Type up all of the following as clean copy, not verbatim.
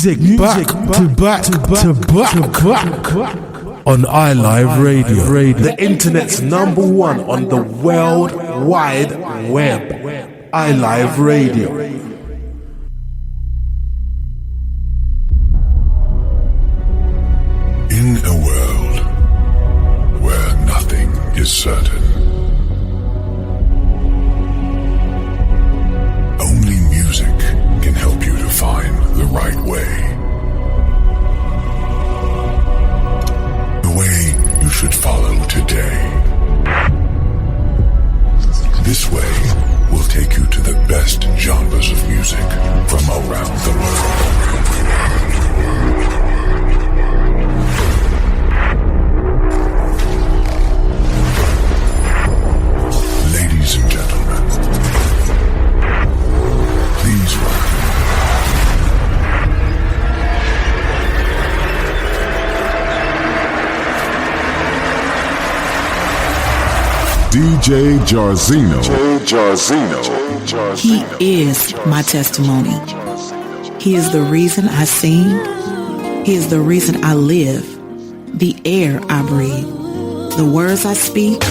Music back to back on iLive Radio, the internet's number one on the World Wide Web. iLive Radio. In a world where nothing is certain, only music can help you to find the right way. The way you should follow today. This way will take you to the best genres of music from around the world. Ladies and gentlemen, please welcome DJ Jairzinho. He is my testimony. He is the reason I sing. He is the reason I live, the air I breathe, the words I speak.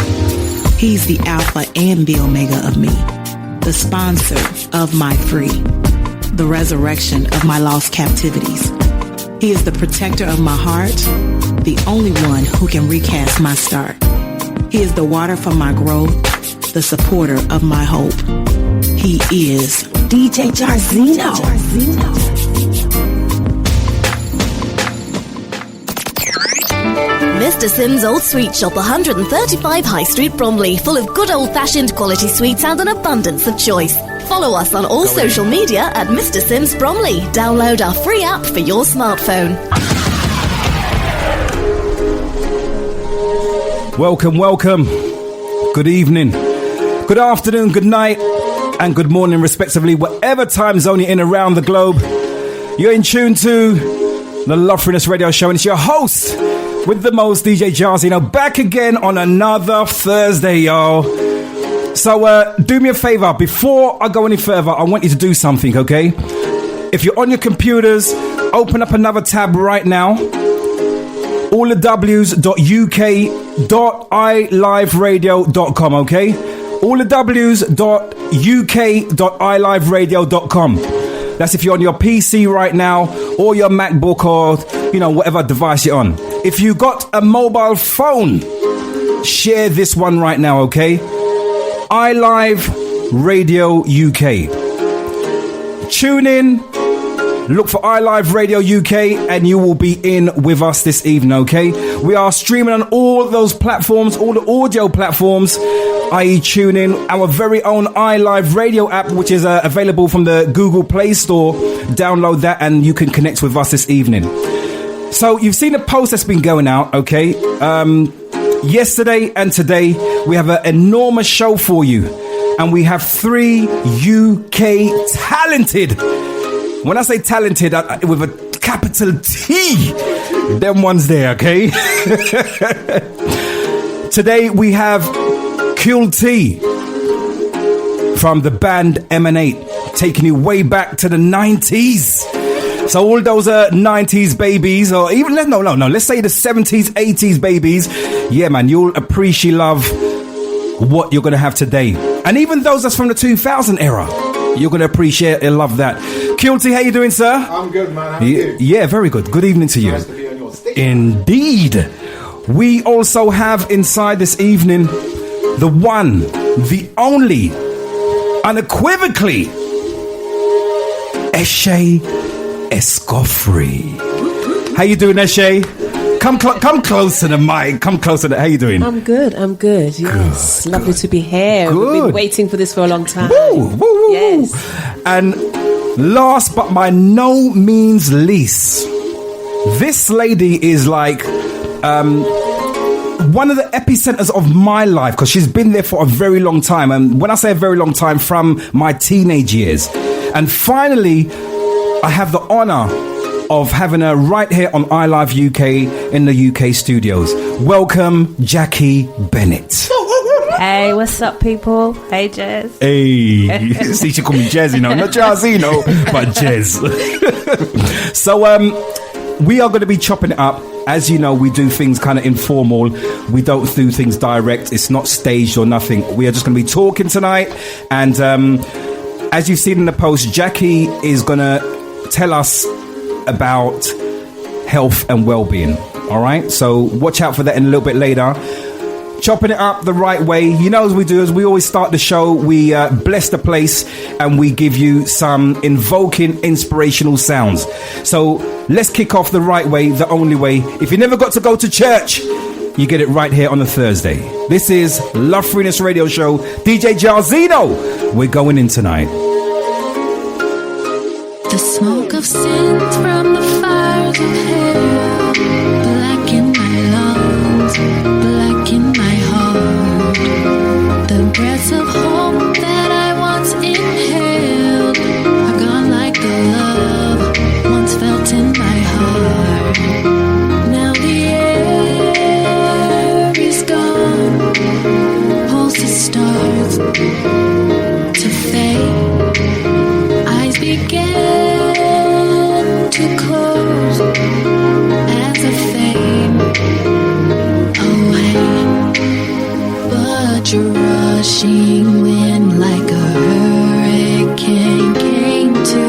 He's the Alpha and the Omega of me, the sponsor of my free, the resurrection of my lost captivities. He is the protector of my heart, the only one who can recast my start. He is the water for my growth, the supporter of my hope. He is DJ Jairzinho. Mr. Sim's Old Sweet Shop, 135 High Street, Bromley, full of good old-fashioned quality sweets and an abundance of choice. Follow us on all social media at Mr. Sim's Bromley. Download our free app for your smartphone. Welcome. Good evening, good afternoon, good night, and good morning, respectively, whatever time zone you're in around the globe. You're in tune to the Luvfreeness radio show, and it's your host with the most, DJ Jairzinho, back again on another Thursday, y'all. So do me a favor, before I go any further, I want you to do something, okay? If you're on your computers, open up another tab right now. allthews.uk.iliveradio.com, okay? allthews.uk.iliveradio.com. That's if you're on your PC right now, or your MacBook, or, whatever device you're on. If you got a mobile phone, share this one right now, okay? iLive Radio UK. Tune in. Look for iLive Radio UK and you will be in with us this evening, okay? We are streaming on all those platforms, all the audio platforms, i.e. TuneIn, our very own iLive Radio app, which is available from the Google Play Store. Download that and you can connect with us this evening. So you've seen the post that's been going out, okay? Yesterday and today, we have an enormous show for you. And we have 3 UK talented... When I say talented, with a capital T, them ones there, okay? Today we have Kule T from the band Emanate, taking you way back to the 90s. So all those 90s babies, or even, no, let's say the 70s, 80s babies. Yeah, man, you'll appreciate love what you're going to have today. And even those that's from the 2000 era. You're going to appreciate and love that. Kule T, how you doing, sir? I'm good, man. How are you? Yeah, very good. Good evening to you. Nice to be on your stage. Indeed. We also have inside this evening the one, the only, unequivocally, Eshe Escoffery. How you doing, Eshe? Come close to the mic. Come close to the... How you doing? I'm good. Yes. Good, lovely to be here. Good. We've been waiting for this for a long time. Woo. Yes. And last but by no means least, this lady is like one of the epicenters of my life, because she's been there for a very long time. And when I say a very long time, from my teenage years. And finally, I have the honor of having her right here on iLive UK in the UK studios. Welcome, Jacquee Bennett. Hey, what's up, people? Hey, Jez. Hey, see, she call me Jez, you know, not Jairzinho, but Jez. So, we are going to be chopping it up. As you know, we do things kind of informal. We don't do things direct. It's not staged or nothing. We are just going to be talking tonight. And as you've seen in the post, Jackie is going to tell us about health and well-being. All right, so watch out for that in a little bit later. Chopping it up the right way. You know, as we do, as we always start the show, we bless the place and we give you some invoking, inspirational sounds. So let's kick off the right way, the only way. If you never got to go to church, you get it right here on a Thursday. This is Luvfreeness Radio Show. DJ Jairzinho. We're going in tonight. The smoke of sins from the fires of hell, black in my lungs, black in my heart. The breaths of hope that I once inhaled are gone like the love once felt in my heart. Now the air is gone, pulses start to fade. Eyes began to close as I fade away. But your rushing wind like a hurricane came to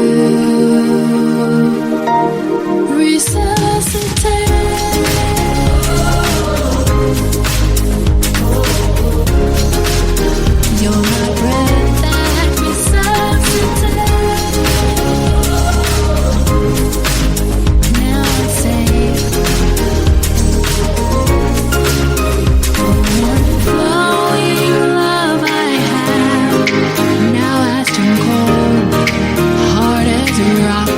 resuscitate. You're my breath that resuscitates. Now I'm safe. The warm flowing love I have now has turned cold, hard as a rock.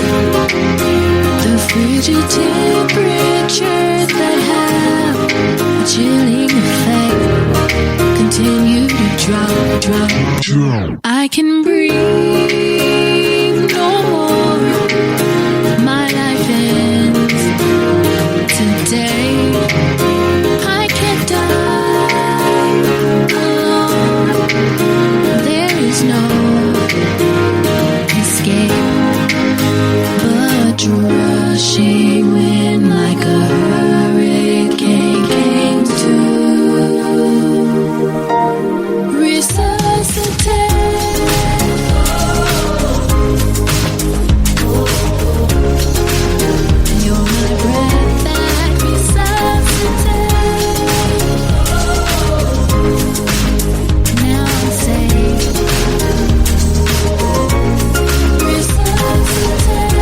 The frigid temperatures that have a chilling effect continue to drop. I can breathe no more. My life ends today. I can't die alone. There is no escape, but rushing wind like a hurricane came to resuscitate. You're my breath that resuscitates. Now I'm safe. Resuscitate.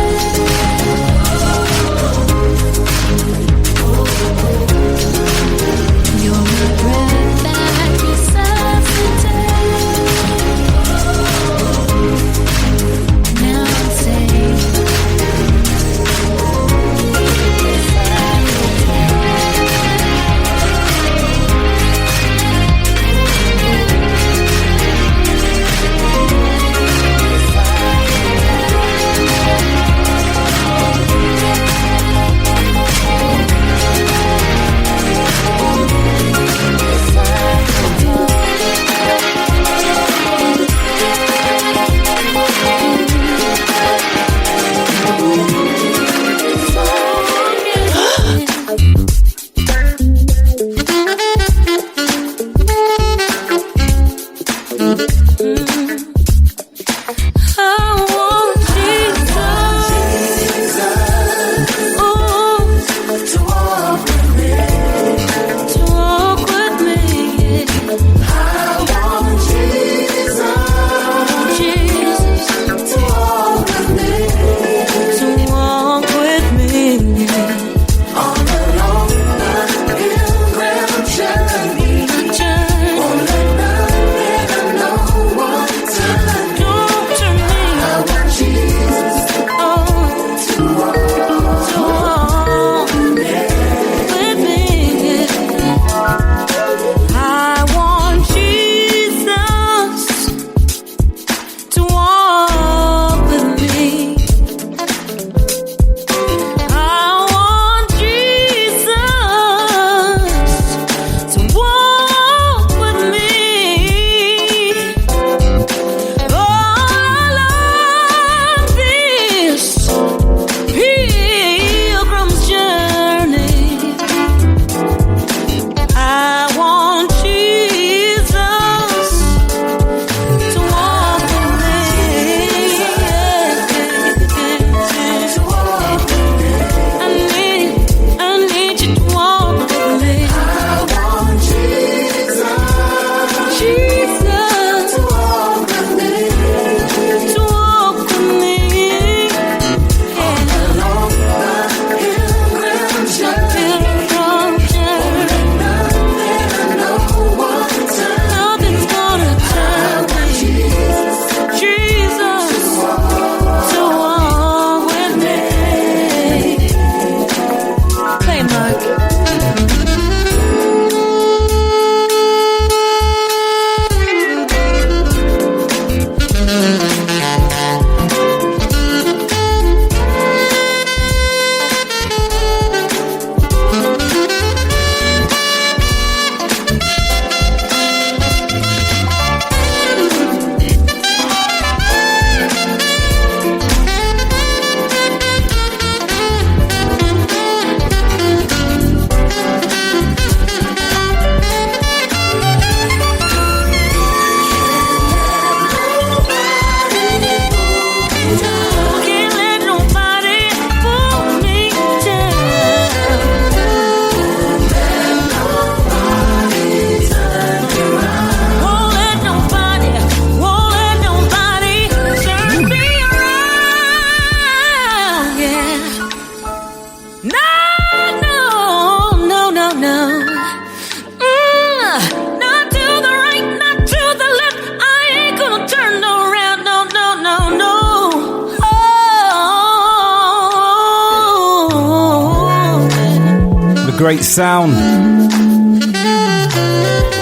great sound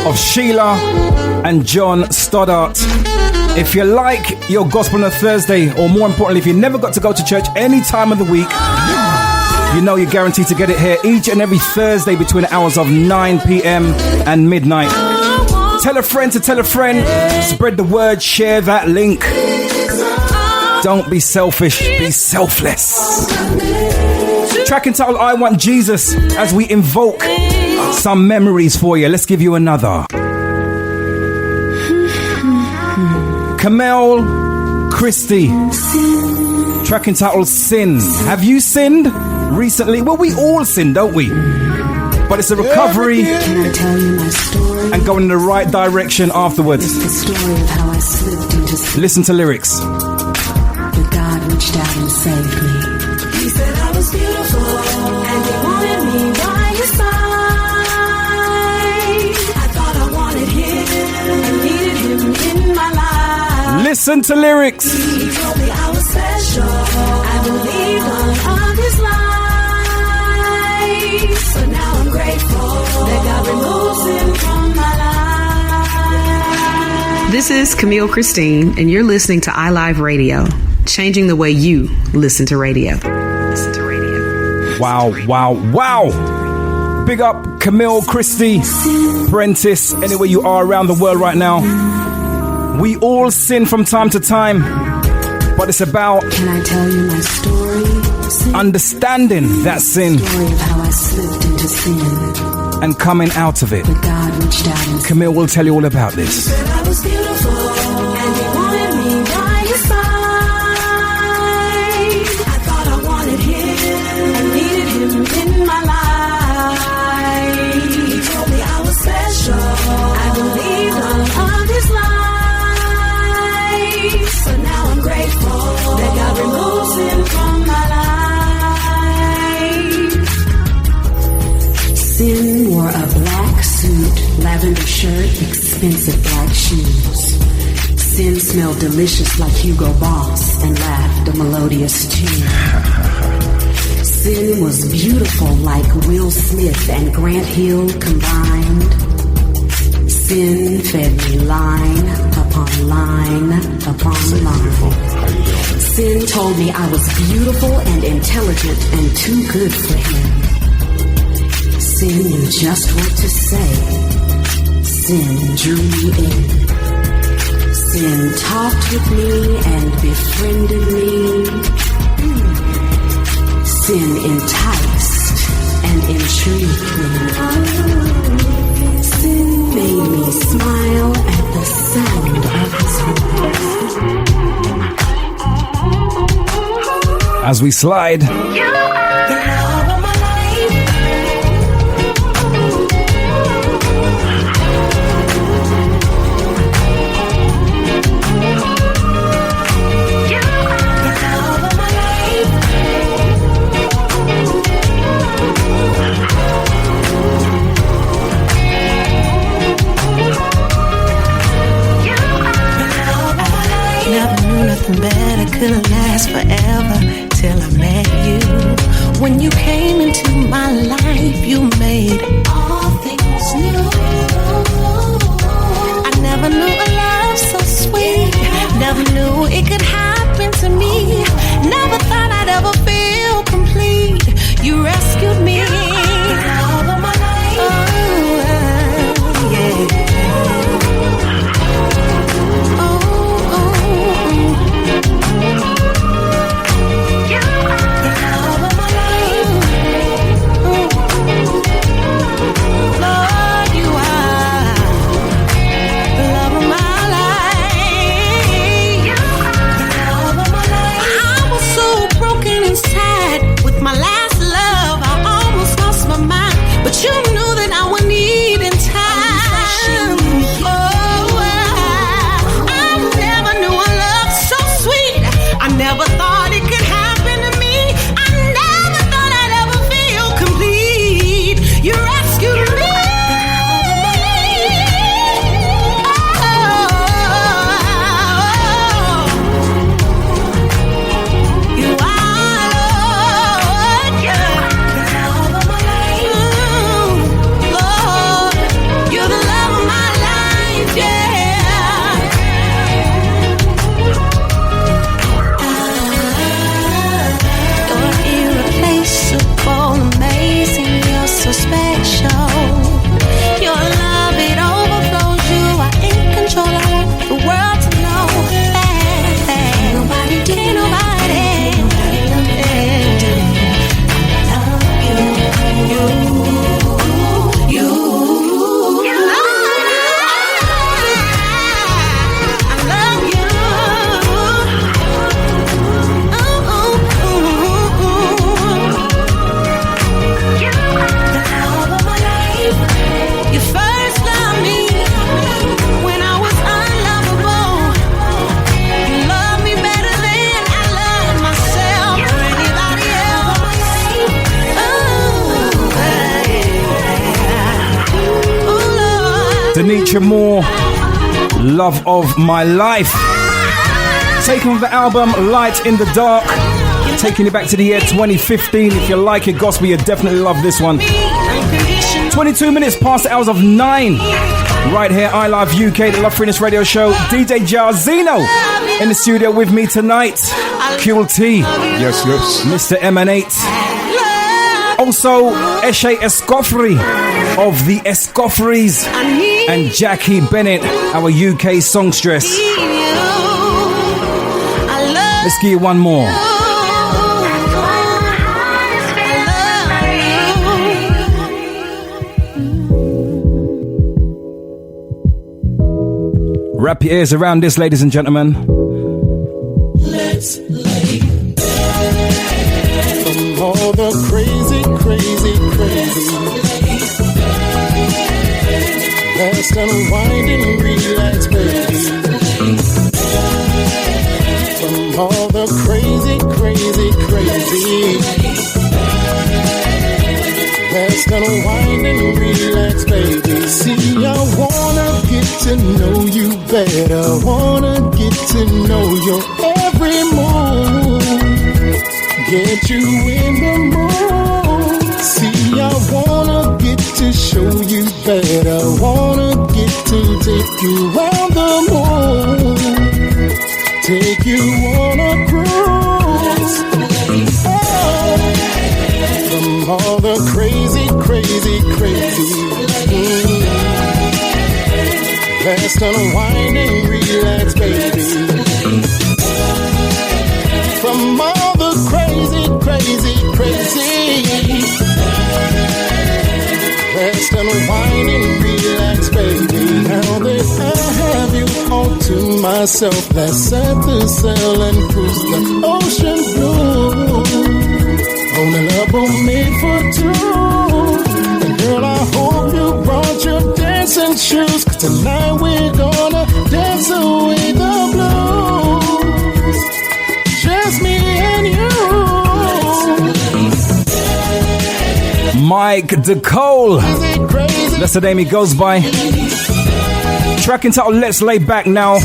of Sheila and John Stoddart. If you like your gospel on a Thursday, or more importantly, if you never got to go to church any time of the week, you know you're guaranteed to get it here each and every Thursday between the hours of 9 p.m. and midnight. Tell a friend to tell a friend. Spread the word, share that link. Don't be selfish, be selfless. Track entitled I Want Jesus, as we invoke some memories for you. Let's give you another. Kamel Christie, track entitled Sin. Have you sinned recently? Well, we all sin, don't we? But it's a recovery Can I tell you my story? and going in the right direction afterwards. It's the story of how I slipped into sin, Listen to lyrics. but God reached out and saved me. He said I was beautiful, and He wanted me by His side. I thought I wanted Him and needed Him in my life. Listen to lyrics. He told me I was special. I believed all of His lies. So now I'm grateful that God removes Him from my life. This is Camille Christine, and you're listening to iLive Radio, changing the way you listen to radio. Wow, wow, wow. Big up Camille Christie, Prentice, anywhere you are around the world right now. We all sin from time to time, but it's about Can I tell you my story? Sin. understanding that sin Story of how I slipped into sin, and coming out of it. but God reached out and Camille will tell you all about this. said I was beautiful, and He wanted me by His side. I thought I wanted Him and needed Him in my life. He told me I was special. I believed all of His lies. So now I'm grateful that God removes Him from my life. Sin wore a black suit, lavender shirt, expensive black shoes. Sin smelled delicious like Hugo Boss and laughed a melodious tune. Sin was beautiful like Will Smith and Grant Hill combined. Sin fed me line upon line upon line. Sin told me I was beautiful and intelligent and too good for Him. Sin knew just what to say. Sin drew me in. Sin talked with me and befriended me. Sin enticed and intrigued me. Sin made me smile at the sound of His voice. As we slide, Never knew nothing better couldn't last forever till I met you. When you came into my life, you made all things new. I never knew a love so sweet. Never knew it could happen to me. Never thought I'd ever feel complete. You rescued me. The love of my life. Oh, yeah. Tanisha Moore, Love of My Life. Taking on the album Light in the Dark, taking it back to the year 2015. If you like it, gospel, you definitely love this one. 22 minutes past the hours of 9. Right here, I Love UK, the Luvfreeness radio show. DJ Jairzinho in the studio with me tonight. Kule T. Yes. Mr. Emanate. Also, Eshe Escoffery of the Escofferys and Jacquee Bennett, our UK songstress. Let's give you one more. Wrap your ears around this, ladies and gentlemen. Let's lay from all the crazy. Let's unwind and relax, baby. From all the crazy. Let's unwind and relax, baby. See, I wanna get to know you better. Wanna get to know your every move. Get you in the mood. See, I wanna get to show you better. Wanna get to take you round the moon. Take you on a cruise. From all the crazy. Let's unwind and relax, baby. From all the crazy. Let's unwind and relax, baby. Now that I have you all to myself, let's set the sail and cruise the ocean blue. On a level made for two. And girl, I hope you brought your dancing shoes, 'cause tonight we're gonna dance away the blues. Just me and you. Mike DeCole, that's the name he goes by. Track entitled Let's Lay Back. Now,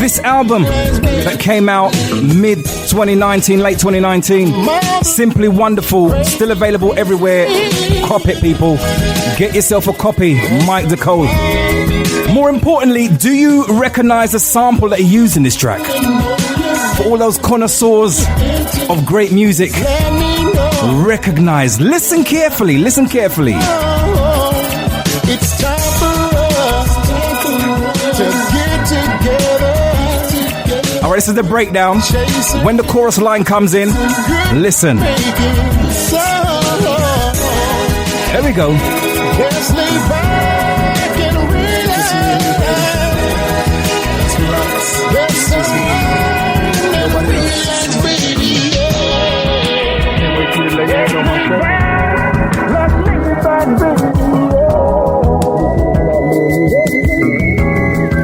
this album that came out mid-2019, late 2019, simply wonderful, still available everywhere. Cop it, people. Get yourself a copy, Mike DeCole. More importantly, do you recognize the sample that he used in this track? For all those connoisseurs of great music, recognize. Listen carefully. It's time for us to get together. All right, this is the breakdown. When the chorus line comes in, listen. There we go. Let's lay back and relax. Let's relax, baby.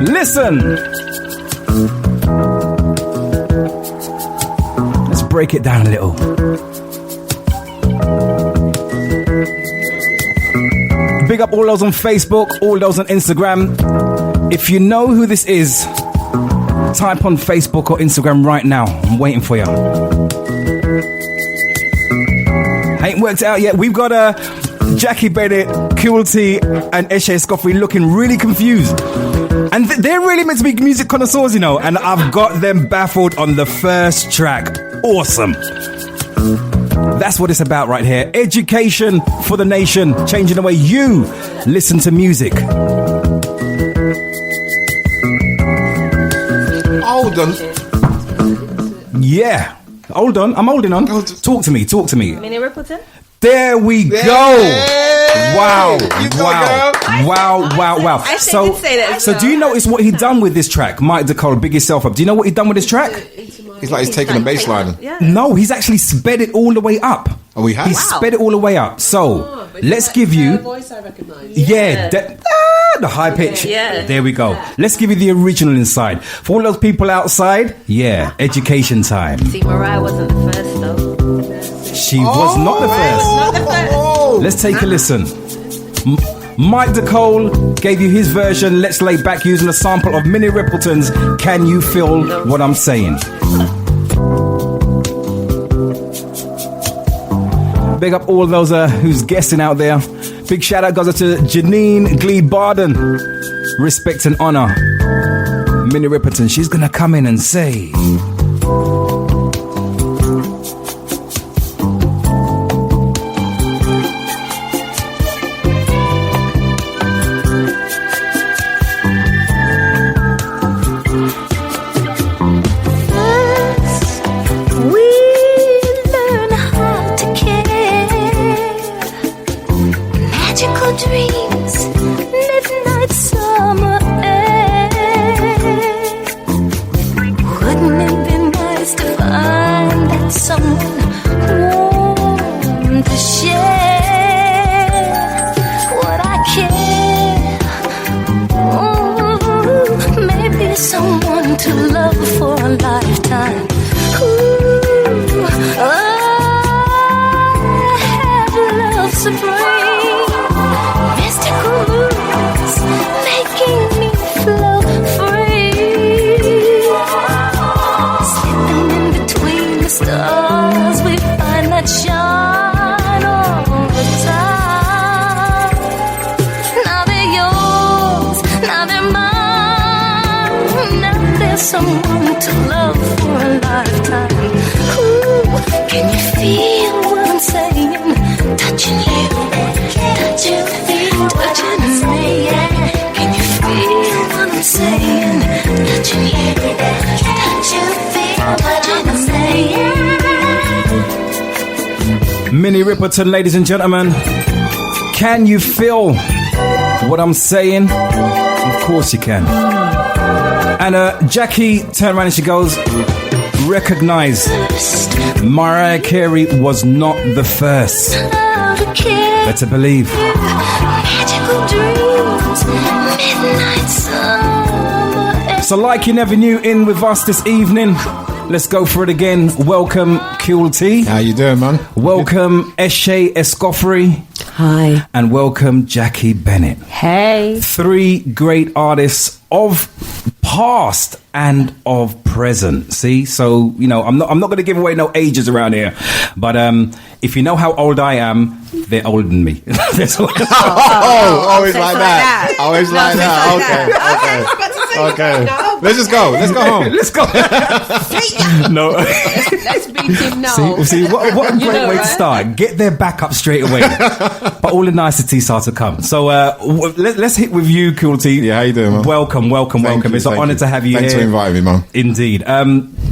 Listen. Let's break it down a little. Big up all those on Facebook, all those on Instagram. If you know who this is, type on Facebook or Instagram right now. I'm waiting for you. Ain't worked out yet. We've got Jacquee Bennett, Kule T, and Eshe Escoffery looking really confused. And they're really meant to be music connoisseurs, you know. And I've got them baffled on the first track. Awesome. That's what it's about right here. Education for the nation. Changing the way you listen to music. Hold on. Yeah. Hold on. I'm holding on. Talk to me. Minnie Rippleton? There we go. Wow. Actually, I did say that as So well. do you notice what he done with this track? Mike DeCole, big yourself up. Do you know what he done with this track? It's like he's taking a bass line. Yeah. No, he's actually sped it all the way up. Oh, he has? He sped it all the way up. So, let's give you... voice I recognise. Yeah, the high pitch. Yeah. There we go. Let's give you the original inside. For all those people outside, yeah, education time. See, Mariah wasn't the first, though. She was not the first. Not the first. Let's take a listen. Mike DeCole gave you his version. Let's lay back using a sample of Minnie Riperton's Can You Feel What I'm Saying? Big up all those who's guessing out there. Big shout out goes out to Janine Glee-Barden. Respect and honor. Minnie Riperton, she's gonna come in and say... Minnie Riperton, ladies and gentlemen. Can you feel what I'm saying? Of course you can. And Jackie turned around and she goes, recognize Mariah Carey was not the first. Better believe. So like you never knew, in with us this evening. Let's go for it again. Welcome, Kule T. How you doing, man? Welcome, Eshe Escoffery. Hi. And welcome, Jacquee Bennett. Hey. 3 great artists of past and of present. See, so you know, I'm not going to give away no ages around here, but if you know how old I am, they're older than me. Always like that. Always like that. Okay. Let's just go. Let's go home. Let's go. No. Let's beat him now. See, what a great way to start. Get their back up straight away. But all the niceties are to come. So let's hit with you, Kule T. Yeah, how you doing, man? Welcome. It's an honour to have you Thanks here. for inviting me, man. Indeed.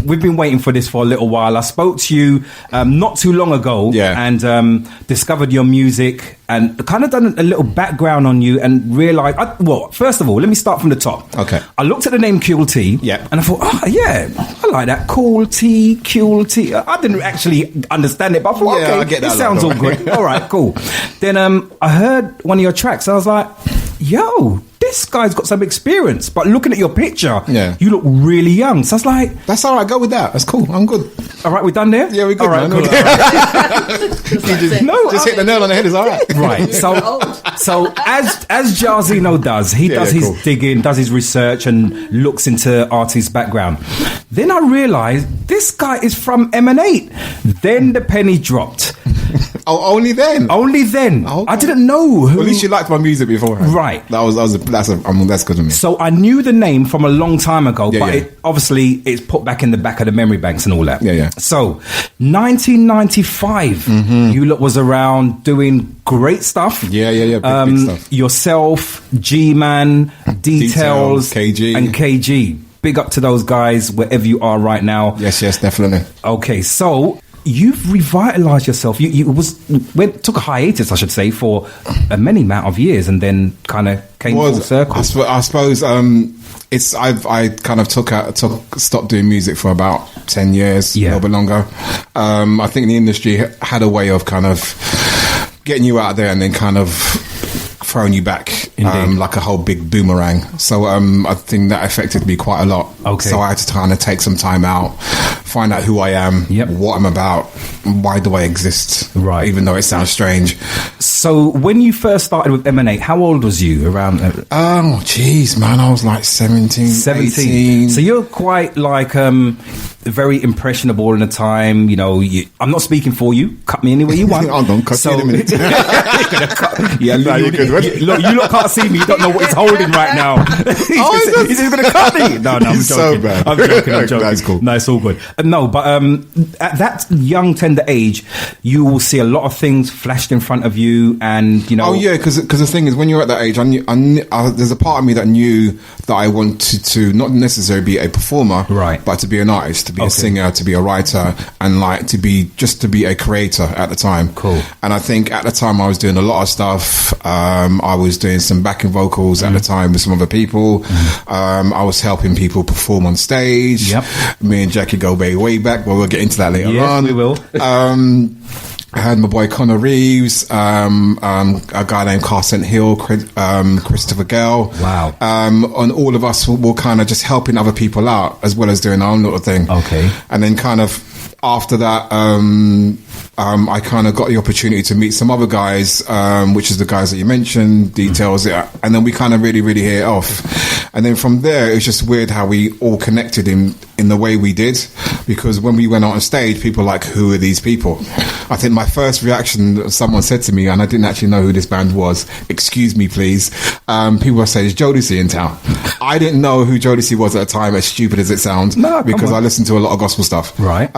We've been waiting for this for a little while. I spoke to you not too long ago and discovered your music and kind of done a little background on you and realised... Well, first of all, let me start from the top. Okay. I looked at the name Kule T and I thought, oh, yeah, I like that. Kule T. I didn't actually understand it, but I thought, okay, I get that. It sounds all good. All right, cool. Then I heard one of your tracks and I was like, yo, this guy's got some experience. But looking at your picture, you look really young. So I was like... That's all right, go with that. That's cool. I'm good. All right, we done there? Yeah, we're good, all right, man. Cool. Just hit the nail on the head, is all right. Right, so as Jairzinho does, he does his digging, does his research and looks into artists' background. Then I realised this guy is from Emanate. Then the penny dropped. Oh, only then? Only then. Okay. I didn't know who... Well, at least you liked my music before. Right. That's good to me. So I knew the name from a long time ago, but it's put back in the back of the memory banks and all that. Yeah. So 1995, you lot was around doing great stuff. Yeah. Big stuff. Yourself, G-Man, Details, KG. And KG. Big up to those guys wherever you are right now. Yes, definitely. Okay, so... You've revitalised yourself. You took a hiatus, I should say, for a many amount of years, and then kind of came full circle. I suppose I kind of stopped doing music for about 10 years, a little bit longer. I think the industry had a way of kind of getting you out there and then kind of throwing you back like a whole big boomerang. So I think that affected me quite a lot. Okay. So I had to kind of take some time out, find out who I am, what I'm about, why do I exist, even though it sounds strange. So when you first started with M&A, how old was you around? Oh, jeez, man. I was like 17. 18. So you're quite like very impressionable in the time. You know, I'm not speaking for you. Cut me any way you want. I'm going to cut you in a minute. Yeah, look, you lot can't see me. You don't know what he's holding right now. He's going to cut me. No, I'm joking. So bad. I'm joking. That's cool. No, it's all good. No, but at that young, tender age, you will see a lot of things flashed in front of you, and you know. Oh yeah, because the thing is, when you're at that age, there's a part of me that knew that I wanted to not necessarily be a performer, right, but to be an artist, to be a singer, to be a writer, and like to be a creator at the time. Cool. And I think at the time I was doing a lot of stuff. I was doing some backing vocals at the time with some other people. I was helping people perform on stage. Yep. Me and Jackie go way back, but we'll get into that later on. We will. I had my boy Connor Reeves, a guy named Carson Hill, Christopher Gale. Wow. And all of us were kind of just helping other people out as well as doing our own little thing. Okay. And then kind of after that, I kind of got the opportunity to meet some other guys, which is the guys that you mentioned, Details, and then we kind of really hit it off. And then from there, it was just weird how we all connected in the way we did, because when we went out on stage, people were like, who are these people? I think my first reaction, someone said to me, and I didn't actually know who this band was, excuse me please, people were saying, is Jodeci in town? I didn't know who Jodeci was at the time, as stupid as it sounds, because I listened to a lot of gospel stuff. Right.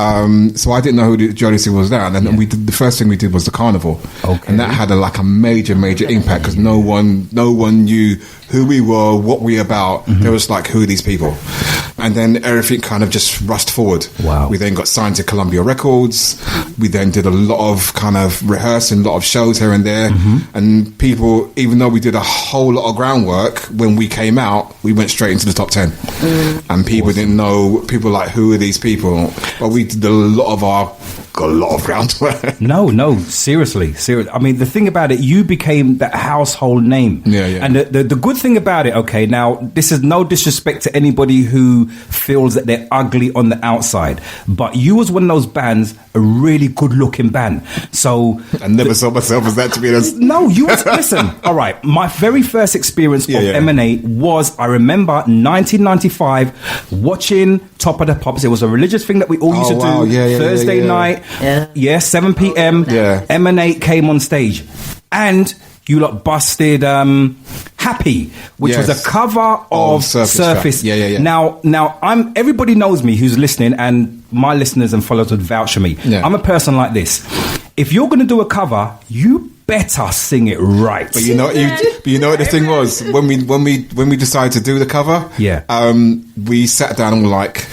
So I didn't know who Jodeci was there, and then the first thing we did was the carnival. Okay. And that had a major impact, because no one knew who we were, what we about. There was like, who are these people? And then everything kind of just rushed forward. Wow. We then got signed to Columbia Records. We then did a lot of kind of rehearsing, a lot of shows here and there. And people, even though we did a whole lot of groundwork, when we came out, we went straight into the top 10. And people didn't know, people like, who are these people? But we did a lot of groundwork. No, seriously. I mean, the thing about it, you became that household name. Yeah. And the good thing about it, okay, now, this is no disrespect to anybody who feels that they're ugly on the outside, but you was one of those bands, a really good-looking band. So I never saw myself as that, to be honest. No, you was, listen, all right, my very first experience of M&A was, I remember, 1995, watching Top of the Pops. It was a religious thing that we all used to do. Thursday night. 7 p.m. M&A came on stage, and you lot busted Happy, which was a cover of Surface. Now everybody knows me who's listening, and my listeners and followers would vouch for me. I'm a person like this. If you're going to do a cover, you better sing it right. But you know what the thing was, when we decided to do the cover, we sat down and were like,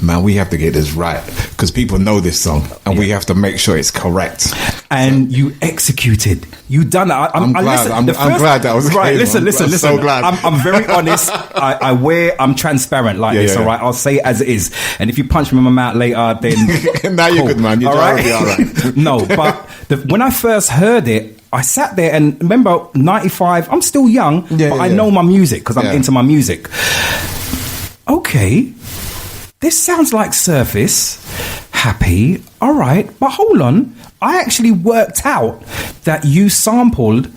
man, we have to get this right, because people know this song, and we have to make sure it's correct. And you executed. You done that. I'm glad. I'm glad that was right. Listen. So glad. I'm very honest. I'm transparent like this. All right. I'll say it as it is. And if you punch me in my mouth later, then now you're good, man. You're all right. No, but when I first heard it, I sat there and remember 95. I'm still young, but I know my music because I'm into my music. Okay. This sounds like Surface, Happy, all right, but hold on. I actually worked out that you sampled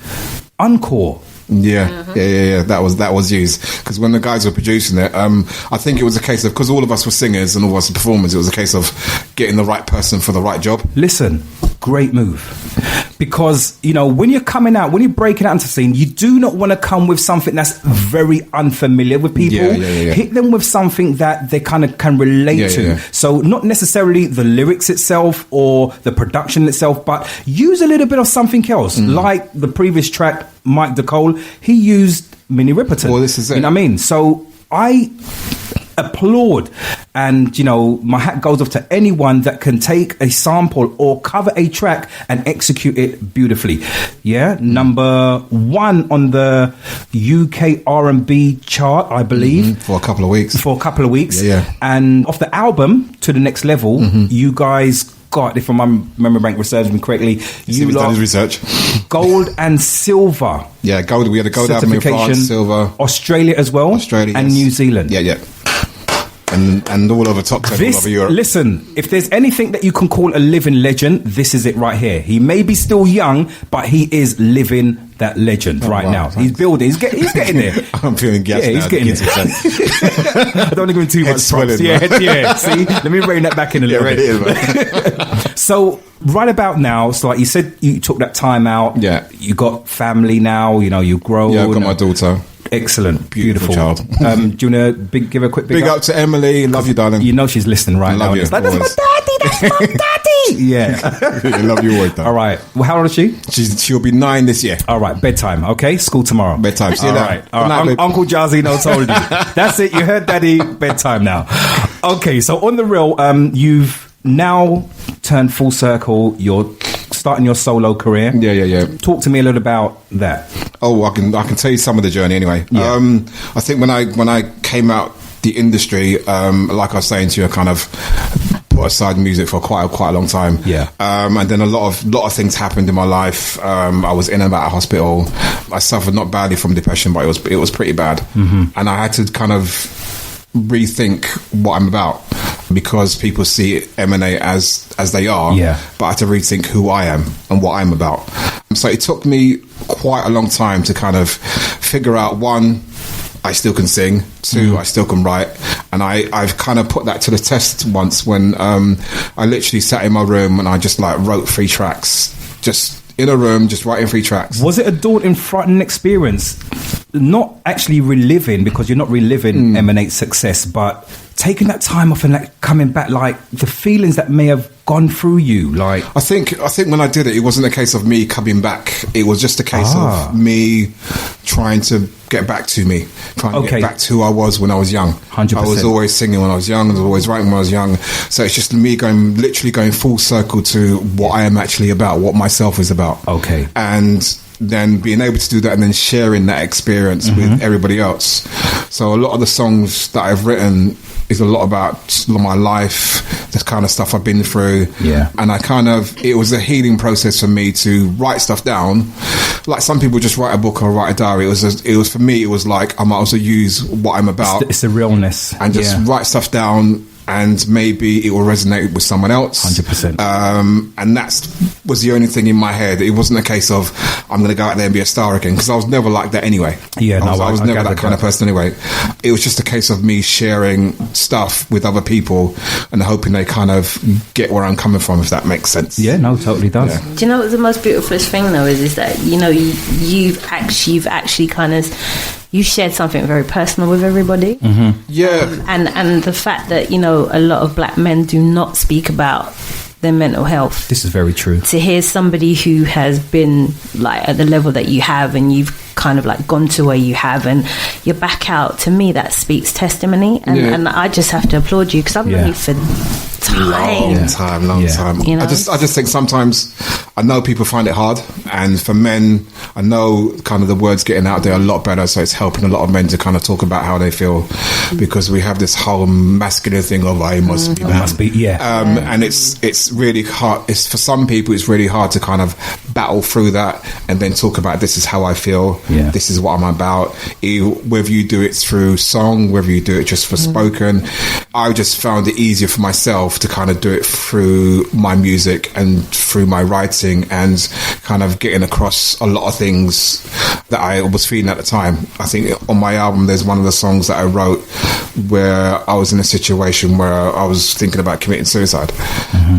Encore. That was used, because when the guys were producing it, I think it was a case of, because all of us were singers and all of us were performers, it was a case of getting the right person for the right job. Listen, great move, because when you're coming out, when you're breaking out into the scene, you do not want to come with something that's very unfamiliar with people. Hit them with something that they kind of can relate to. So not necessarily the lyrics itself or the production itself, but use a little bit of something else, like the previous track, Mike DeCole, he used Minnie Riperton. Well, this is it. You know what I mean? So I applaud, and my hat goes off to anyone that can take a sample or cover a track and execute it beautifully. Number 1 on the UK R&B chart, I believe, for a couple of weeks. And off the album To the Next Level, you guys got, if my memory bank serves me correctly, you done his research. Gold and silver. Yeah, gold. We had a gold album in France, silver. Australia as well. Australia and New Zealand. and all over top 10 all over Europe. Listen, if there's anything that you can call a living legend, this is it right here. He may be still young, but he is living that legend now. He's building. He's getting there. I'm feeling gassed now. He's getting there. I don't want to give him too much props. Yeah. See, let me rein that back in a little bit. So right about now, so like you said, you took that time out. Yeah. You got family now. You know, you grow. Yeah, I've got my daughter. Excellent, beautiful child. Do you want to give a quick big up to Emily? Love you, darling. You know she's listening right now. You. It's like, that's my daddy. Yeah. I love you always. All right. Well, how old is she? She'll be 9 this year. All right. Bedtime. Okay. School tomorrow. Bedtime. See you later. All right. Uncle Jairzinho told you. That's it. You heard daddy. Bedtime now. Okay. So on the real, you've now turned full circle. You're starting your solo career. Yeah. Talk to me a little about that. Oh, I can tell you some of the journey anyway. Yeah. I think when I came out the industry, like I was saying to you, I kind of put aside music for quite a long time. Yeah. And then a lot of things happened in my life. I was in and out of hospital. I suffered not badly from depression, but it was pretty bad. Mm-hmm. And I had to kind of rethink what I'm about, because people see M&A as they are, but I had to rethink who I am and what I'm about. So it took me quite a long time to kind of figure out, one, I still can sing, two, I still can write, and I've kind of put that to the test once when I literally sat in my room and I just like wrote 3 tracks, just in a room, just writing 3 tracks. Was it a daunting, frightening experience? Not actually reliving, because you're not reliving M&A's success, but taking that time off and like coming back, like the feelings that may have gone through you, like I think when I did it wasn't a case of me coming back. It was just a case of me trying to get back to me, trying to get back to who I was when I was young. 100%. I was always singing when I was young. I was always writing when I was young. So it's just me literally going full circle to what I am actually about, what myself is about. Okay. And then being able to do that and then sharing that experience with everybody else. So a lot of the songs that I've written is a lot about my life, the kind of stuff I've been through. Yeah. And it was a healing process for me to write stuff down. Like some people just write a book or write a diary. It was for me, it was like I might also use what I'm about. It's the realness. And just write stuff down, and maybe it will resonate with someone else. 100%. And that was the only thing in my head. It wasn't a case of I'm going to go out there and be a star again, because I was never like that anyway. Yeah, I was never that kind of person anyway. It was just a case of me sharing stuff with other people and hoping they kind of get where I'm coming from, if that makes sense. Yeah, no, totally does. Yeah. Do you know what the most beautifulest thing though is that, you know, you've actually kind of, you shared something very personal with everybody. Mm-hmm. Yeah. And the fact that, you know, a lot of black men do not speak about their mental health. This is very true. To hear somebody who has been like at the level that you have, and you've kind of like gone to where you have, and you're back out, to me that speaks testimony. And I just have to applaud you, because I've known you for long time. You know? I just think sometimes, I know people find it hard, and for men, I know kind of the words getting out there a lot better, so it's helping a lot of men to kind of talk about how they feel, because we have this whole masculine thing of I must be man. And it's really hard. It's for some people, it's really hard to kind of battle through that and then talk about, this is how I feel, this is what I'm about. Whether you do it through song, whether you do it just for spoken, I just found it easier for myself to kind of do it through my music and through my writing, and kind of getting across a lot of things that I was feeling at the time. I think on my album, there's one of the songs that I wrote where I was in a situation where I was thinking about committing suicide.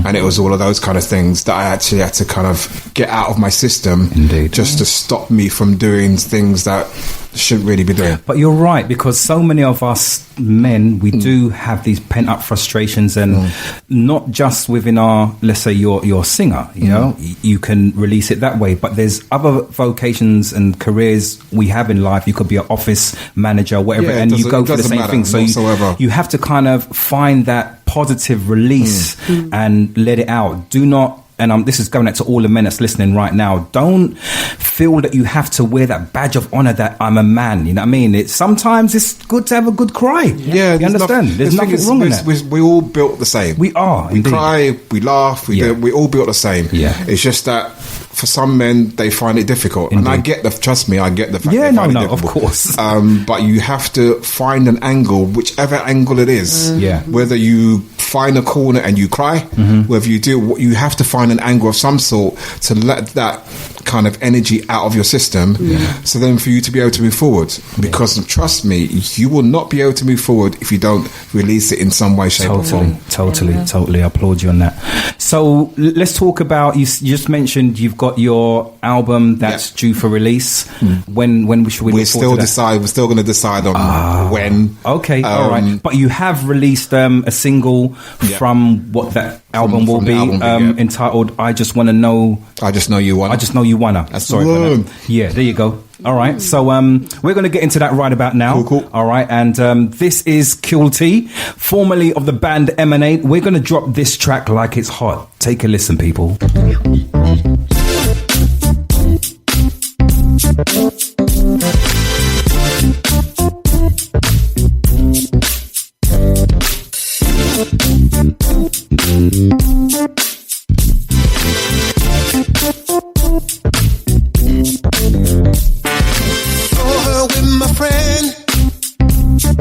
And it was all of those kind of things that I actually had to kind of get out of my system, just to stop me from doing things that shouldn't really be doing. But you're right, because so many of us men, we do have these pent-up frustrations, and not just within our, let's say you're a singer, you know, you can release it that way, but there's other vocations and careers we have in life. You could be an office manager, whatever, and you go for the same thing. So you have to kind of find that positive release and let it out. Do not and this is going out to all the men that's listening right now, don't feel that you have to wear that badge of honor that I'm a man. You know what I mean? Sometimes it's good to have a good cry. Yeah, you understand? There's nothing wrong in that. We all built the same. We are. We cry, we laugh, we all built the same. Yeah. It's just that for some men, they find it difficult. Indeed. And I get the fact they find it difficult. Of course. But you have to find an angle, whichever angle it is. Yeah. Whether you find a corner and you cry, whether you do, you have to find an angle of some sort to let that kind of energy out of your system, so then for you to be able to move forward. Because trust me, you will not be able to move forward if you don't release it in some way, shape or form. Totally. I applaud you on that. So let's talk about, you just mentioned you've got your album that's due for release. When should we look forward to that? We're still going to decide on when. Okay, all right. But you have released a single from what that album will be, entitled I Just Wanna Know. I Just Know You Wanna. I Just Know You Wanna. Sorry about that. Yeah, there you go. All right, so we're going to get into that right about now. Cool. All right, and this is Kule T, formerly of the band Emanate. We're going to drop this track like it's hot. Take a listen, people.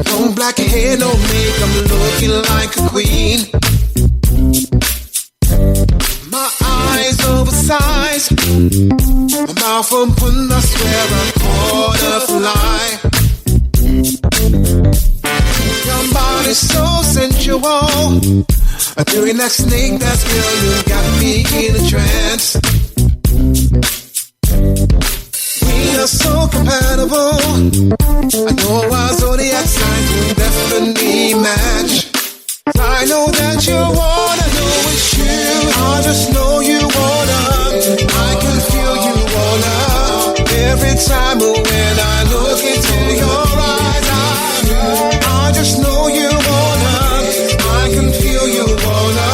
Long black hair, no makeup, looking like a queen. My eyes oversized, my mouth open, I swear I caught a fly. Your body's so sensual, doing that snake dance, girl, you got me in a trance. We are so compatible. I know our zodiac signs will definitely match. I know that you wanna know it's true. I just know you wanna. I can feel you wanna. Every time when I look into your eyes, I just know you wanna. I can feel you wanna.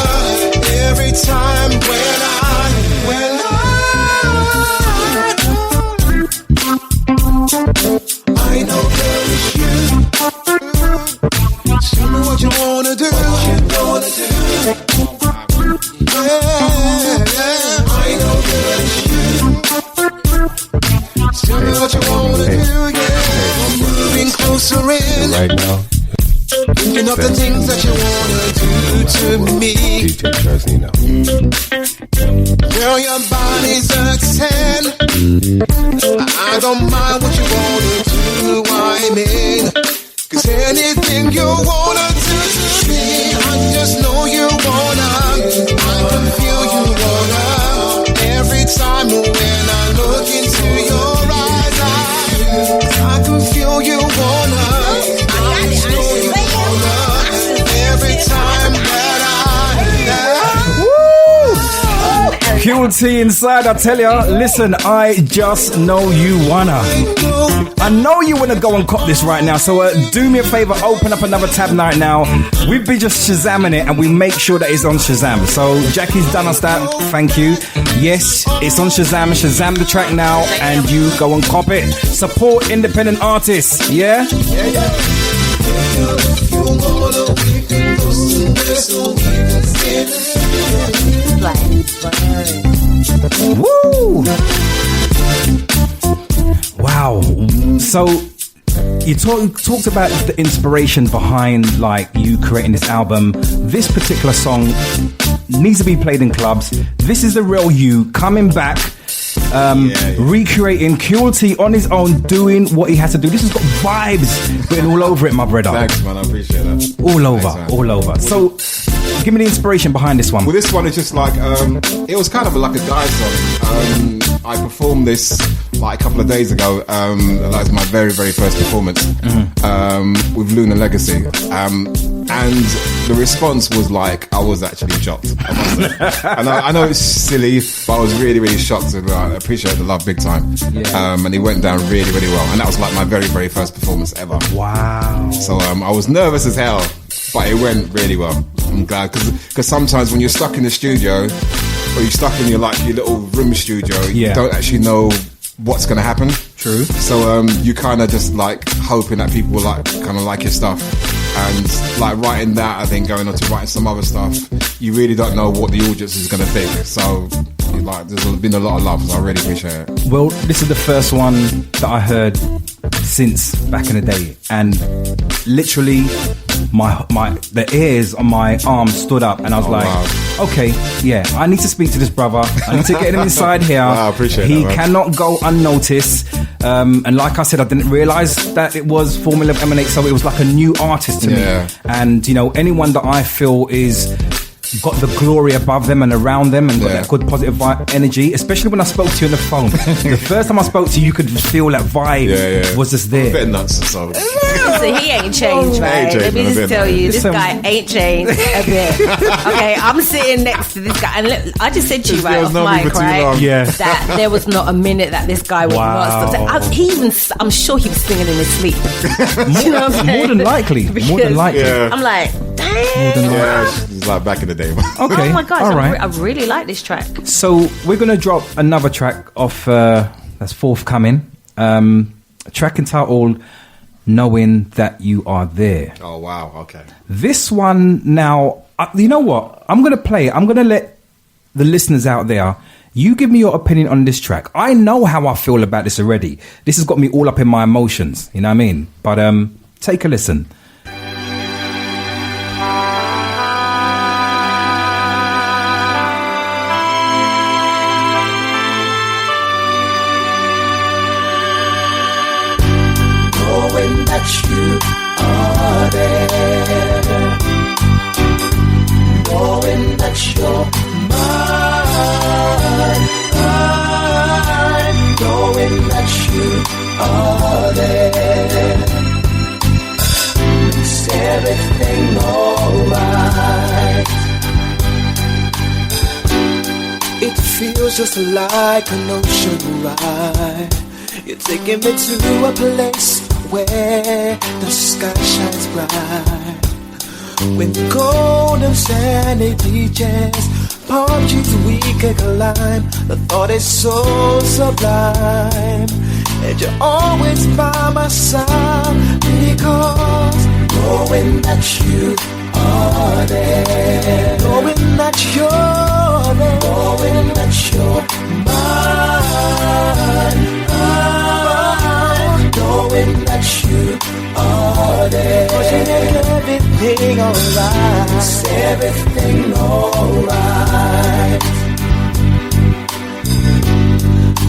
Every time when I know girl it's you. Tell me what you wanna do. Yeah. I know girl it's you. Tell me what you wanna do. Yeah. I'm moving closer in. Right now. Thinking of the things that you wanna do to me. DJ Jairzinho. Girl, your body's a 10. I don't mind what you wanna do, I'm in. 'Cause anything you wanna do to me, I just know you wanna. I can feel you wanna. Every time when I look into your eyes, I can feel you wanna. I just know you wanna. Every time that Kule T inside, I tell ya, listen, I just know you wanna. I know you wanna go and cop this right now, so do me a favor, open up another tab right now. We've been just Shazamming it and we make sure that it's on Shazam. So Jackie's done us that, thank you. Yes, it's on Shazam. Shazam the track now and you go and cop it. Support independent artists, yeah? Woo! Wow. So you talked about the inspiration behind like you creating this album. This particular song needs to be played in clubs. This is the real you coming back, recreating Kule T on his own, doing what he has to do. This has got vibes written all over it, my brother. Thanks, man. I appreciate that. All over. So, give me the inspiration behind this one. Well, this one is just like it was kind of like a guy song. I performed this like a couple of days ago. That was my very, very first performance with Lunar Legacy. And the response was like, I was actually shocked. I must say. And I know it's silly, but I was really, really shocked. And I appreciate the love big time. Yeah. And it went down really, really well. And that was like my very, very first performance ever. Wow. So I was nervous as hell, but it went really well. I'm glad, because sometimes when you're stuck in the studio, or you're stuck in your little room studio, you don't actually know what's going to happen. True. So you kind of just like hoping that people kind of like your stuff, and like writing that and then going on to writing some other stuff, you really don't know what the audience is going to think. So like, there's been a lot of love, so I really appreciate it. Well, this is the first one that I heard since back in the day, and literally the ears on my arm stood up, and I was okay, yeah, I need to speak to this brother. I need to get him inside here. I appreciate he that, man. cannot go unnoticed. And like I said, I didn't realise that it was Formula Emanate, so it was like a new artist to me. And anyone that I feel is got the glory above them and around them and got that good positive energy, especially when I spoke to you on the phone. The first time I spoke to you, you could feel that vibe was just there. A bit nuts, so. So he ain't changed, right? Let me just tell you, this guy ain't changed a bit. Okay, I'm sitting next to this guy, and I just said to you right off mic, right? That there was not a minute that this guy would not stop. I'm sure he was singing in his sleep. You know what I'm saying? More than likely. I'm like, damn. It's like back in the day. Okay. Oh my gosh, all right. I really like this track. So we're going to drop another track off that's forthcoming. A track entitled Knowing That You Are There. Oh, wow. Okay. This one now, you know what? I'm going to play it. I'm going to let the listeners out there, you give me your opinion on this track. I know how I feel about this already. This has got me all up in my emotions. You know what I mean? But take a listen. You are there, knowing that you're mine, knowing that you are there, makes everything alright. It feels just like an ocean ride. You're taking me to a place where the sky shines bright, with golden sandy beaches, palm trees we can climb. The thought is so sublime, and you're always by my side, because knowing that you are there, knowing that you're there, knowing that you're mine, knowing that you are there, 'cause you make everything alright, it's everything alright.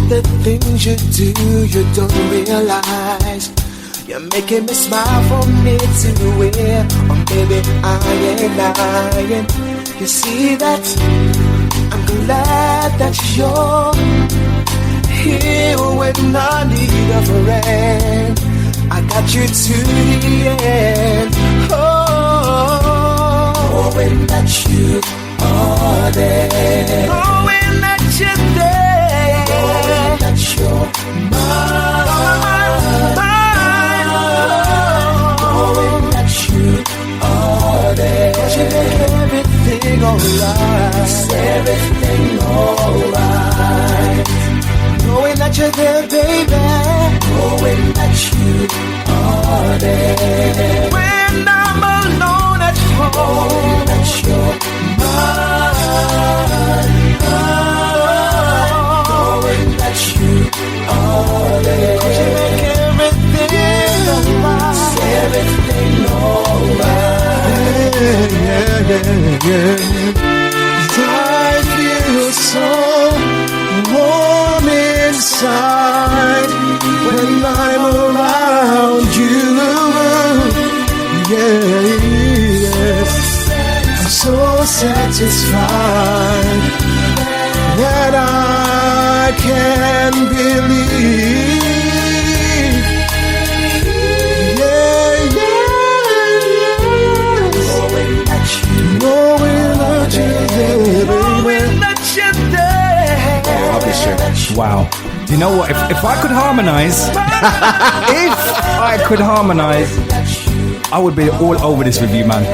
The things you do, you don't realize. You're making me smile from ear to ear. Oh baby, I ain't lying. You see that? I'm glad that you're here when I need a friend. I got you to the end. Oh, knowing that you are there, knowing that you're there, knowing that you're mine, knowing that you are there, 'cause you make everything alright, it's everything alright. Knowing that you're there, baby, knowing that you are there, when I'm alone at home, knowing that you're mine, knowing that you are there, 'cause you make everything alright, it's everything alright. I feel so warm inside when I'm around you. Yes, I'm so satisfied that I can believe. Knowing that you're there. Wow. You know what? If I could harmonize, I would be all over this with you, man.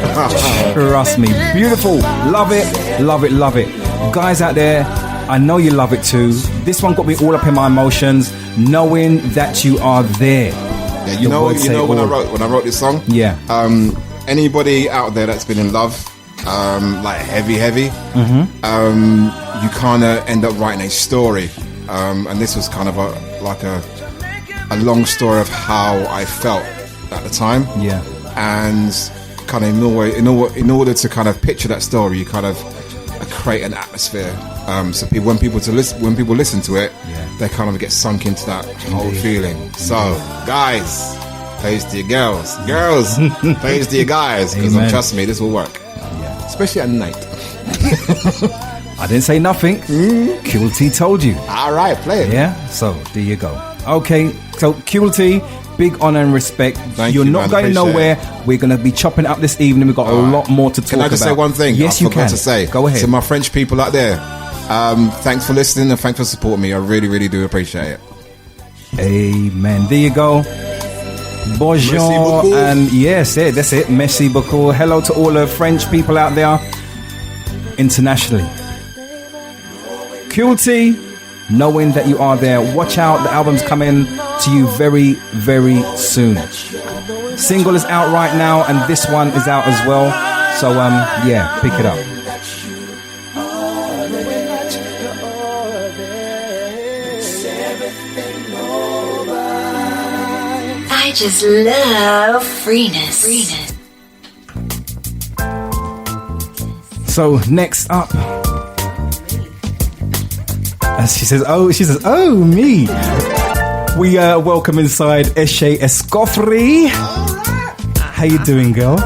Trust me. Beautiful. Love it, love it, love it. Guys out there, I know you love it too. This one got me all up in my emotions, knowing that you are there. Yeah, you know when I wrote this song? Yeah. Anybody out there that's been in love, like heavy, you kind of end up writing a story. And this was kind of a long story of how I felt at the time. Yeah. And kind of in order to kind of picture that story, you kind of create an atmosphere. So when people listen to it, they kind of get sunk into that whole feeling. So guys, plays to your girls, plays to your guys, because trust me, this will work. Yeah. Especially at night. I didn't say nothing. Kule T told you. All right, play it. Yeah. So there you go. Okay. So Kule T, big honor and respect. You're not going nowhere. We're going to be chopping up this evening. We've got a lot more to talk about. Can I just say one thing? Yes, I you forgot can. to say. Go ahead. To my French people out there, thanks for listening and thanks for supporting me. I really, really do appreciate it. Amen. There you go. Bonjour. And yes, that's it. Merci beaucoup. Hello to all the French people out there internationally. Kule T, knowing that you are there. Watch out. The album's coming to you very, very soon. Single is out right now, and this one is out as well. So, yeah, pick it up. I just love freeness. So next up, as she says, oh me. We welcome inside Eshe Escoffery. How you doing, girl?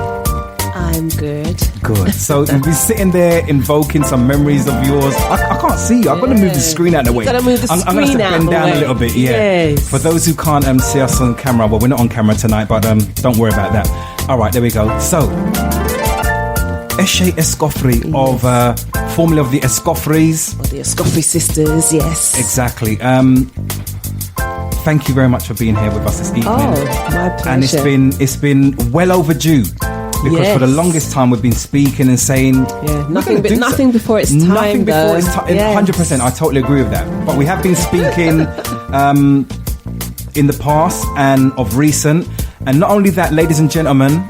I'm good. Good. So we've been sitting there invoking some memories of yours. I can't see you. I've got to move the screen out of the way. Gotta move the I'm going to have to bend down a little bit. Yeah. Yes. For those who can't see us on camera, well, we're not on camera tonight, but don't worry about that. All right, there we go. So Eshe Escoffery of formerly of the Escofferys. Or the Escoffery sisters, yes. Exactly. Thank you very much for being here with us this evening. Oh, my pleasure. And it's been well overdue. Because for the longest time we've been speaking and saying nothing before it's time. Nothing before it's time. 100%. I totally agree with that. But we have been speaking in the past and of recent. And not only that, ladies and gentlemen,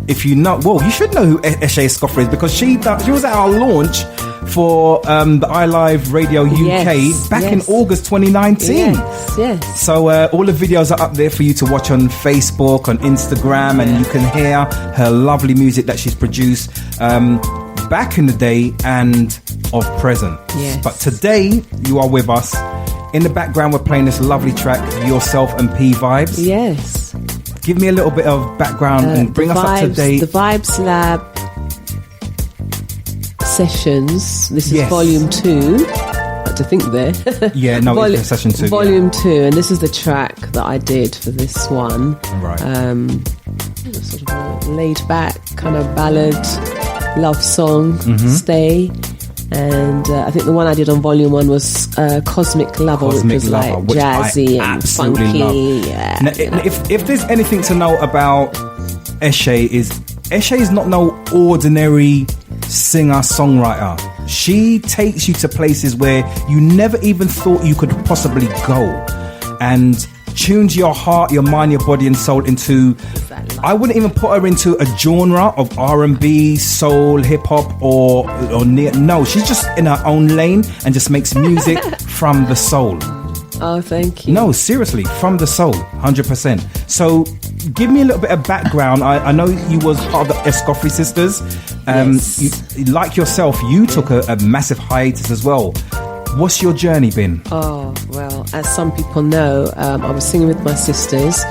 if you know, well, you should know who Eshe Escoffery is, because she was at our launch for the iLive Radio UK back in August 2019. Yes. So all the videos are up there for you to watch on Facebook, on Instagram, and you can hear her lovely music that she's produced back in the day and of present. Yes. But today you are with us. In the background, we're playing this lovely track, Yourself and P Vibes. Yes. Give me a little bit of background and bring us up to date. The Vibes Lab sessions. This is volume 2. I had to think there. Yeah, no, it's session 2. Volume 2, and this is the track that I did for this one. Right. Sort of a laid back kind of ballad love song, Stay. And I think the one I did on volume 1 was Cosmic Lover, which was like jazzy and funky. Yeah. Now, if there's anything to know about Eshe is not no ordinary singer-songwriter. She takes you to places where you never even thought you could possibly go, and tunes your heart, your mind, your body and soul into, I wouldn't even put her into a genre of R&B, soul, hip-hop or no, she's just in her own lane and just makes music from the soul. Oh, thank you. No, seriously, from the soul, 100%. So give me a little bit of background. I know you was part of the Escoffery sisters. You, like yourself, you took a massive hiatus as well. What's your journey been? Oh, well, as some people know, I was singing with my sisters,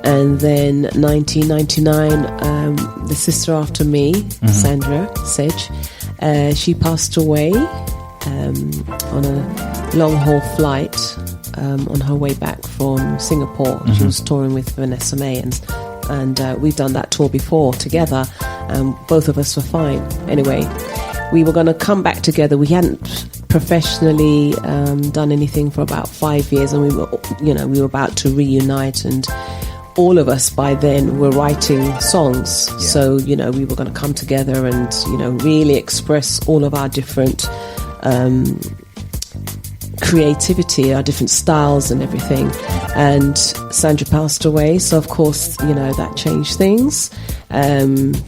and then 1999, the sister after me, Sandra Sedge, she passed away on a long-haul flight on her way back from Singapore. She was touring with Vanessa May, and we've done that tour before together, and both of us were fine. Anyway, we were going to come back together. We hadn't professionally done anything for about 5 years, and we were about to reunite, and all of us by then were writing songs. Yeah. So, you know, we were going to come together and, you know, really express all of our different creativity, our different styles and everything. And Sandra passed away, so of course, you know, that changed things. And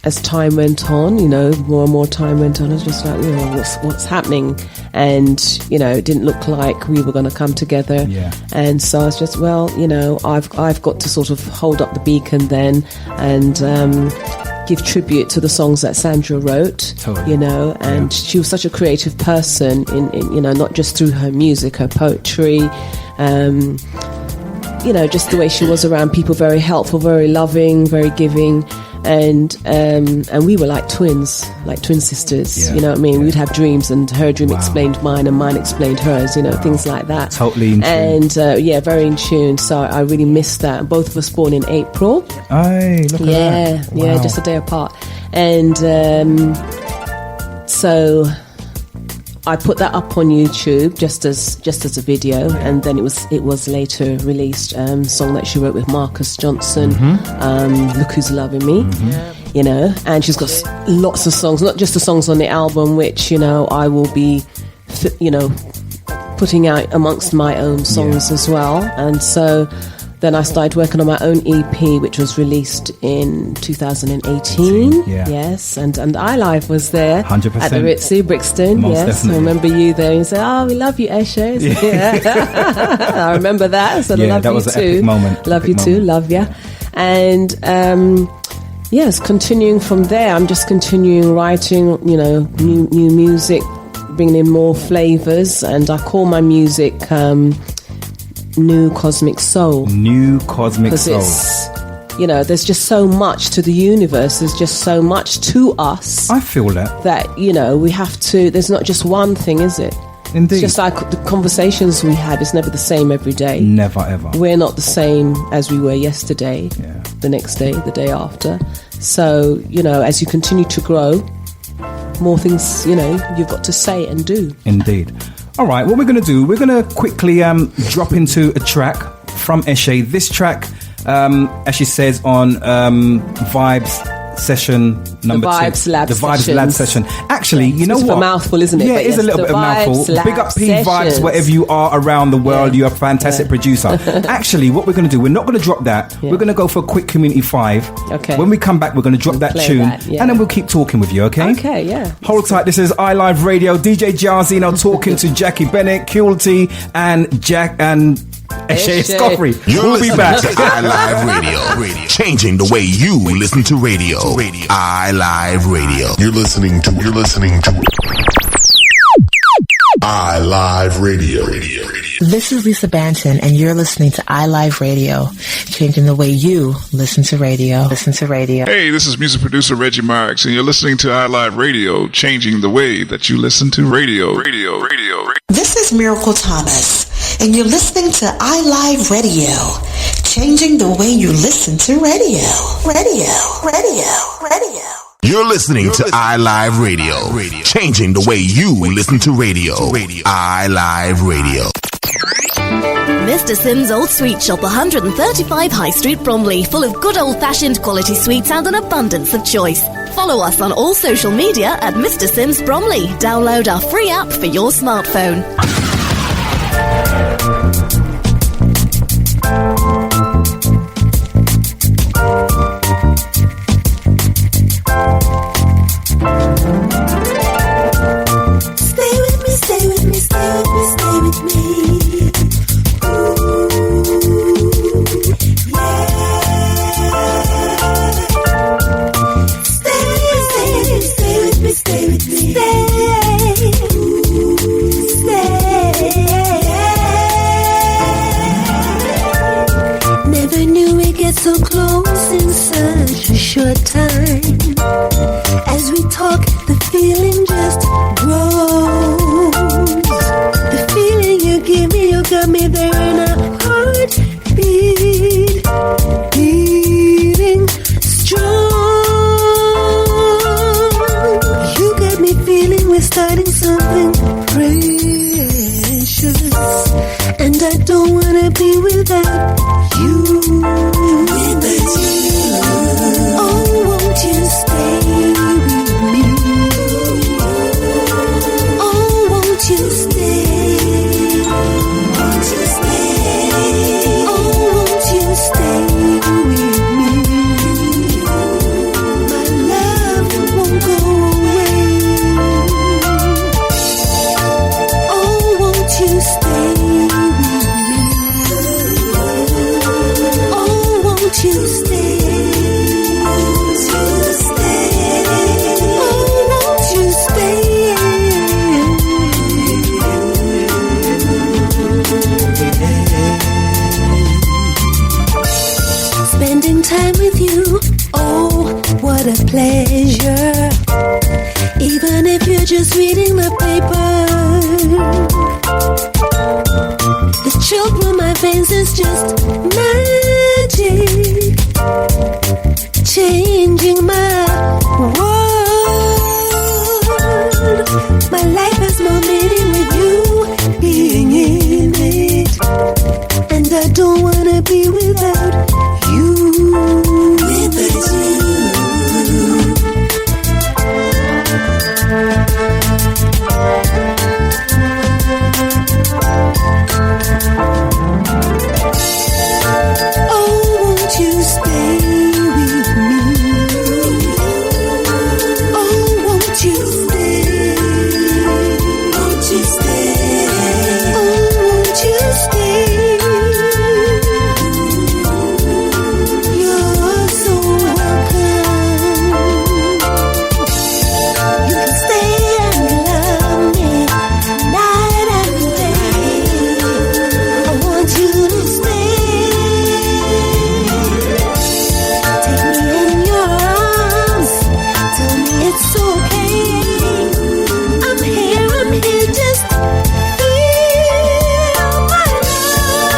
as time went on, you know, more and more time went on, I was just like, you know, what's happening? And, you know, it didn't look like we were going to come together. Yeah. And so I was just, well, you know, I've got to sort of hold up the beacon then and give tribute to the songs that Sandra wrote, totally. You know, and she was such a creative person in, you know, not just through her music, her poetry, you know, just the way she was around people, very helpful, very loving, very giving. And we were like twin sisters, you know what I mean? We'd have dreams and her dream explained mine and mine explained hers, you know, things like that. Totally in tune. And yeah, very in tune. So I really missed that. Both of us born in April. Aye, look at that. Wow. Yeah, just a day apart. And so I put that up on YouTube just as a video, and then it was later released. Song that she wrote with Marcus Johnson, Look Who's Loving Me, you know. And she's got lots of songs, not just the songs on the album, which, you know, I will be, you know, putting out amongst my own songs as well. And so then I started working on my own EP, which was released in 2018. Yes, and iLive was there 100%. at the Ritzy, Brixton. Most yes, definitely. I remember you there. And you said, "Oh, we love you, Eshe." I remember that. So I love that you was too. An epic moment. Love you too. Love ya. And yes, continuing from there, I'm just continuing writing. You know, new music, bringing in more flavors, and I call my music. New Cosmic Soul. New Cosmic Soul. It's, you know, there's just so much to the universe. There's just so much to us. I feel that. That, you know, we have to, there's not just one thing, is it? Indeed. It's just like the conversations we have, it's never the same every day. Never, ever. We're not the same as we were yesterday, the next day, the day after. So, you know, as you continue to grow, more things, you know, you've got to say and do. Indeed. All right, what we're going to do, we're going to quickly drop into a track from Eshe. This track, as she says, on Vibes Session number 2. The Vibes Lab Session. Actually, you know what? It's a mouthful, isn't it? Yeah, but it is a little bit of a mouthful. Big up P Vibes wherever you are around the world. You're a fantastic producer. Actually, what we're going to do, we're not going to drop that. We're going to go for a quick Community 5. Okay. When we come back, we're going to drop that tune. And then we'll keep talking with you, okay? Okay, yeah. Hold tight. This is iLive Radio. DJ Jairzinho talking to Jacquee Bennett, Kule T, and Eshe Escoffery. We'll be back. iLive Radio. Changing the way you listen to radio. iLive Radio. You're listening to iLive Radio. This is Lisa Banton, and you're listening to iLive Radio, changing the way you listen to radio. Hey, this is music producer Reggie Marks, and you're listening to iLive Radio, changing the way that you listen to radio. This is Miracle Thomas, and you're listening to iLive Radio, changing the way you listen to radio. You're listening to iLive Radio. Changing the way you listen to radio. iLive Radio. Mr. Sim's Old Sweet Shop, 135 High Street, Bromley, full of good old-fashioned quality sweets and an abundance of choice. Follow us on all social media at Mr. Sims Bromley. Download our free app for your smartphone.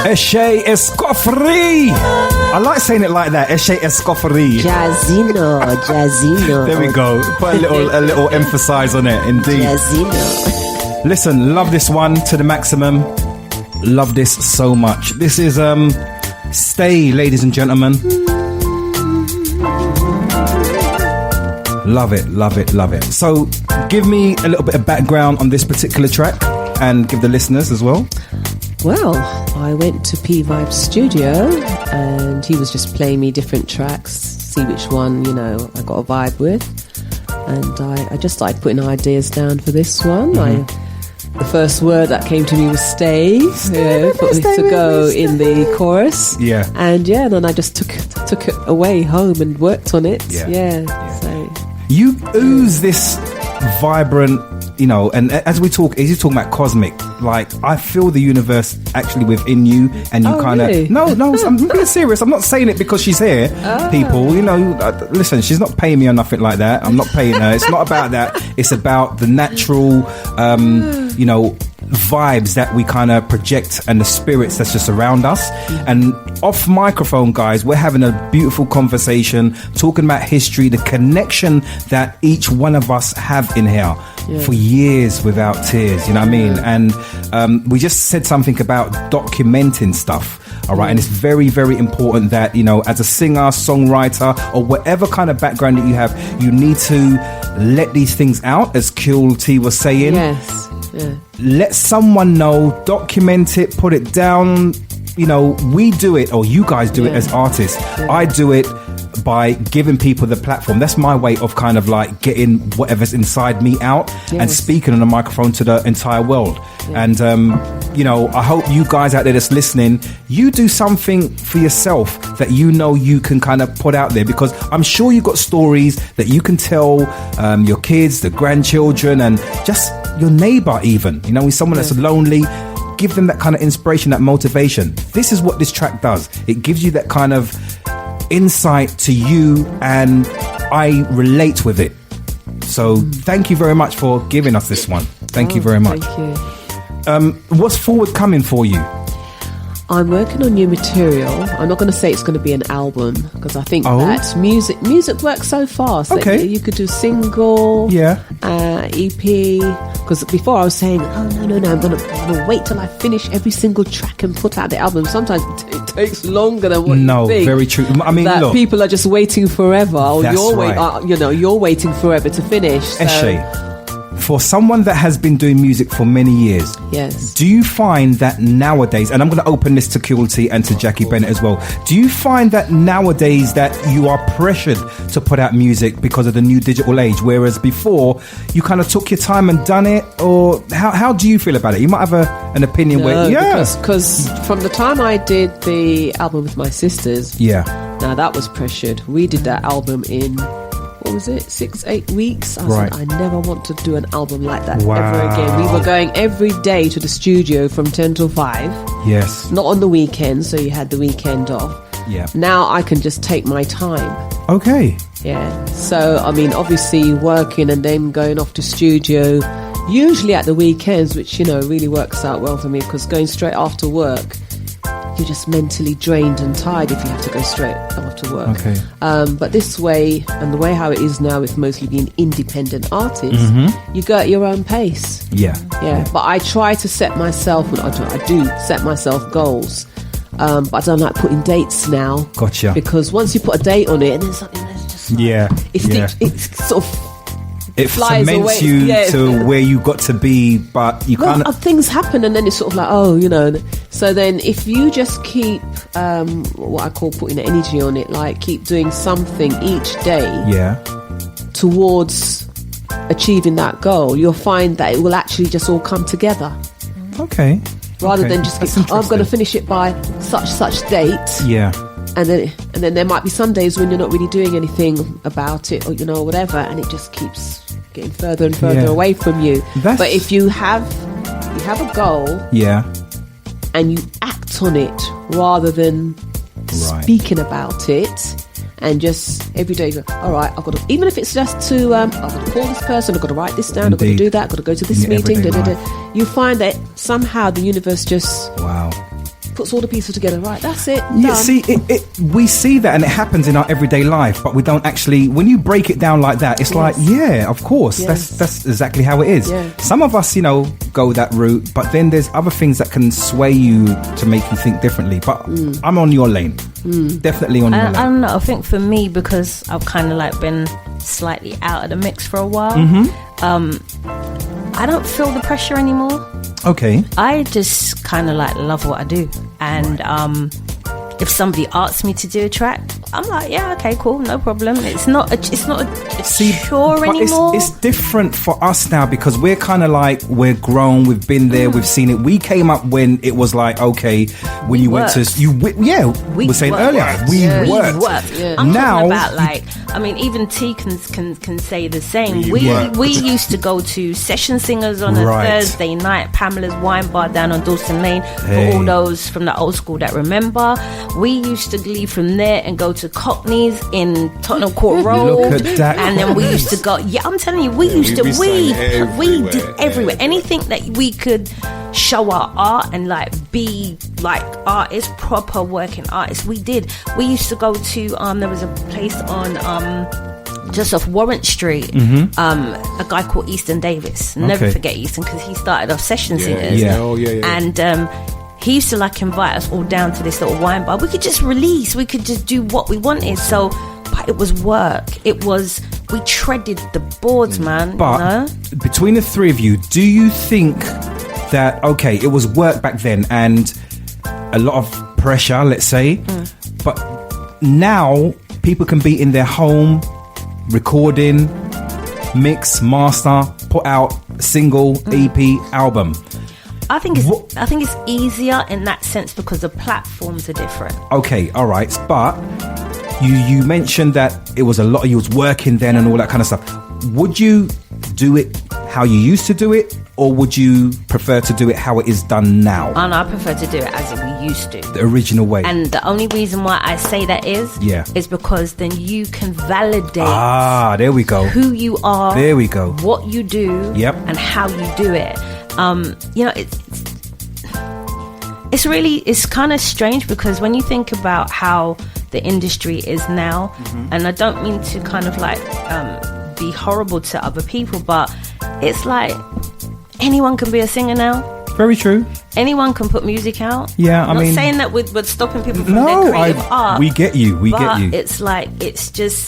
Eshe Escoffery. I like saying it like that. Eshe Escoffery. Jairzinho. There we go. Put a little emphasis on it. Indeed. Jairzinho. Listen, love this one to the maximum. Love this so much. This is Stay, ladies and gentlemen. Love it, love it, love it. So give me a little bit of background on this particular track and give the listeners as well. Well, I went to P Vibe's studio and he was just playing me different tracks, see which one, you know, I got a vibe with. And I just started putting ideas down for this one. The first word that came to me was stay, to go in the chorus. Yeah. And then I just took it away home and worked on it. Yeah. So you ooze this vibrant, you know, and as you're talking about cosmic, like I feel the universe actually within you, and you kind of really? no, I'm being serious. I'm not saying it because she's here. People, you know, listen, she's not paying me or nothing like that. I'm not paying her. It's not about that. It's about the natural, you know, vibes that we kind of project and the spirits that's just around us. And off microphone, guys, we're having a beautiful conversation talking about history, the connection that each one of us have in here for years without tears, you know what I mean? And we just said something about documenting stuff. All right, and it's very, very important that, you know, as a singer, songwriter, or whatever kind of background that you have, you need to let these things out, as Kule T was saying. Yes. Yeah. Let someone know, document it, put it down. You know, we do it, or you guys do it as artists. I do it by giving people the platform. That's my way of kind of like getting whatever's inside me out and speaking on the microphone to the entire world. And, you know, I hope you guys out there that's listening, you do something for yourself that you know you can kind of put out there, because I'm sure you've got stories that you can tell your kids, the grandchildren, and just your neighbor even. You know, with someone that's lonely, give them that kind of inspiration, that motivation. This is what this track does. It gives you that kind of insight to you, and I relate with it. So thank you very much for giving us this one. Thank you very much. Thank you. What's forthcoming for you? I'm working on new material. I'm not going to say it's going to be an album, because I think that music works so fast. Okay. That you could do single, EP. Because before I was saying, no, I'm going to wait till I finish every single track and put out the album. Sometimes it takes longer than what you think. Very true. I mean, that look, people are just waiting forever, or That's you're waiting forever to finish. So. Eshe, for someone that has been doing music for many years, yes, do you find that nowadays, and I'm going to open this to Kule T and to Jacquee Bennett as well, do you find that nowadays that you are pressured to put out music because of the new digital age, whereas before you kind of took your time and done it? Or how do you feel about it? You might have an opinion because from the time I did the album with my sisters, now that was pressured. We did that album in, what was it, 6-8 weeks? I said, I never want to do an album like that ever again. We were going every day to the studio from 10 till 5. Yes. Not on the weekend, so you had the weekend off. Yeah. Now I can just take my time. Okay. Yeah. So, I mean, obviously working and then going off to studio, usually at the weekends, which, you know, really works out well for me, because going straight after work, you're just mentally drained and tired if you have to go straight after work. Okay. But this way, and the way how it is now with mostly being independent artists, you go at your own pace. Yeah. But I try to set myself, I do set myself goals. But I don't like putting dates now. Gotcha. Because once you put a date on it, and then something that's just like, it's sort of, it flies cements away. you to where you got to be, but you can't. Things happen, and then it's sort of like, you know. So then, if you just keep what I call putting energy on it, like keep doing something each day, towards achieving that goal, you'll find that it will actually just all come together. Okay. Rather than just I'm going to finish it by such date. Yeah. And then there might be some days when you're not really doing anything about it, or you know, whatever, and it just keeps getting further and further away from you. But if you have a goal, and you act on it rather than speaking about it, and just every day go, all right, I've got to, even if it's just to I've got to call this person, I've got to write this down, I've got to do that, I've got to go to this meeting, you find that somehow the universe just puts all the pieces together. Right, that's it. Yeah, done. see, we see that and it happens in our everyday life, but we don't actually. When you break it down like that, it's like, yeah, of course, that's exactly how it is. Yeah. Some of us, go that route, but then there's other things that can sway you to make you think differently. But I'm on your lane, definitely on your lane. I don't know. I think for me, because I've kind of like been slightly out of the mix for a while, I don't feel the pressure anymore. Okay. I just kind of like love what I do, and if somebody asks me to do a track, I'm like, yeah, okay, cool, no problem. It's not a chore anymore. It's different for us now because we're kind of like, we're grown, we've been there, we've seen it. We came up when it was like, okay, when you went to we were saying earlier, we worked. Yeah. I'm talking about like, I mean, even T can say the same. We used to go to session singers on a Thursday night, Pamela's Wine Bar down on Dawson Lane. For all those from the old school that remember, we used to leave from there and go to Cockney's in Tottenham Court Road. Look at that. And then we used to go, I'm telling you, we did everywhere. Anything that we could show our art and like be like artists, proper working artists, we did. We used to go to there was a place on just off Warrant Street, a guy called Easton Davis. Never forget Easton, because he started off session singers. And he used to like invite us all down to this little wine bar. We could just release, we could just do what we wanted. So, but it was work. We treaded the boards, man. But between the three of you, do you think that, okay, it was work back then and a lot of pressure, let's say, but now people can be in their home, recording, mix, master, put out a single, EP, album. I think it's easier in that sense because the platforms are different. Okay, all right, but you mentioned that it was a lot of you was working then and all that kind of stuff. Would you do it how you used to do it, or would you prefer to do it how it is done now? And I prefer to do it as we used to, the original way. And the only reason why I say that is because then you can validate. There we go. Who you are. There we go. What you do. Yep. And how you do it. It's kind of strange because when you think about how the industry is now, and I don't mean to kind of like be horrible to other people, but it's like anyone can be a singer now. Very true. Anyone can put music out. Yeah, I'm not saying that we're stopping people from their creative art. We get you. But it's like, it's just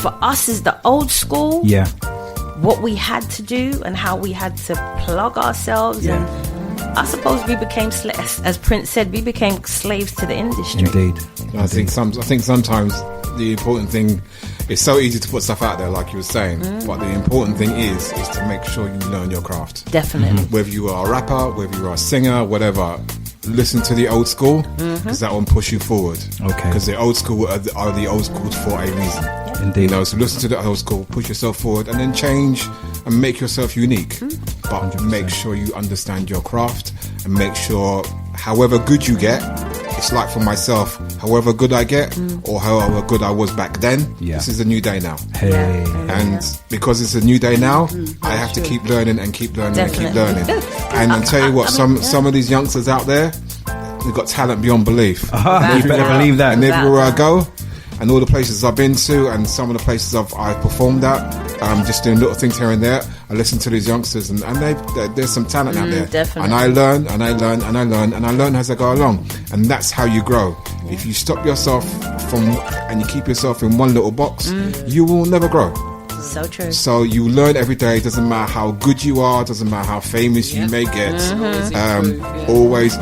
for us as the old school. Yeah. What we had to do and how we had to plug ourselves, and I suppose we became as Prince said, we became slaves to the industry. Indeed. I think sometimes the important thing, it's so easy to put stuff out there, like you were saying, but the important thing is to make sure you learn your craft. Definitely. Whether you are a rapper, whether you are a singer, whatever, listen to the old school, because that will push you forward. Okay. Because the old school are the old schools for a reason. Indeed. So listen to the old school, push yourself forward, and then change and make yourself unique. But 100%. Make sure you understand your craft, and make sure, however good you get, it's like for myself, however good I get, or however good I was back then, this is a new day now. Hey. And because it's a new day now, I have to keep learning and keep learning and keep learning. And I'll tell you what, some of these youngsters out there, they've got talent beyond belief. You better believe that. And everywhere I go, and all the places I've been to, and some of the places I've performed at, just doing little things here and there, I listen to these youngsters, and there's some talent out there. Definitely. And I learn, and I learn, and I learn, and I learn as I go along. And that's how you grow. Yeah. If you stop yourself and you keep yourself in one little box, you will never grow. So true. So you learn every day. Doesn't matter how good you are, doesn't matter how famous you may get. Always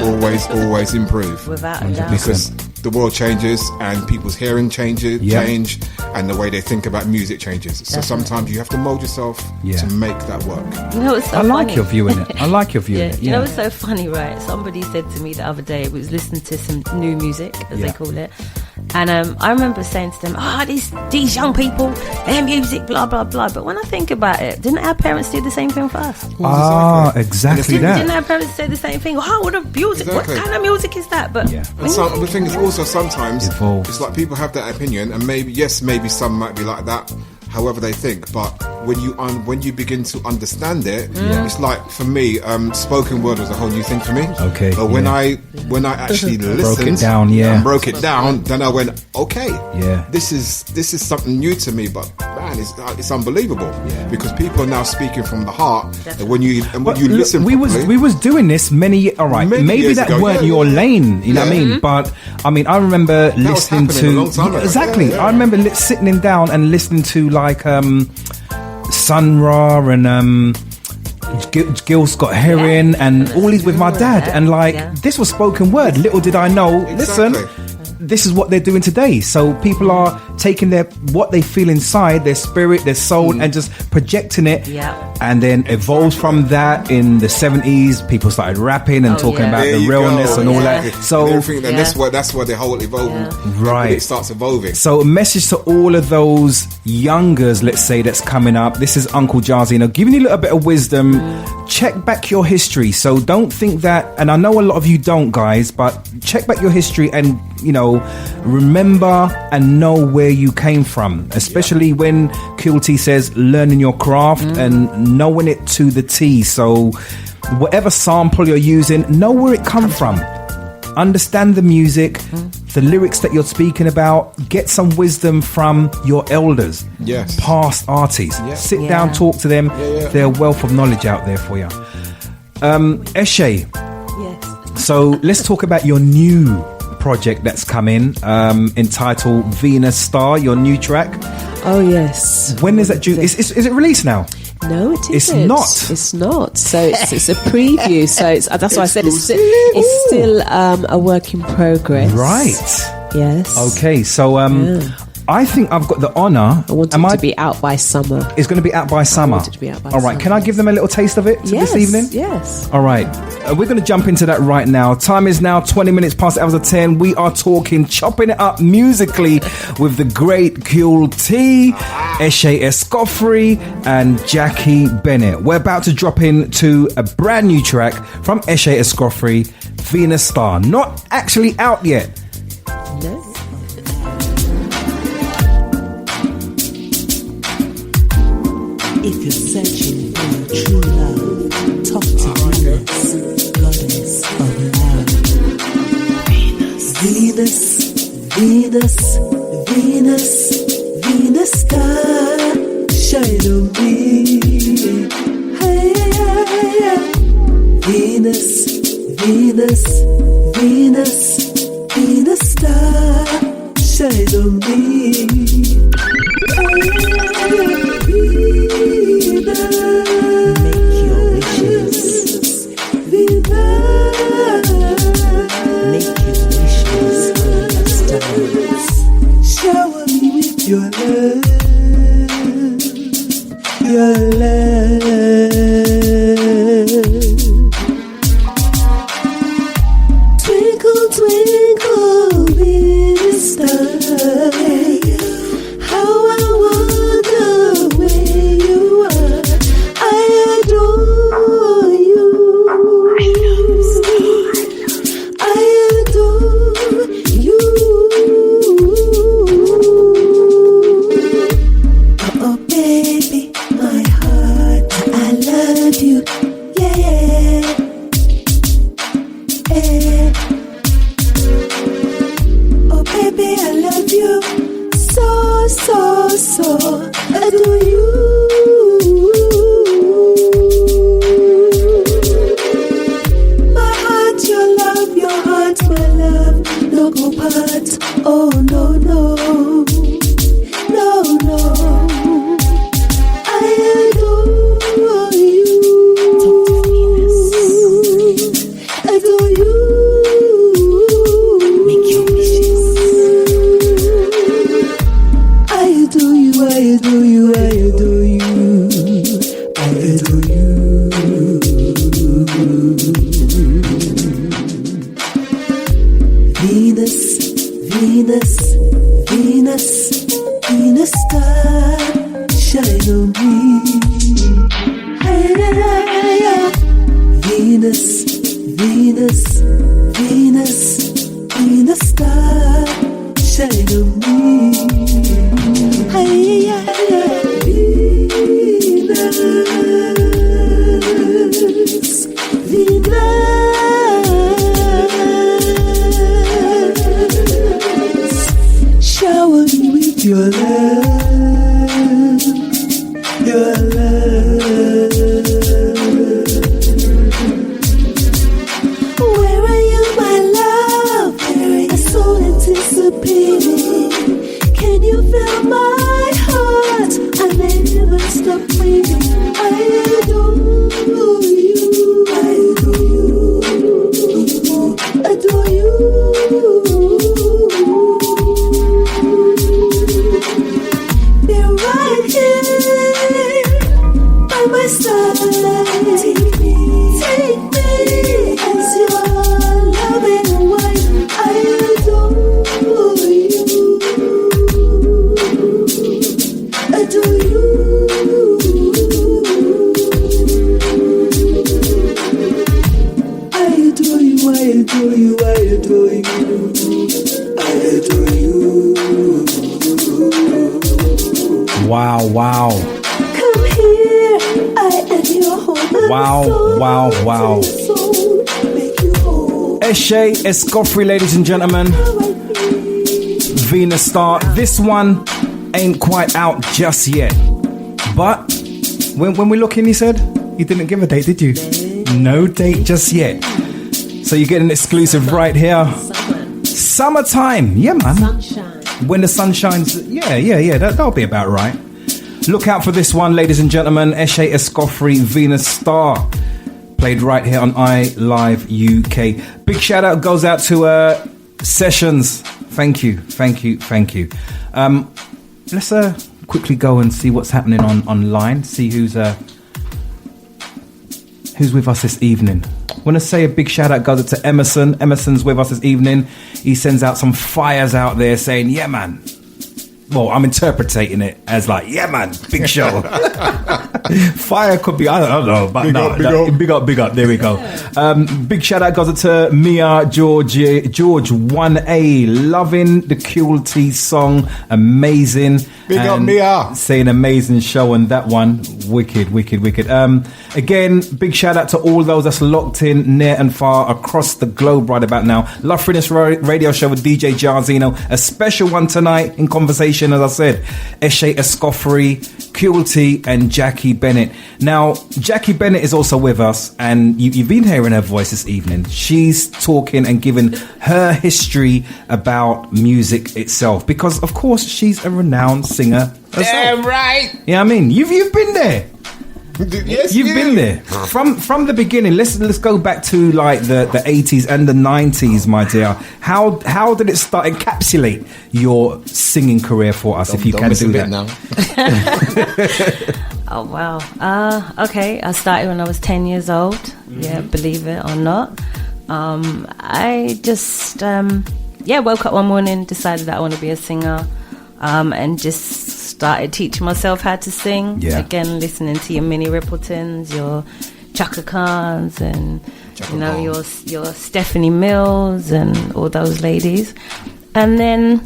improve. Without a doubt. Because the world changes and people's hearing change, and the way they think about music changes. So sometimes you have to mold yourself to make that work. You know, it's so I funny. like your view in it. I like your view in it. You know, it's so funny, right? Somebody said to me the other day, we was listening to some new music, as they call it. And I remember saying to them, these young people, their music, blah, blah, blah. But when I think about it, didn't our parents do the same thing for us? Exactly that. Didn't our parents say the same thing? What music? What kind of music is that? But and the thing is also sometimes it's like people have that opinion, and maybe some might be like that, however they think. But when you begin to understand it, it's like, for me, spoken word was a whole new thing for me. Okay. But when I actually listened, broke it down, and broke it down, then I went, okay, yeah, this is something new to me. But man, it's unbelievable because people are now speaking from the heart. And when you listen, we was doing this many maybe that ago, weren't your lane, you know what I mean? But I mean, I remember listening to a long time ago. exactly. I remember sitting down and listening to like Sun Ra and Gil Scott Heron and all these with my dad, and this was spoken word. Little did I know, listen, this is what they're doing today. So people are taking what they feel inside, their spirit, their soul, and just projecting it. And then evolves from that. In the 70s, people started rapping and talking about the realness and all that. So that's where the whole evolving, right? It starts evolving. So a message to all of those youngers, let's say, that's coming up. This is Uncle Jairzinho giving you a little bit of wisdom. Check back your history. So don't think that, and I know a lot of you don't, guys, but check back your history and, remember and know where you came from, especially when Kule T says learning your craft and knowing it to the T. So whatever sample you're using, know where it come from. Understand the music, the lyrics that you're speaking about. Get some wisdom from your elders, past artists. Sit down, talk to them. They're a wealth of knowledge out there for you. Eshe, so let's talk about your new project that's coming, entitled Venus Star, your new track. Oh yes. When is that due? Is it released now? No, it isn't. It's not. It's not. So it's a preview. So that's why I said it's still a work in progress. Right. Yes. Okay. So I think I've got the honour. I want it to be out by summer. It's going to be out by summer. I want it to be out by All right. summer. Can I give them a little taste of it this evening? Yes. All right. We're going to jump into that right now. Time is now 20 minutes past the hours of 10. We are talking, chopping it up musically with the great Kule T, Eshe Escoffery and Jacquee Bennett. We're about to drop into a brand new track from Eshe Escoffery, Venus Star. Not actually out yet. No. If you're searching for your true love, talk to Venus, goddess of love. Venus, Venus, Venus, Venus star, shine on me. Hey, Venus, Venus, Venus, Venus star, shine on me. Make your wishes. Make your wishes on the stars. Shower me with your love. Your love. Twinkle, twinkle, little star. How I wonder where you are. I adore you. I adore you. Oh, baby, my heart, I love you. Yeah. Oh, baby, I love you. So adore you. My heart, your love, your heart, my love, no go part. Oh no, no, no, no. I adore you. Adore you. Make your wishes. I adore you, I adore you, I adore you, I adore you. Venus, Venus, Venus, Venus star, shine on me. Venus, Venus, Venus, Venus star, shine on me. Hey, yeah, yeah. Your love, your love. Where are you, my love? I'm so anticipating. Can you feel my heart? I never stop breathing. I adore you, I adore you, adore you. You're right here by my side. Take me as your loving wife. I adore you, adore you. I adore you, I adore you, I adore you, I adore you. Wow, wow. Come here, I am your home. Wow, wow, wow. Eshe Escoffery, ladies and gentlemen. Venus Star. This one ain't quite out just yet. But when we look in, he said, you didn't give a date, did you? No date just yet. So you get an exclusive right here. Summertime. Yeah, man. Sunshine. When the sun shines. Yeah. That'll be about right. Look out for this one, ladies and gentlemen. Eshe Escoffery, Venus Star. Played right here on iLive UK. Big shout out goes out to Sessions. Thank you. Let's quickly go and see what's happening online. See who's with us this evening. I want to say a big shout out goes out to Emerson. Emerson's with us this evening. He sends out some fires out there saying, yeah, man. Well, I'm interpreting it as like, yeah, man, big show. Fire could be, I don't know, but big up. There we go. Big shout out goes to Mia George 1A, loving the Kule T song, amazing. Big up Mia. Saying amazing show on that one, wicked. Again, big shout out to all those that's locked in near and far across the globe right about now. Luvfreeness radio show with DJ Jairzinho, a special one tonight in conversation. As I said, Eshe Escoffery, Kule T, and Jacquee Bennett. Now, Jacquee Bennett is also with us, and you've been hearing her voice this evening. She's talking and giving her history about music itself, because, of course, she's a renowned singer herself. Damn right. Yeah, I mean, you've been there. Yes, you've been there from the beginning. Let's go back to like the 80s and the 90s, my dear. How did it start? Encapsulate your singing career for us, if you can do that now. Oh wow. Okay, I started when I was 10 years old. Mm-hmm. Yeah, believe it or not. I just woke up one morning, decided that I want to be a singer, and just started teaching myself how to sing. Yeah. Again, listening to your Minnie Ripertons, your Chaka Khans, and your Stephanie Mills and all those ladies. And then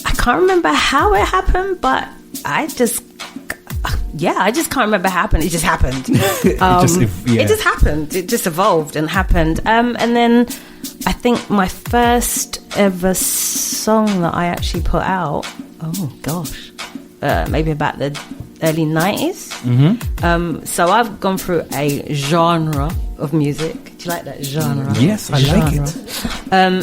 I can't remember how it happened, but I just can't remember how it happened. It just happened. It just happened. It just evolved and happened. And then I think my first ever song that I actually put out, maybe about the early 90s. Mm-hmm. So I've gone through a genre of music. Do you like that genre? Yes, I like it.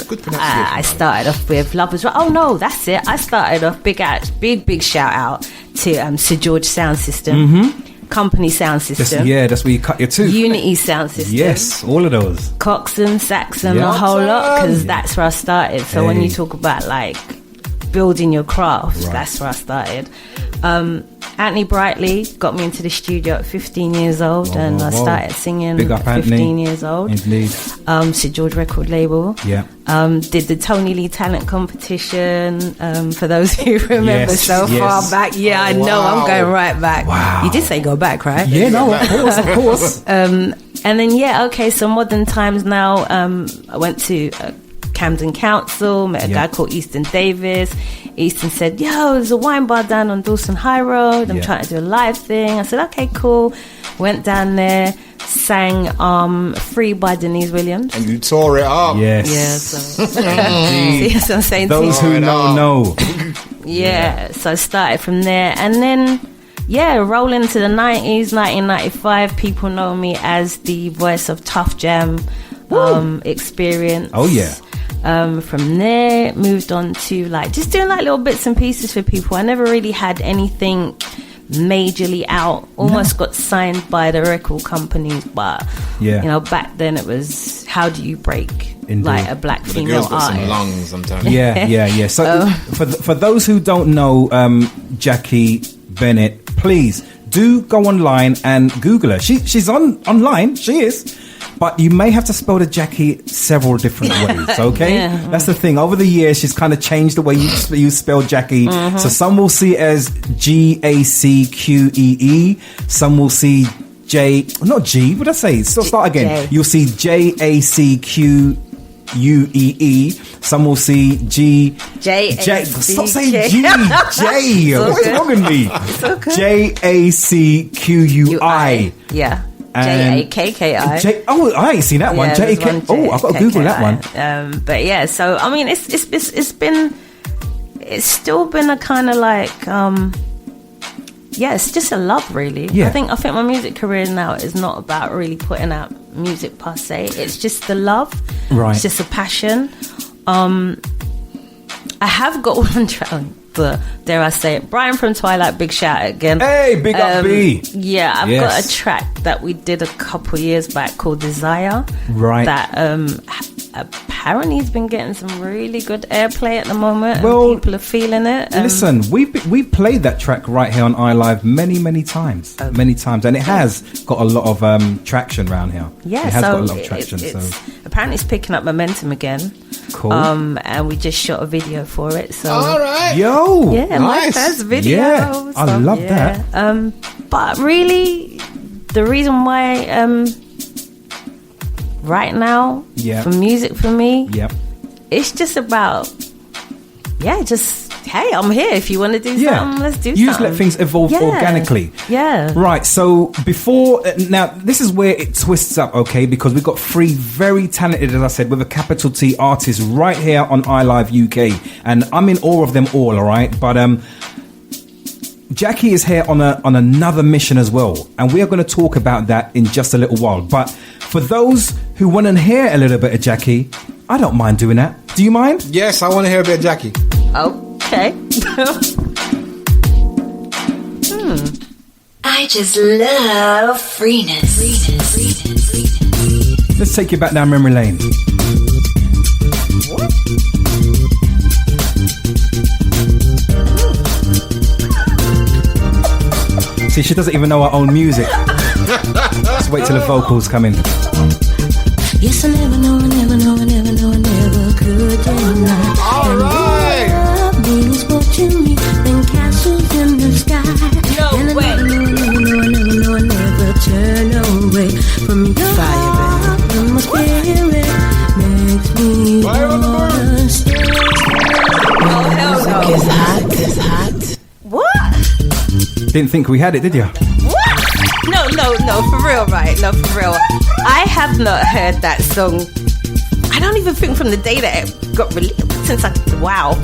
Good pronunciation. I started off with Love Is Right. Oh no, that's it. I started off big shout out to Sir George Sound System. Mm-hmm. Company Sound System. That's where you cut your tooth. Unity Sound System. Yes, all of those. Coxsone, Saxon, a whole lot, because that's where I started. So when you talk about like building your craft, that's where I started. Anthony Brightly got me into the studio at 15 years old, and I started singing at 15 years old. Indeed. Sir George record label. Yeah. Did the Tony Lee talent competition, for those who remember far back. Yeah, I know, I'm going right back. Wow. You did say go back, right? Yeah, no, of course. And then, so modern times now, I went to Camden Council, met a guy called Easton Davis. Easton said, yo, there's a wine bar down on Dawson High Road. I'm trying to do a live thing. I said, okay, cool. Went down there, sang Free by Denise Williams. And you tore it up. Yes. Yeah, so. See, that's what I'm saying. Those who know. Yeah, so I started from there, and then roll into the 90s, 1995. People know me as the voice of Tough Jam Experience. Oh yeah. From there, moved on to like just doing like little bits and pieces for people. I never really had anything majorly out. Almost got signed by the record companies, but you know, back then it was how do you break like a black female artist? Some lungs sometimes. Yeah. So for those who don't know Jacquee Bennett, please do go online and Google her. She's online. She is. But you may have to spell the Jacquee several different ways, okay? That's the thing. Over the years, she's kind of changed the way you spell Jacquee. So some will see it as Jacquee. Some will see not G, what did I say? So start again. J. You'll see Jacquee. Some will see G. Stop saying G. J. What's wrong with me? Jacquui. Yeah. Jakki. Oh, I ain't seen that one. Jakki. Oh, I've got to Google that one. But yeah, so I mean, it's still been a kind of like it's just a love, really. Yeah. I think my music career now is not about really putting out music per se. It's just the love. Right. It's just a passion. I have got one track. Dare I say it, Brian from Twilight, big shout out again. Hey, big up B. Yeah, I've got a track that we did a couple years back called Desire. Right. That apparently has been getting some really good airplay at the moment. Well, and people are feeling it. Listen, we've played that track right here on iLive many times, and it has got a lot of traction around here. Yeah, it has got a lot of traction. Apparently, it's picking up momentum again. Cool. And we just shot a video for it. So all right. Yo. Yeah, my first video. Yeah, I love that. But really, the reason why right now for music for me, it's just about hey, I'm here. If you want to do something, let's do something. You just let things evolve organically. Yeah. Right, so before... now, this is where it twists up, okay? Because we've got 3 very talented, as I said, with a capital T artists right here on iLive UK. And I'm in awe of them all, all right? But Jacquee is here on another mission as well. And we are going to talk about that in just a little while. But for those who want to hear a little bit of Jacquee, I don't mind doing that. Do you mind? Yes, I want to hear a bit of Jacquee. Okay. I just love freeness. Let's take you back down memory lane. What? See, she doesn't even know her own music. Let's wait till the vocals come in. Yes, I never could deny. All right. Love means more to me than castles in the sky. No way. I never turn away from your heart. From my spirit makes me wanna stay. Oh, hell no. It's hot. What? Didn't think we had it, did you? What? No, for real, right? No, for real. I have not heard that song. I don't even think from the day that it got released. Since wow.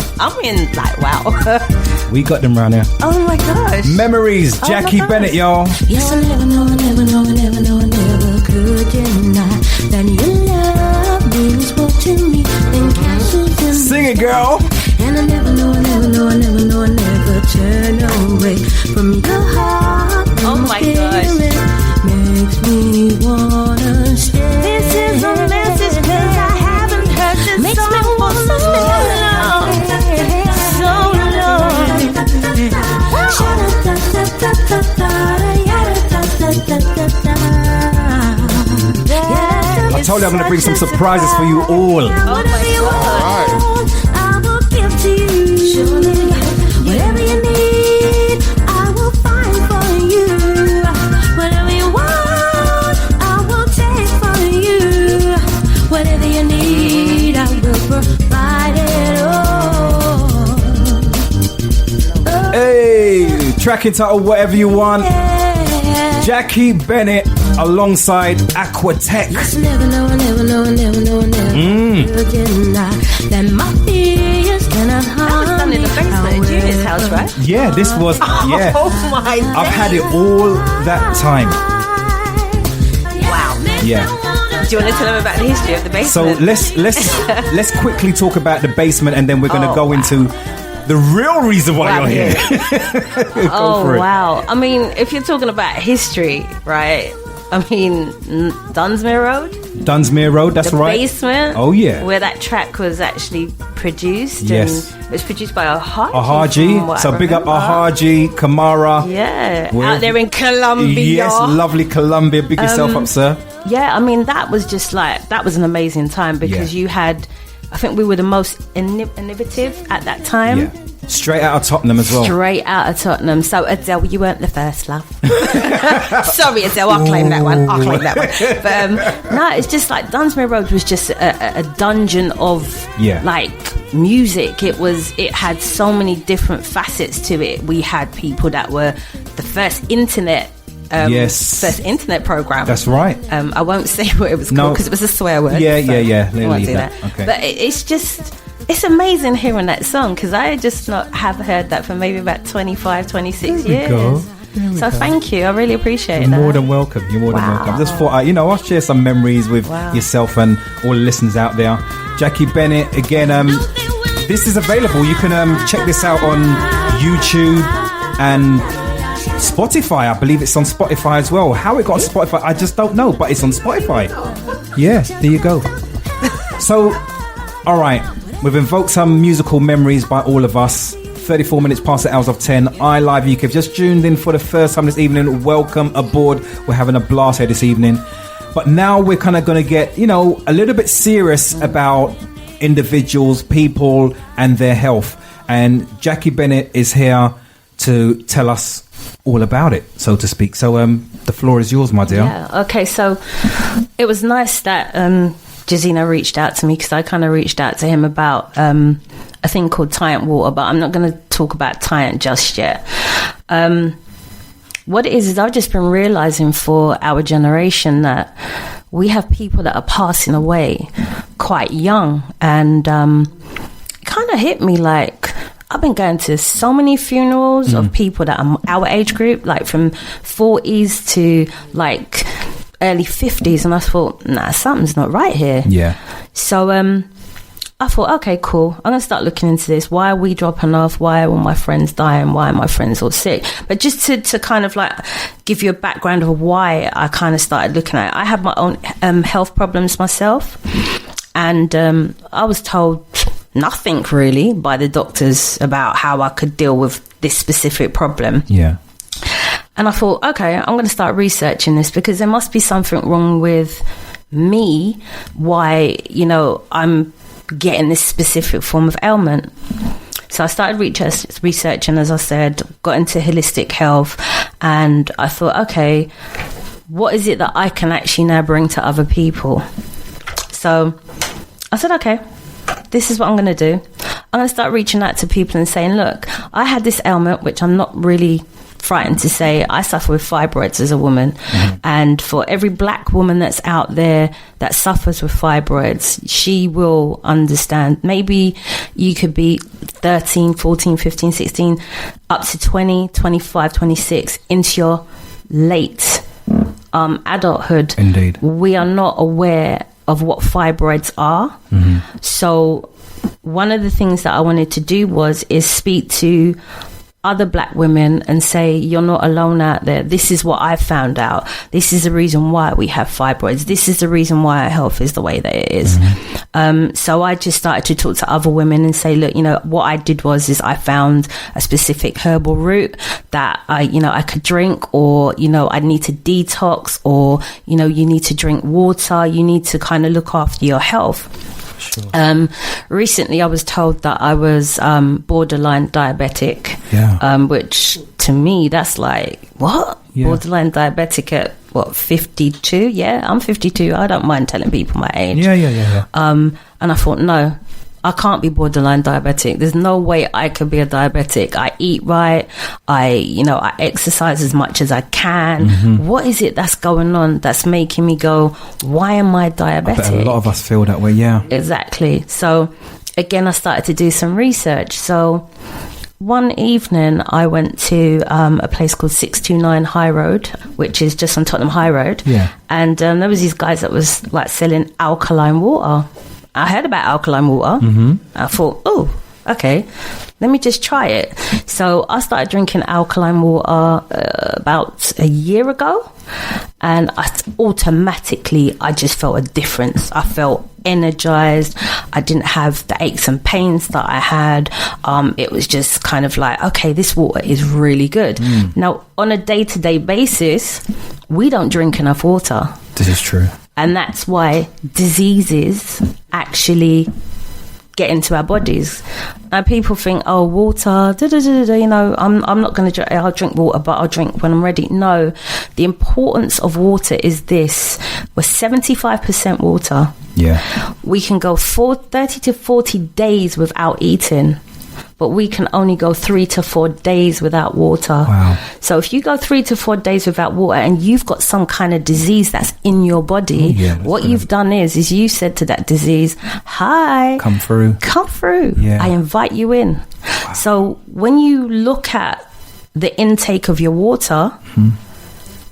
We got them round here. Oh my gosh. Memories, Jacquee Bennett, y'all. Yes, I never could deny that your love means more to me than castles in Sing it, girl. And I never turn away from your heart. Oh my gosh. Makes me wanna stay. This is a message that I haven't heard this Makes song me for so I told you I'm going to bring some surprises for you all. Oh my God. I will give to you. Whatever you need, I will find for you. Whatever you want, I will take for you. Whatever you need, I will provide it all. Hey, track entitled Whatever You Want. Jacquee Bennett alongside Aquatech. Yes, never deny that my fears cannot harm me. Unit's house, right? Yeah, this was. Yeah. Oh my God. I've had it all that time. Wow. Yeah. Do you want to tell them about the history of the So basement? let's quickly talk about the basement, and then we're going to go into the real reason why you're here. Oh wow! I mean, if you're talking about history, right? I mean, Dunsmuir Road. That's right. The basement. Oh yeah. Where that track was actually produced. Yes. And it was produced by Ahaji. Ahaji. So big up Ahaji, Kamara. Yeah. Out there in Colombia. Yes, lovely Colombia. Big yourself up, sir. Yeah, I mean, that was just like, that was an amazing time because you had, I think we were the most innovative at that time. Yeah. Straight out of Tottenham as well. Straight out of Tottenham. So, Adele, you weren't the first, love. Sorry, Adele, I'll claim that one. But no, it's just like Dunsmuir Road was just a dungeon of like music. It had so many different facets to it. We had people that were the first internet first internet program. That's right. I won't say what it was called because it was a swear word. Yeah. I won't do that. Okay. But it's amazing hearing that song because I just have heard that for maybe about 25, 26 years. So thank you. I really appreciate You're that. more than welcome. You're more than welcome. I just thought, I'll share some memories with yourself and all the listeners out there. Jacquee Bennett, again, this is available. You can check this out on YouTube and Spotify. I believe it's on Spotify as well. How it got on Spotify, I just don't know, but it's on Spotify. Yes, there you go. So, all right, we've invoked some musical memories by all of us. 34 minutes past the hours of 10. iLiveUK. If you've just tuned in for the first time this evening, welcome aboard. We're having a blast here this evening. But now we're kind of going to get, a little bit serious about individuals, people, and their health. And Jacquee Bennett is here to tell us all about it, so to speak. So the floor is yours, my dear. Yeah, okay, so it was nice that Jairzinho reached out to me because I kind of reached out to him about a thing called Tyant Water, but I'm not going to talk about Tyant just yet. What it is I've just been realising for our generation that we have people that are passing away quite young, and it kind of hit me like I've been going to so many funerals of people that are our age group, like from 40s to like early 50s, and I thought, nah, something's not right here. Yeah. So I thought, okay, cool. I'm going to start looking into this. Why are we dropping off? Why are all my friends dying? Why are my friends all sick? But just to kind of like give you a background of why I kind of started looking at it. I have my own health problems myself, and I was told nothing really by the doctors about how I could deal with this specific problem. Yeah. And I thought, okay, I'm going to start researching this because there must be something wrong with me, why, I'm getting this specific form of ailment. So I started researching, as I said, got into holistic health, and I thought, okay, what is it that I can actually now bring to other people? So I said, okay, this is what I'm going to do. I'm going to start reaching out to people and saying, look, I had this ailment, which I'm not really frightened to say. I suffer with fibroids as a woman. And for every black woman that's out there that suffers with fibroids, she will understand. Maybe you could be 13, 14, 15, 16, up to 20, 25, 26, into your late adulthood. Indeed. We are not aware of what fibroids are. So one of the things that I wanted to do is speak to other black women and say, you're not alone out there. This is what I've found out. This is the reason why we have fibroids. This is the reason why our health is the way that it is. So I just started to talk to other women and say, look, what I did is I found a specific herbal root that I could drink, or, I need to detox, or, you need to drink water. You need to kind of look after your health. Sure. Recently I was told that I was borderline diabetic, which to me that's like, what? Borderline diabetic at what, 52? I'm 52. I don't mind telling people my age. And I thought, no, I can't be borderline diabetic. There's no way I could be a diabetic. I eat right. I exercise as much as I can. What is it that's going on that's making me go, why am I diabetic? I bet a lot of us feel that way, yeah. Exactly. So again, I started to do some research. So one evening I went to a place called 629 High Road, which is just on Tottenham High Road. Yeah. And there was these guys that was like selling alkaline water. I heard about alkaline water. I thought, oh, okay, let me just try it. So I started drinking alkaline water about a year ago, and I just felt a difference. I felt energized. I didn't have the aches and pains that I had. It was just kind of like, okay, this water is really good. Now, on a day-to-day basis, we don't drink enough water. This is true. And that's why diseases actually get into our bodies. Now people think, oh, water, you know, I'm not going to drink, I'll drink water, but I'll drink when I'm ready. No, the importance of water is this. We're 75% water. Yeah. We can go 30 to 40 days without eating, but we can only go 3 to 4 days without water. Wow. So if you go 3 to 4 days without water and you've got some kind of disease that's in your body, what you've done is you said to that disease, hi, come through. Yeah. I invite you in. Wow. So when you look at the intake of your water,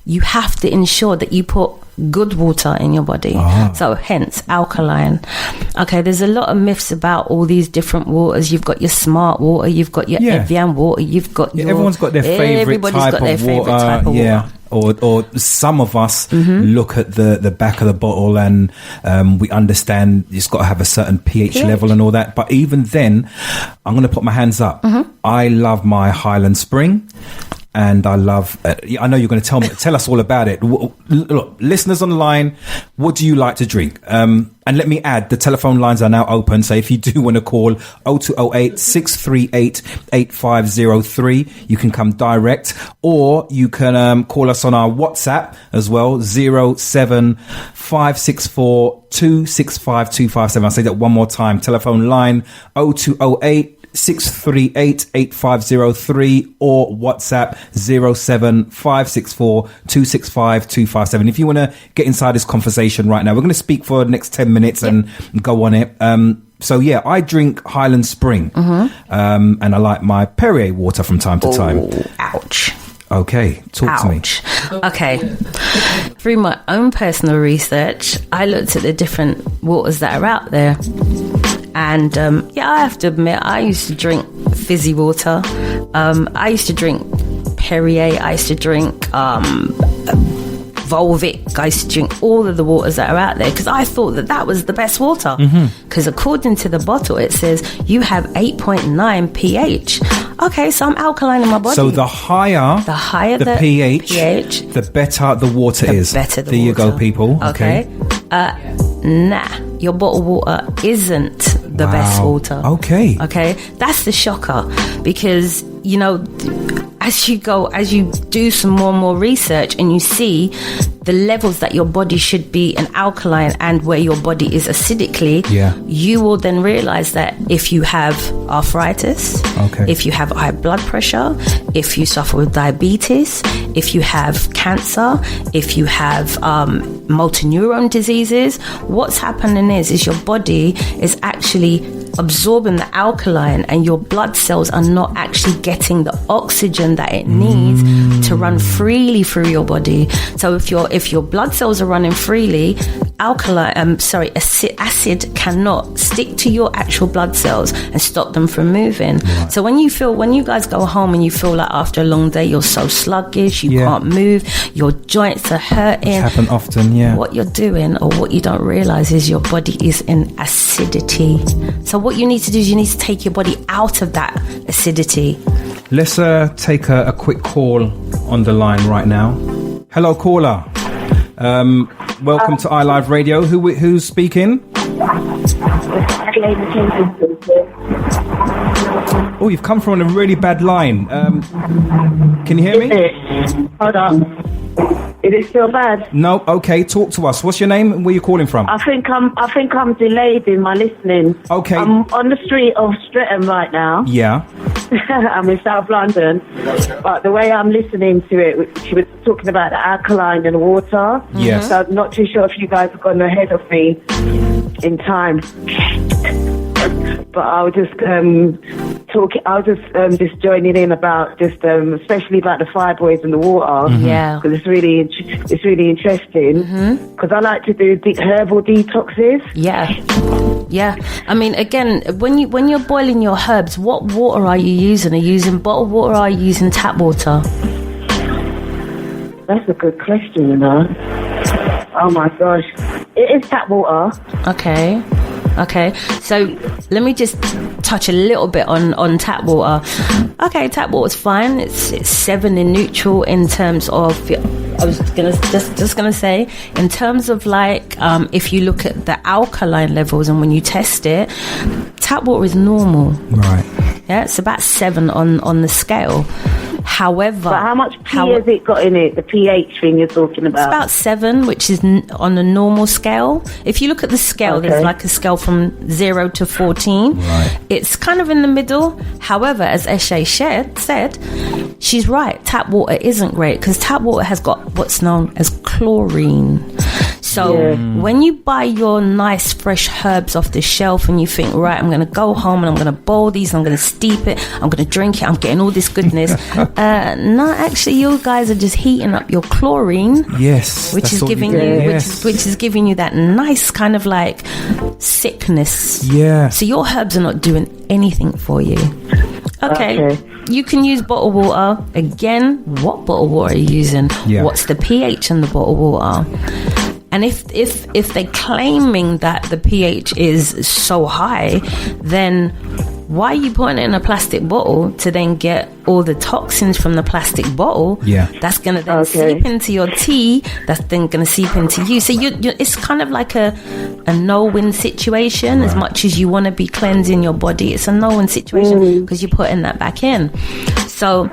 you have to ensure that you put good water in your body. So hence alkaline. Okay, there's a lot of myths about all these different waters. You've got your smart water, you've got your Evian water, you've got your, everyone's got their favorite type of water. Or some of us look at the back of the bottle and we understand it's got to have a certain pH level and all that. But even then, I'm going to put my hands up. I love my Highland Spring. And I love, I know you're going to tell us all about it. Look, listeners on the line, what do you like to drink? And let me add, the telephone lines are now open. So if you do want to call 0208 638 8503, you can come direct, or you can call us on our WhatsApp as well, 07564 265 257. I'll say that one more time. Telephone line 0208 638 8503 or WhatsApp 07564 265 257. If you want to get inside this conversation right now, we're going to speak for the next 10 minutes and go on it. So yeah, I drink Highland Spring, and I like my Perrier water from time to time. Ouch. Okay, talk to me. Okay. Through my own personal research, I looked at the different waters that are out there. And I have to admit, I used to drink fizzy water. I used to drink Perrier. I used to drink Volvic. I used to drink all of the waters that are out there because I thought that was the best water. Because according to the bottle, it says you have 8.9 pH. Okay, so I'm alkaline in my body. So the higher the pH, the better the water is. Better the there water. You go, people. Okay. Nah, your bottled water isn't the best water. Okay. That's the shocker, because you know, as you do some more and more research and you see the levels that your body should be in alkaline and where your body is acidically, you will then realize that if you have arthritis, if you have high blood pressure, if you suffer with diabetes, if you have cancer, if you have motor neuron diseases, what's happening is your body is actually absorbing the alkaline and your blood cells are not actually getting the oxygen that it needs to run freely through your body. So if your blood cells are running freely, acid cannot stick to your actual blood cells and stop them from moving. So when you guys go home and you feel like after a long day you're so sluggish, you can't move, your joints are hurting. It happens often, What you're doing, or what you don't realize, is your body is in acidity. So what you need to do is you need to take your body out of that acidity. Let's take a quick call on the line right now. Hello, caller. Welcome to iLive Radio. Who's speaking? Oh, you've come from a really bad line. Can you hear me? Hold on. Is it still bad? No. Okay, talk to us. What's your name and where you calling from? I think I'm delayed in my listening. Okay. I'm on the street of Streatham right now. Yeah. I'm in South London. But the way I'm listening to it, she was talking about the alkaline and the water. Yes. So I'm not too sure if you guys have gone ahead of me in time. But I'll just talking. I was just joining in about especially about the fibroids and the water. Yeah, because it's really interesting. Because I like to do herbal detoxes. Yeah. I mean, again, when you're boiling your herbs, what water are you using? Are you using bottled water or are you using tap water? That's a good question, you know. Oh my gosh, it is tap water. Okay. So let me just touch a little bit on tap water. Okay, tap water's fine. It's 7 in neutral in terms of. I was gonna say in terms of like if you look at the alkaline levels and when you test it, tap water is normal. Right. Yeah, it's about 7 on the scale. However, but how much P has it got in it? The pH thing you're talking about? It's about 7, which is on the normal scale. If you look at the scale, there's like a scale from 0 to 14. Right. It's kind of in the middle. However, as Eshe said, she's right. Tap water isn't great because tap water has got what's known as chlorine. So when you buy your nice fresh herbs off the shelf and you think, right, I'm going to go home and I'm going to boil these, I'm going to steep it, I'm going to drink it, I'm getting all this goodness. No, actually, you guys are just heating up your chlorine. Yes, which is giving which is giving you that nice kind of like sickness. Yeah. So your herbs are not doing anything for you. Okay. You can use bottled water. Again, what bottled water are you using? Yeah. What's the pH in the bottled water? And if they're claiming that the pH is so high, then why are you putting it in a plastic bottle to then get all the toxins from the plastic bottle? Yeah. That's going to then seep into your tea. That's then going to seep into you. So it's kind of like a no-win situation. Right. As much as you want to be cleansing your body, it's a no-win situation because you're putting that back in. So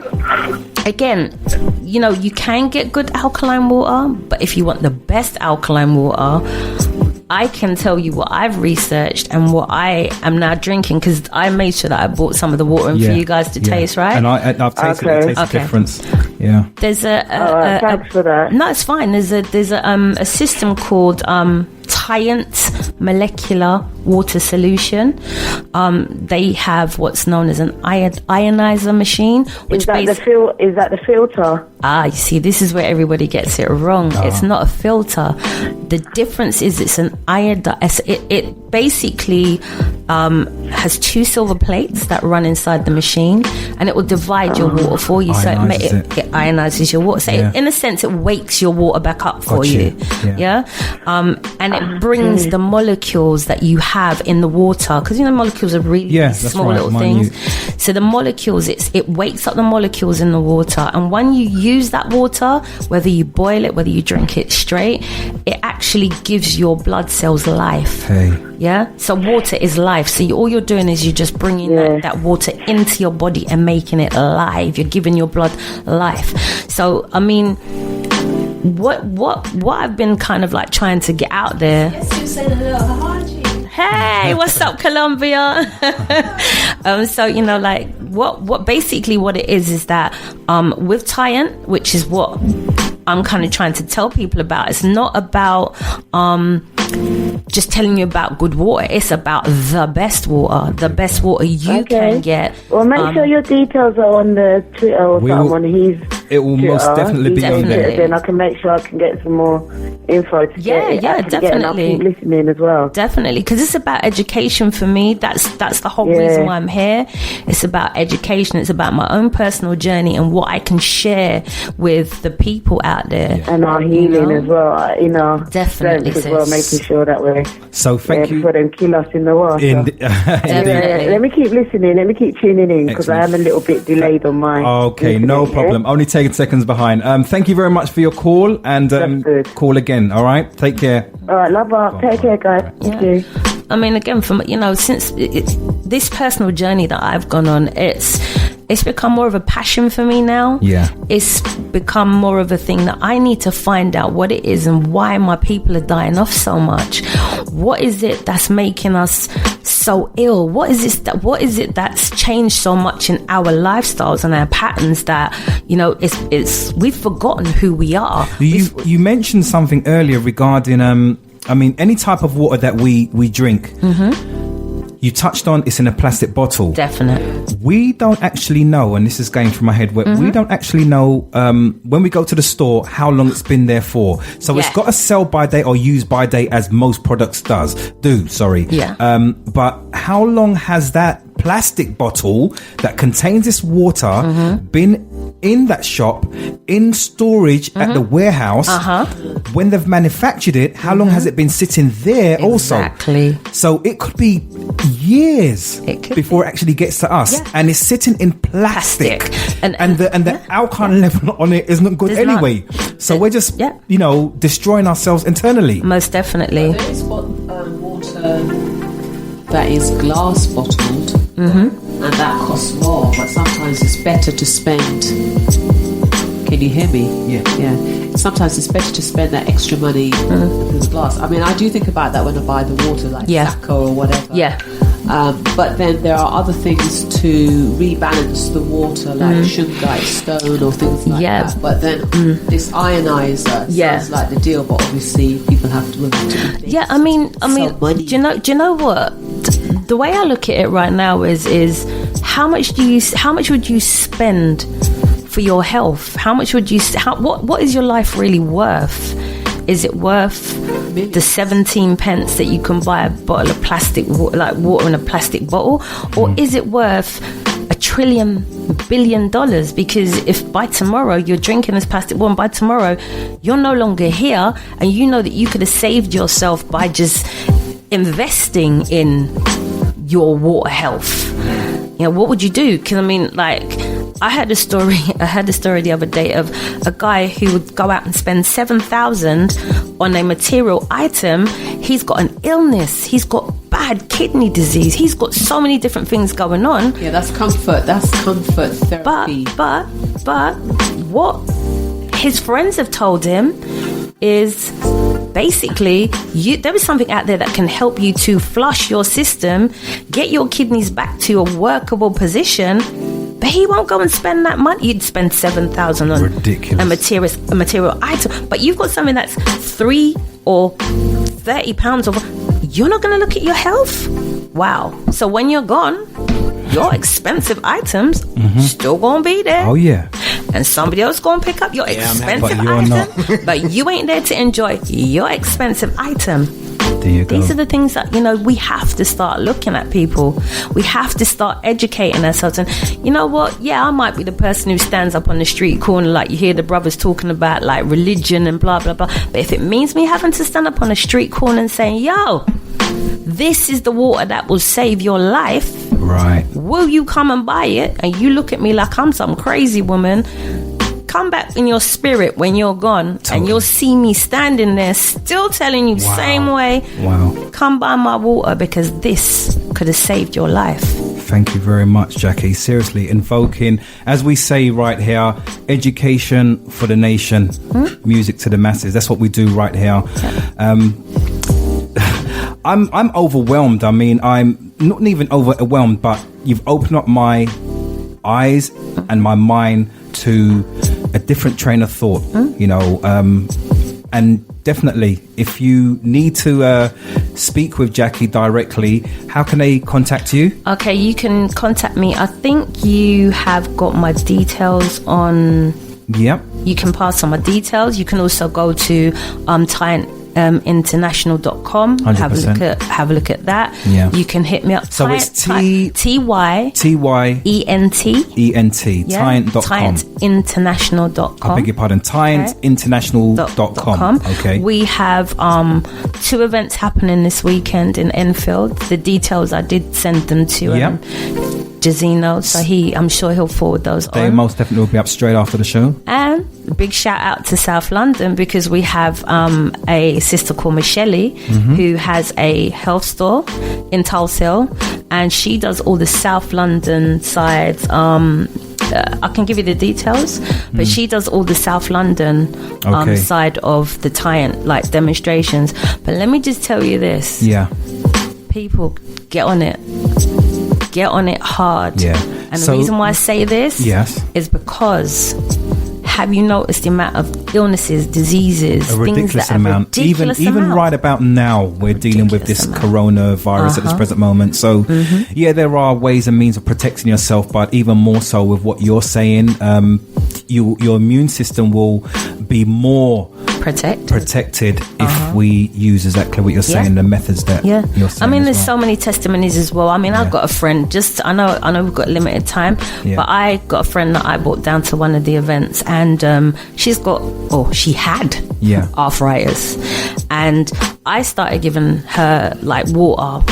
again, you can get good alkaline water, but if you want the best alkaline water, I can tell you what I've researched and what I am now drinking, because I made sure that I bought some of the water in for you guys to taste, right? And I've tasted it. It tastes a difference. Yeah. There's thanks for that. No, it's fine. There's a system called Tyant molecular water solution. They have what's known as an ionizer machine, which is that the filter? You see, this is where everybody gets it wrong. It's not a filter. The difference is it's an iodizer. It basically has 2 silver plates that run inside the machine, and it will divide your water for you. So it ionizes your water. So in a sense, it wakes your water back up for you. Yeah. And it brings the molecules that you have in the water, because molecules are really small little things. So the molecules, it wakes up the molecules in the water, and when you use that water, whether you boil it, whether you drink it straight, it actually gives your blood cells life. Yeah. So water is life. So all you're doing is you're just bringing that water into your body and making it alive. You're giving your blood life. So I mean, what I've been kind of like trying to get out there. Hey, what's up, Colombia? So like what basically what it is that with Tyant, which is what I'm kind of trying to tell people about. It's not about just telling you about good water. It's about the best water you can get. Well, make sure your details are on the Twitter or something. It will most definitely be on there. Then I can make sure I can get some more info. Definitely. I'll keep listening as well. Definitely, because it's about education for me. That's the whole reason why I'm here. It's about education. It's about my own personal journey and what I can share with the people out there. And our healing as well. Definitely, as well, making sure that we're so thank you for them kill us in the water. Let me keep listening. Let me keep tuning in, because I am a little bit delayed on mine. Okay, no problem. Only taking seconds behind. Thank you very much for your call, and call again. All right, take care. All right, love up. Take care, guys. Thank you. I mean, again, from since this personal journey that I've gone on, it's become more of a passion for me now. Yeah. It's become more of a thing that I need to find out what it is and why my people are dying off so much. What is it that's making us so ill? What is it that's changed so much in our lifestyles and our patterns that, it's we've forgotten who we are. You mentioned something earlier regarding any type of water that we drink. you touched on it's in a plastic bottle. Definite. We don't actually know, and this is going through my head, we don't actually know when we go to the store how long it's been there for. So it's got a sell by date or use by date as most products do. Yeah. But how long has that plastic bottle that contains this water been in that shop, in storage at the warehouse? When they've manufactured it, how long has it been sitting there Exactly. also? So it could be years before it actually gets to us. Yeah. And it's sitting in plastic. And the alcohol level on it is not good anyway. So we're just, destroying ourselves internally. Most definitely. There is water that is glass bottled, and that costs more, but sometimes it's better to spend. Can you hear me? Yeah. Sometimes it's better to spend that extra money with the glass. I mean, I do think about that when I buy the water, like Sacco or whatever. Yeah. But then there are other things to rebalance the water, like Shungite stone or things like that. But then this ionizer sounds like the deal, but obviously people have to do Yeah, I mean, do you know what? The way I look at it right now is how much would you spend for your health? How much would you? What is your life really worth? Is it worth the 17 pence that you can buy a bottle of plastic, like water in a plastic bottle, or is it worth $1 billion? Because if by tomorrow you're drinking this plastic water, and by tomorrow you're no longer here, and you know that you could have saved yourself by just investing in your water health, what would you do? Because I mean, like, I had a story the other day of a guy who would go out and spend $7,000 on a material item. He's got an illness. He's got bad kidney disease. He's got so many different things going on. Yeah, that's comfort. That's comfort therapy. But what his friends have told him is basically there is something out there that can help you to flush your system, get your kidneys back to a workable position. But he won't go and spend that money. You'd spend $7,000 on ridiculous a material item. But you've got something that's £3 or £30 of. You're not going to look at your health. Wow. So when you're gone, your expensive items still going to be there. Oh yeah. And somebody else going to pick up your expensive item. But you ain't there to enjoy your expensive item. There you go. These are the things that, we have to start looking at people. We have to start educating ourselves. And you know what? Yeah, I might be the person who stands up on the street corner, like you hear the brothers talking about, like religion and blah, blah, blah. But if it means me having to stand up on a street corner and saying, yo, this is the water that will save your life. Right. Will you come and buy it? And you look at me like I'm some crazy woman. Come back in your spirit when you're gone, and you'll see me standing there still telling you same way. Wow. Come buy my water, because this could have saved your life. Thank you very much, Jacquee. Seriously, invoking, as we say right here, education for the nation, music to the masses. That's what we do right here. I'm overwhelmed. I mean, I'm not even overwhelmed, but you've opened up my eyes and my mind to a different train of thought, and definitely, if you need to speak with Jacquee directly, how can they contact you? Okay, you can contact me. I think you have got my details on. Yep. You can pass on my details. You can also go to international.com. 100%. Have a look at that. Yeah. You can hit me up. So it's TYENT. Tyintinternational.com. I beg your pardon. Tyintinternational.com. Okay. We have 2 events happening this weekend in Enfield. The details, I did send them to Jairzinho, so I'm sure he'll forward those on. They most definitely will be up straight after the show. And a big shout out to South London, because we have a sister called Michelle who has a health store in Tulse Hill, and she does all the South London sides. I can give you the details, but she does all the South London side of the tie-in, like demonstrations. But let me just tell you this. Yeah. People, get on it. Get on it hard. Yeah. And the reason why I say this is because have you noticed the amount of illnesses, diseases, a ridiculous things that amount. Ridiculous even amount. right about now, we're dealing with this coronavirus at this present moment. So, yeah, there are ways and means of protecting yourself, but even more so with what you're saying, your immune system will be more protected if we use exactly what you're saying, the methods that you're saying. I mean, there's well. so many testimonies as well. I mean, I've got a friend, I know we've got limited time, but I got a friend that I brought down to one of the events, and she had arthritis, and I started giving her like water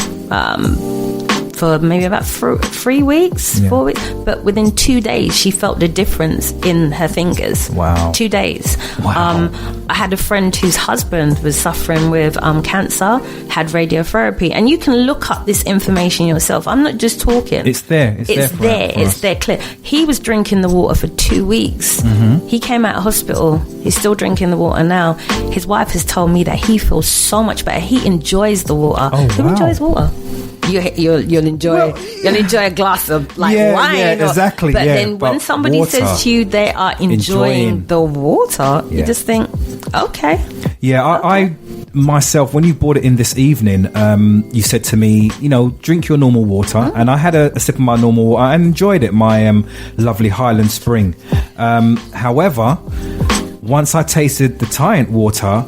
for maybe about 3 weeks, 4 weeks. But within 2 days, she felt the difference in her fingers. Wow. 2 days. Wow. I had a friend whose husband was suffering with cancer, had radiotherapy. And you can look up this information yourself. I'm not just talking. It's there. It's there, clear. He was drinking the water for 2 weeks. He came out of hospital. He's still drinking the water now. His wife has told me that he feels so much better. He enjoys the water. Who enjoys water? You'll enjoy a glass of wine. Exactly. But then when somebody says to you they are enjoying the water, you just think, okay. Yeah, I myself, when you brought it in this evening, you said to me, drink your normal water, and I had a sip of my normal water and enjoyed it, my lovely Highland Spring. However, once I tasted the Tyant water,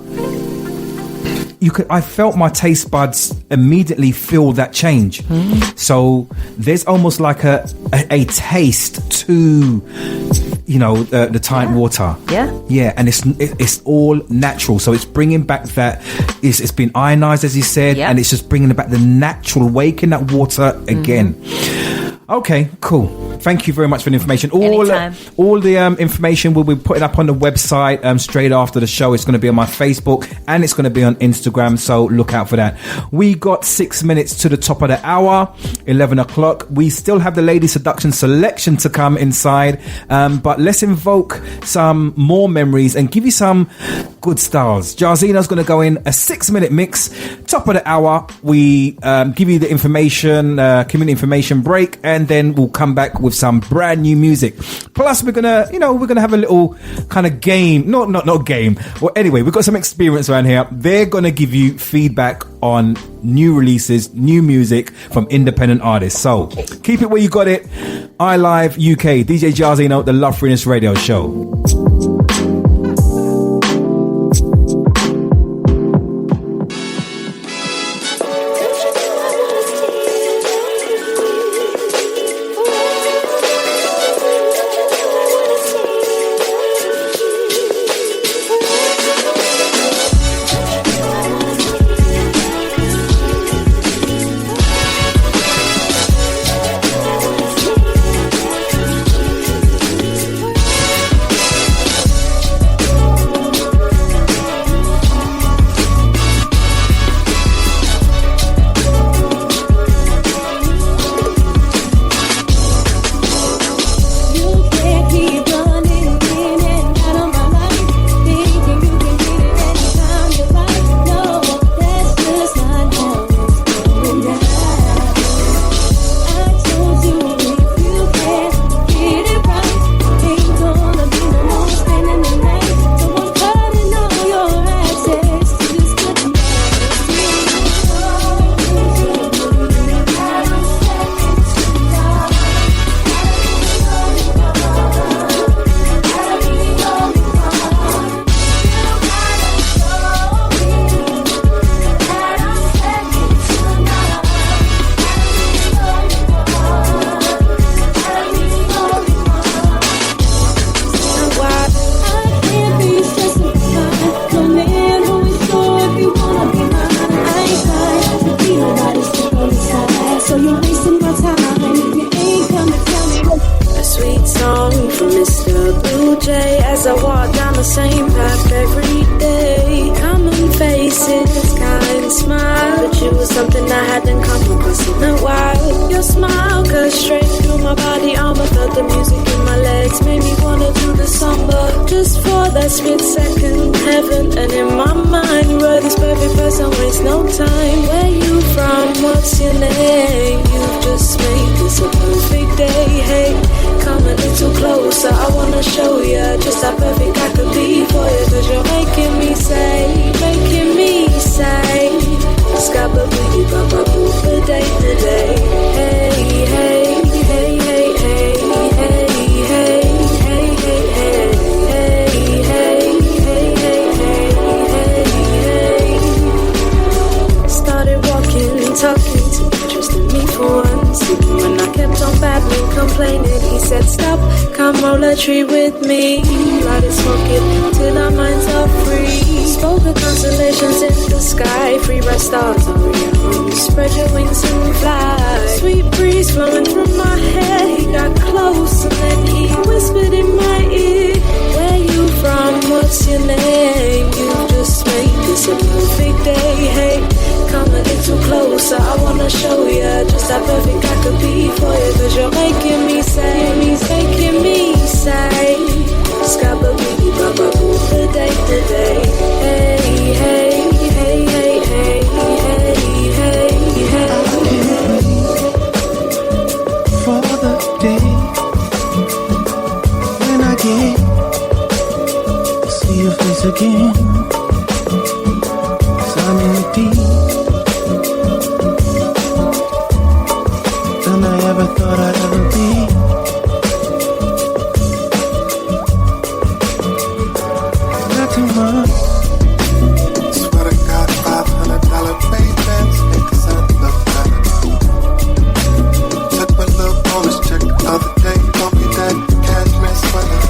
I felt my taste buds immediately feel that change. So there's almost like a taste to the Tyant water. Yeah, and it's all natural. So it's bringing back that it's been ionized, as you said, and it's just bringing back the natural, waking that water again. Okay, cool. Thank you very much for the information. All the information we'll be putting up on the website straight after the show. It's going to be on my Facebook and it's going to be on Instagram, so look out for that. We got 6 minutes to the top of the hour, 11 o'clock. We still have the Lady Seduction selection to come inside, but let's invoke some more memories and give you some good styles. Jairzinho's going to go in a 6-minute mix. Top of the hour, we give you the information, community information break, and then we'll come back with some brand new music. Plus, we're gonna have a little kind of game. Not game. Well, anyway, we've got some experience around here. They're gonna give you feedback on new releases, new music from independent artists. So keep it where you got it. iLive UK, DJ Jairzinho, the Luvfreeness Radio Show. Show ya just how me for once. Even when I kept on babbling, complaining, he said, stop, come roll a tree with me. Light it, smoke it, till our minds are free. Spoke of constellations in the sky, free rest stars on real. Spread your wings and fly. Sweet breeze flowing through my hair. He got close and then he whispered in my ear, where you from, what's your name? You just made this a perfect day. Hey, come a little closer, I wanna show ya just how perfect I could be for you. Cause you're making me say, making me say, Scabba-bee, baba-boo, the day to day. Hey, hey, hey, hey, hey, hey, hey, hey. For the day when I get to see your face again, 'cause I'm in deep than I ever thought I'd ever be. Not too much. Swear to God, $500 Ray-Bans make the sun look better. Took my little bonus check the other day, told me that cashmere sweater.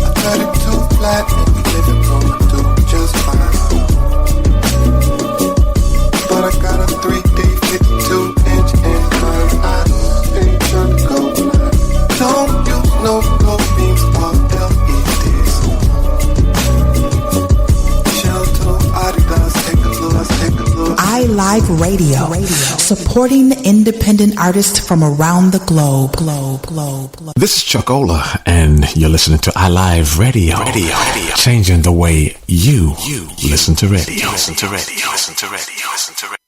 I 32 flat, and we living room to do just fine. But I got a 3D 52-inch incline. I ain't trying to go blind. Don't use no glow beams or LEDs. Shell toe, Adidas, take a look. iLive Radio, supporting independent artists from around the globe. This is Chuck Ola, and you're listening to iLive Radio. Changing the way you listen to radio.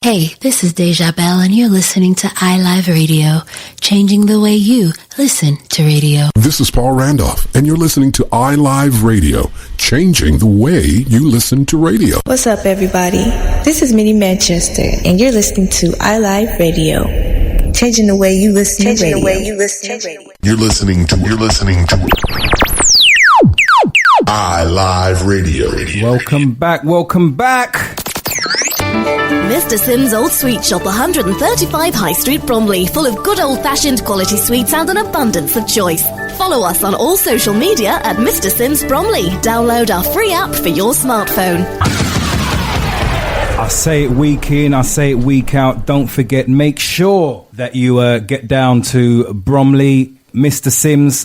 Hey, this is Deja Bell, and you're listening to iLive Radio, changing the way you listen to radio. This is Paul Randolph, and you're listening to iLive Radio, changing the way you listen to radio. What's up, everybody? This is Minnie Manchester, and you're listening to iLive Radio, changing the way you listen to radio. You're listening to iLive Radio. Welcome back. Mr. Sim's Old Sweet Shop, 135 High Street, Bromley, full of good old-fashioned quality sweets and an abundance of choice. Follow us on all social media at Mr. Sims Bromley. Download our free app for your smartphone. I say it week in, I say it week out. Don't forget, make sure that you get down to Bromley. Mr. Sims,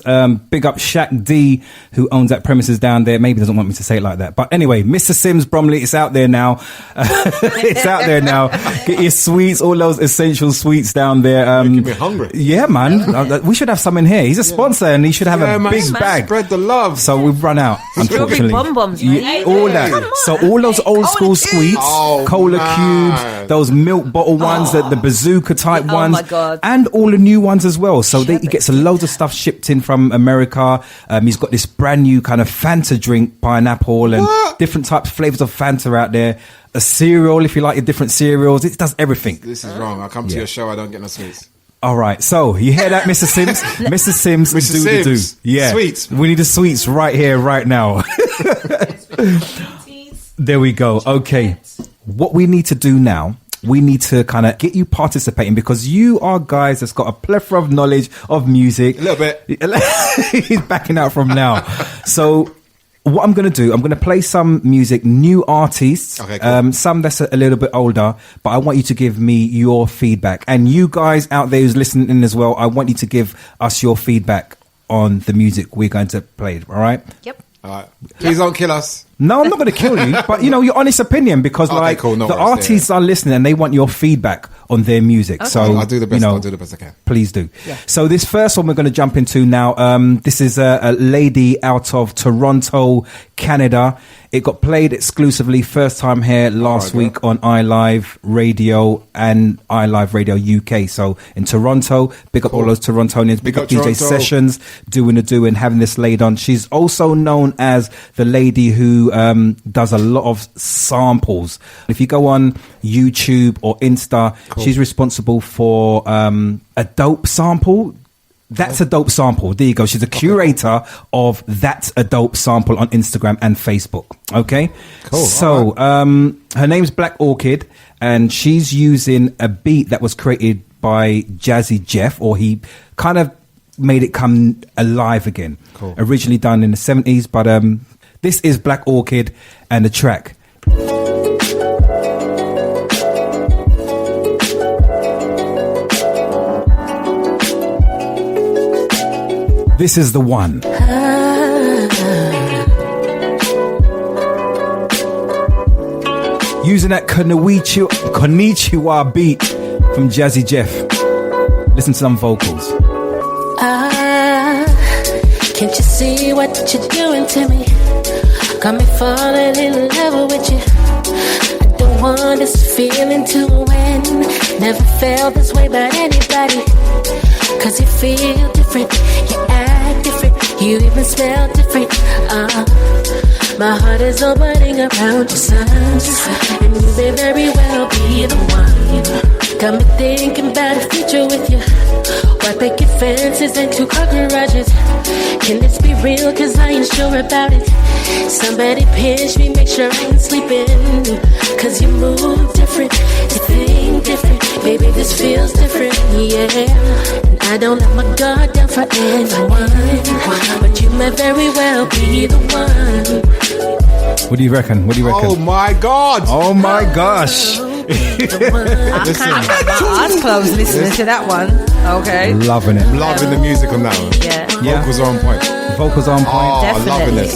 big up Shaq D, who owns that premises down there. Maybe doesn't want me to say it like that, but anyway, Mr. Sims Bromley, it's out there now. It's out there now. Get your sweets, all those essential sweets down there. Making me hungry. Yeah, man. We should have some in here. He's a sponsor, and he should have a big bag. Spread the love. So we've run out, unfortunately. Bonbons, all that. So all those old school sweets, cola cubes, those milk bottle ones, the bazooka type ones, my God. and all the new ones as well. So he gets a load of stuff shipped in from America. He's got this brand new kind of Fanta drink, pineapple, and different types of flavors of Fanta out there. A cereal, if you like your different cereals. It does everything. This is wrong. I come to your show, I don't get no sweets. All right, so you hear that, Mr. Sims? Mr. Sims, Mr. do. Sims. Yeah, Sweets. We need the sweets right here, right now. There we go. Okay, what we need to do now, we need to kind of get you participating, because you are guys that's got a plethora of knowledge of music. A little bit. He's backing out from now. So what I'm going to do, I'm going to play some music, new artists, Okay, cool. some that's a little bit older, but I want you to give me your feedback. And you guys out there who's listening in as well, I want you to give us your feedback on the music we're going to play, all right? Yep. All right. Please don't kill us. No, I'm not going to kill you, but your honest opinion, because Okay, cool, no the worries, artists are listening and they want your feedback on their music. Okay. So I'll do the best. I'll do the best I can. Please do. Yeah. So this first one we're going to jump into now. This is a lady out of Toronto, Canada. It got played exclusively first time here last week on iLive Radio and iLive Radio UK. So in Toronto, big up all those Torontonians. Big up DJ Toronto. Sessions, doing and having this laid on. She's also known as the lady who does a lot of samples. If you go on YouTube or Insta, she's responsible for a dope sample. That's a Dope Sample. There you go. She's a curator of That's a Dope Sample on Instagram and Facebook. Okay? Cool. So, her name's Black Orchid, and she's using a beat that was created by Jazzy Jeff, or he kind of made it come alive again. Cool. Originally done in the 70s, but this is Black Orchid and the track. This is the one. Using that Konnichiwa beat from Jazzy Jeff. Listen to some vocals. Can't you see what you're doing to me? Got me falling in love with you. I don't want this feeling to end. Never felt this way about anybody. Cause you feel different, you act different, you even smell different. My heart is opening around your sons, and you may very well be the one. Got me thinking about a future with you. White picket fences and 2 car garages. Can this be real? Cause I ain't sure about it. Somebody pinch me, make sure I ain't sleeping. Cause you move different, you think different. Baby, this feels different, yeah. And I don't let my guard down for anyone, but you may very well be the one. What do you reckon? Oh my God! Oh my gosh! I can't get my eyes closed listening to that one. Okay. Loving it. Loving the music on that one. Yeah. Vocals are on point. Vocals on point. Oh, Definitely. loving this.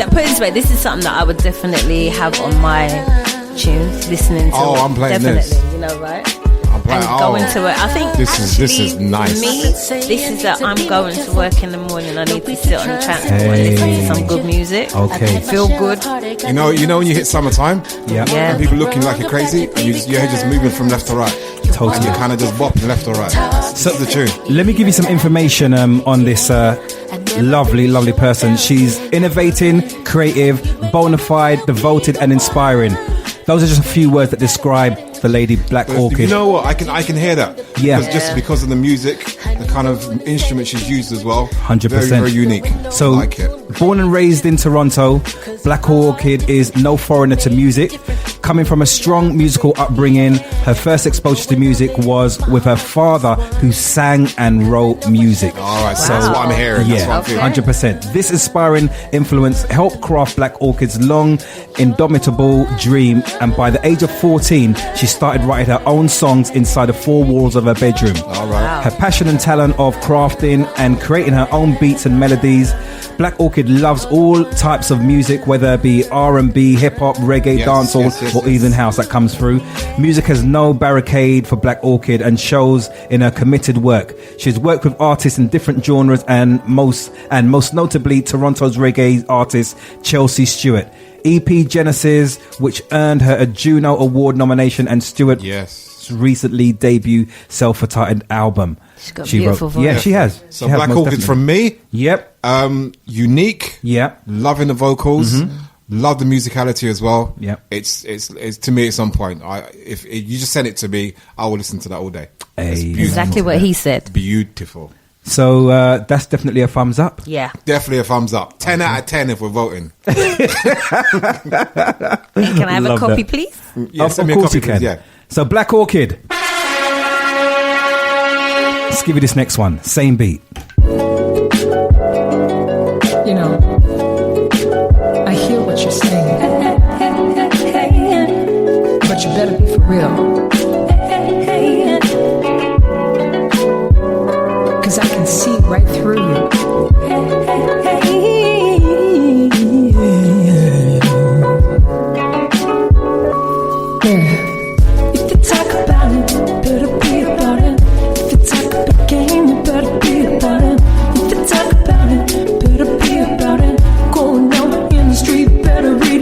Put it this way, this is something that I would definitely have on my tunes, listening to. Oh, I'm playing definitely, this. You know, right? I'm playing. And going to it. I think this is nice. For me, this is that I'm going to work in the morning. I need to sit on the transport and listen to some good music. Okay. Feel good. You know when you hit summertime, yeah. And people looking like you're crazy, and your head just moving from left to right. Totally. And you kind of just bopping left or right. Set the tune. Let me give you some information on this lovely person. She's innovating, creative, bona fide, devoted, and inspiring. Those are just a few words that describe the lady Black Orchid. You know what? I can hear that. Yeah. Just because of the music, the kind of instrument she's used as well. 100%. Very, very unique. So, I like it. Born and raised in Toronto, Black Orchid is no foreigner to music. Coming from a strong musical upbringing, her first exposure to music was with her father, who sang and wrote music. All right, so that's what I'm hearing. Yeah, that's what I'm 100%. This inspiring influence helped craft Black Orchid's long, indomitable dream, and by the age of 14, she started writing her own songs inside the 4 walls of her bedroom. All right. Her passion and talent of crafting and creating her own beats and melodies. Black Orchid loves all types of music, whether it be R&B, hip-hop, reggae, dancehall, or even house that comes through. Music has no barricade for Black Orchid and shows in her committed work. She's worked with artists in different genres and most notably Toronto's reggae artist Chelsea Stewart. EP Genesis, which earned her a Juno Award nomination, and Stewart recently debut self-titled album. She's got a beautiful voice. Yeah, she has. So Black Orchid from me. Yep. Unique. Yep. Loving the vocals. Mm-hmm. Love the musicality as well. Yep. It's to me, it's on point. If you just send it to me, I will listen to that all day. Exactly what he said. Beautiful. So that's definitely a thumbs up. Yeah. Definitely a thumbs up. 10 out of 10 if we're voting. Can I have a copy, please? Yeah, of send me a course copy, you can. please, yeah. So Black Orchid. Let's give you this next one. Same beat. You know, I hear what you're saying, but you better be for real. 'Cause I can see right through you. If you talk about it, better be about it. If you talk about game, you better be about it. If you talk about it, better be about it. Going out in the street, better read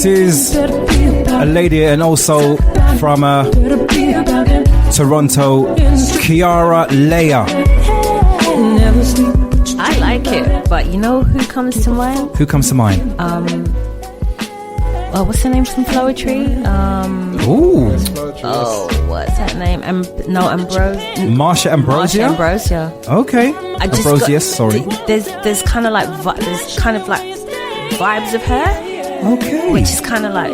is a lady and also from Toronto, Kiara Leia. I like it, but you know who comes to mind? Who comes to mind? What's her name from Poetry? What's her name? Ambrose. Marsha Ambrosia. Marsha Ambrosia. Okay. Sorry. There's kind of like vibes of her. Okay. Which is kind of like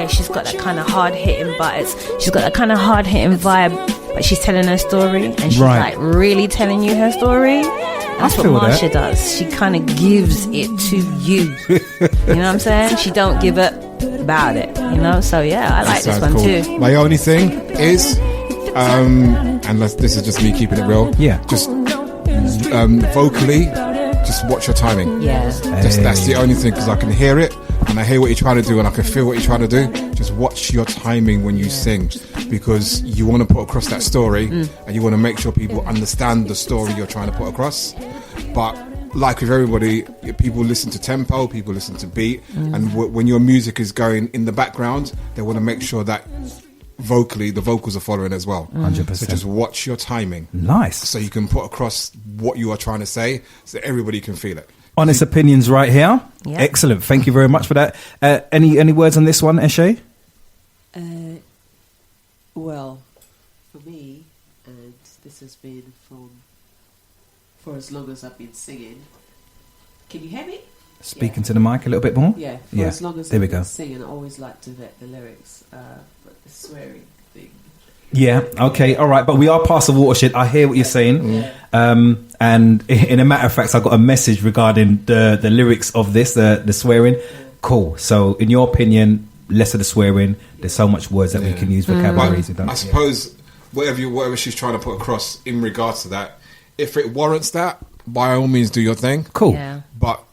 she's got that kind of hard hitting, she's got that kind of hard hitting vibe, but she's telling her story, and she's like really telling you her story. That's what Marsha does. She kind of gives it to you. You know what I'm saying? She don't give up about it. You know. So yeah, I like this one too. My only thing is, this is just me keeping it real. Yeah. Just vocally, just watch your timing. Yeah. That's the only thing, because I can hear it and I hear what you're trying to do and I can feel what you're trying to do. Just watch your timing when you sing, because you want to put across that story and you want to make sure people understand the story you're trying to put across. But like with everybody, people listen to tempo, people listen to beat, and when your music is going in the background, they want to make sure that vocally the vocals are following as well. 100%. So just watch your timing. Nice. So you can put across what you are trying to say, so everybody can feel it. Honest opinions right here. Yeah. Excellent. Thank you very much for that. Any words on this one, Eshe? Well, for me, and this has been for as long as I've been singing. Can you hear me? Speaking to the mic a little bit more. Yeah. For as long as there I've we been go. singing, I always like to vet the lyrics, but the swearing thing. Yeah. Okay. All right. But we are past the watershed. I hear what you're saying. And in a matter of fact, I got a message regarding the lyrics of this, the swearing. Cool. So, in your opinion, less of the swearing. There's so much words that we can use, vocabularies. I suppose whatever she's trying to put across in regards to that, if it warrants that, by all means, do your thing. Cool. Yeah. But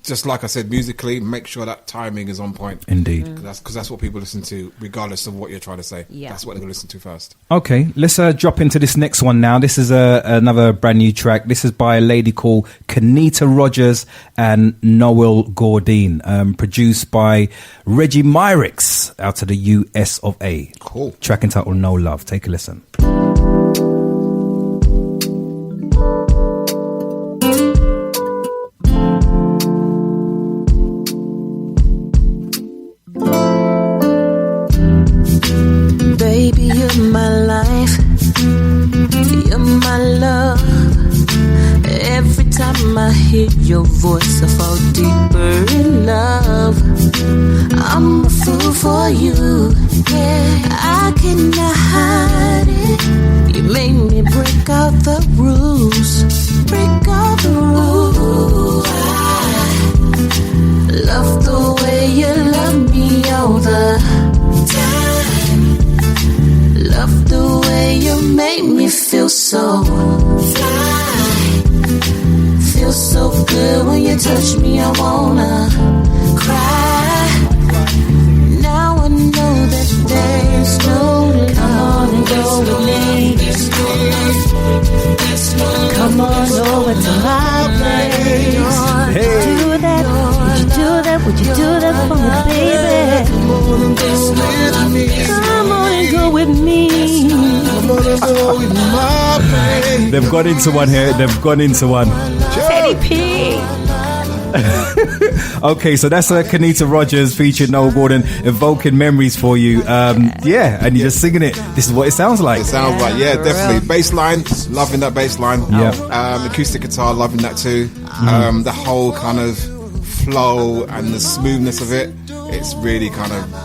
just like I said, musically, make sure that timing is on point. Indeed. Because that's what people listen to, regardless of what you're trying to say. Yeah. That's what they're going to listen to first. Okay, let's drop into this next one now. This is another brand new track. This is by a lady called Kenita Rogers and Noel Gordine, produced by Reggie Myrix out of the US of A. Cool. Track entitled No Love. Take a listen. Baby, you're my life, you're my love. Every time I hear your voice, I fall deeper in love. I'm a fool for you, yeah, I cannot hide it. You made me break out the rules, break out the rules. I love the way you love me all the time. Love the way you make me feel so fly. Feel so good when you touch me, I wanna cry. Now I know that there's no love. Come on and go with me. Come on over to my place. Would you do that? Would you do that? Would you do that for me, baby? Come on and go with me. They've gone into one here. They've gone into one. Teddy P. Okay, so that's Kenita Rogers featuring Noel Gordon, evoking memories for you. And you're just singing it. This is what it sounds like. It sounds like, definitely. Bass line, loving that bass line. Yeah. Acoustic guitar, loving that too. The whole kind of flow and the smoothness of it. It's really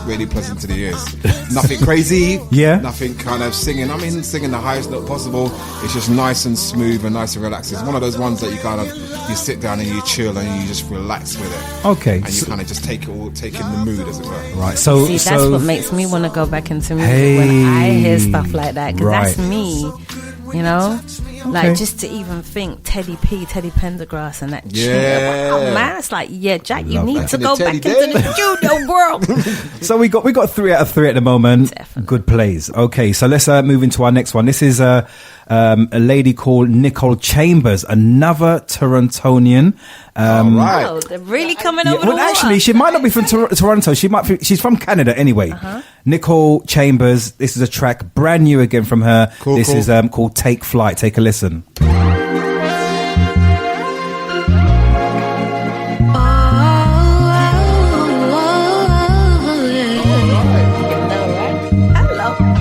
really pleasant to the ears. Nothing crazy. Yeah. Nothing kind of singing the highest note possible. It's just nice and smooth and nice and relaxed. It's one of those ones that you sit down and you chill and you just relax with it. Okay. And you kind of just take in the mood, as it were. Right. So that's what makes me want to go back into music when I hear stuff like that, because that's me. You know, like just to even think Teddy P, Teddy Pendergrass, and that wow, man, it's like, Jack, you need to go back into the studio, bro. So we got 3 out of 3 at the moment. Definitely. Good plays. Okay, so let's move into our next one. This is a a lady called Nicole Chambers, another Torontonian. Oh, they're really coming over the well, water. actually, she might not be from Toronto. She's from Canada anyway. Nicole Chambers. This is a track brand new again from her. This is called Take Flight. Take a listen.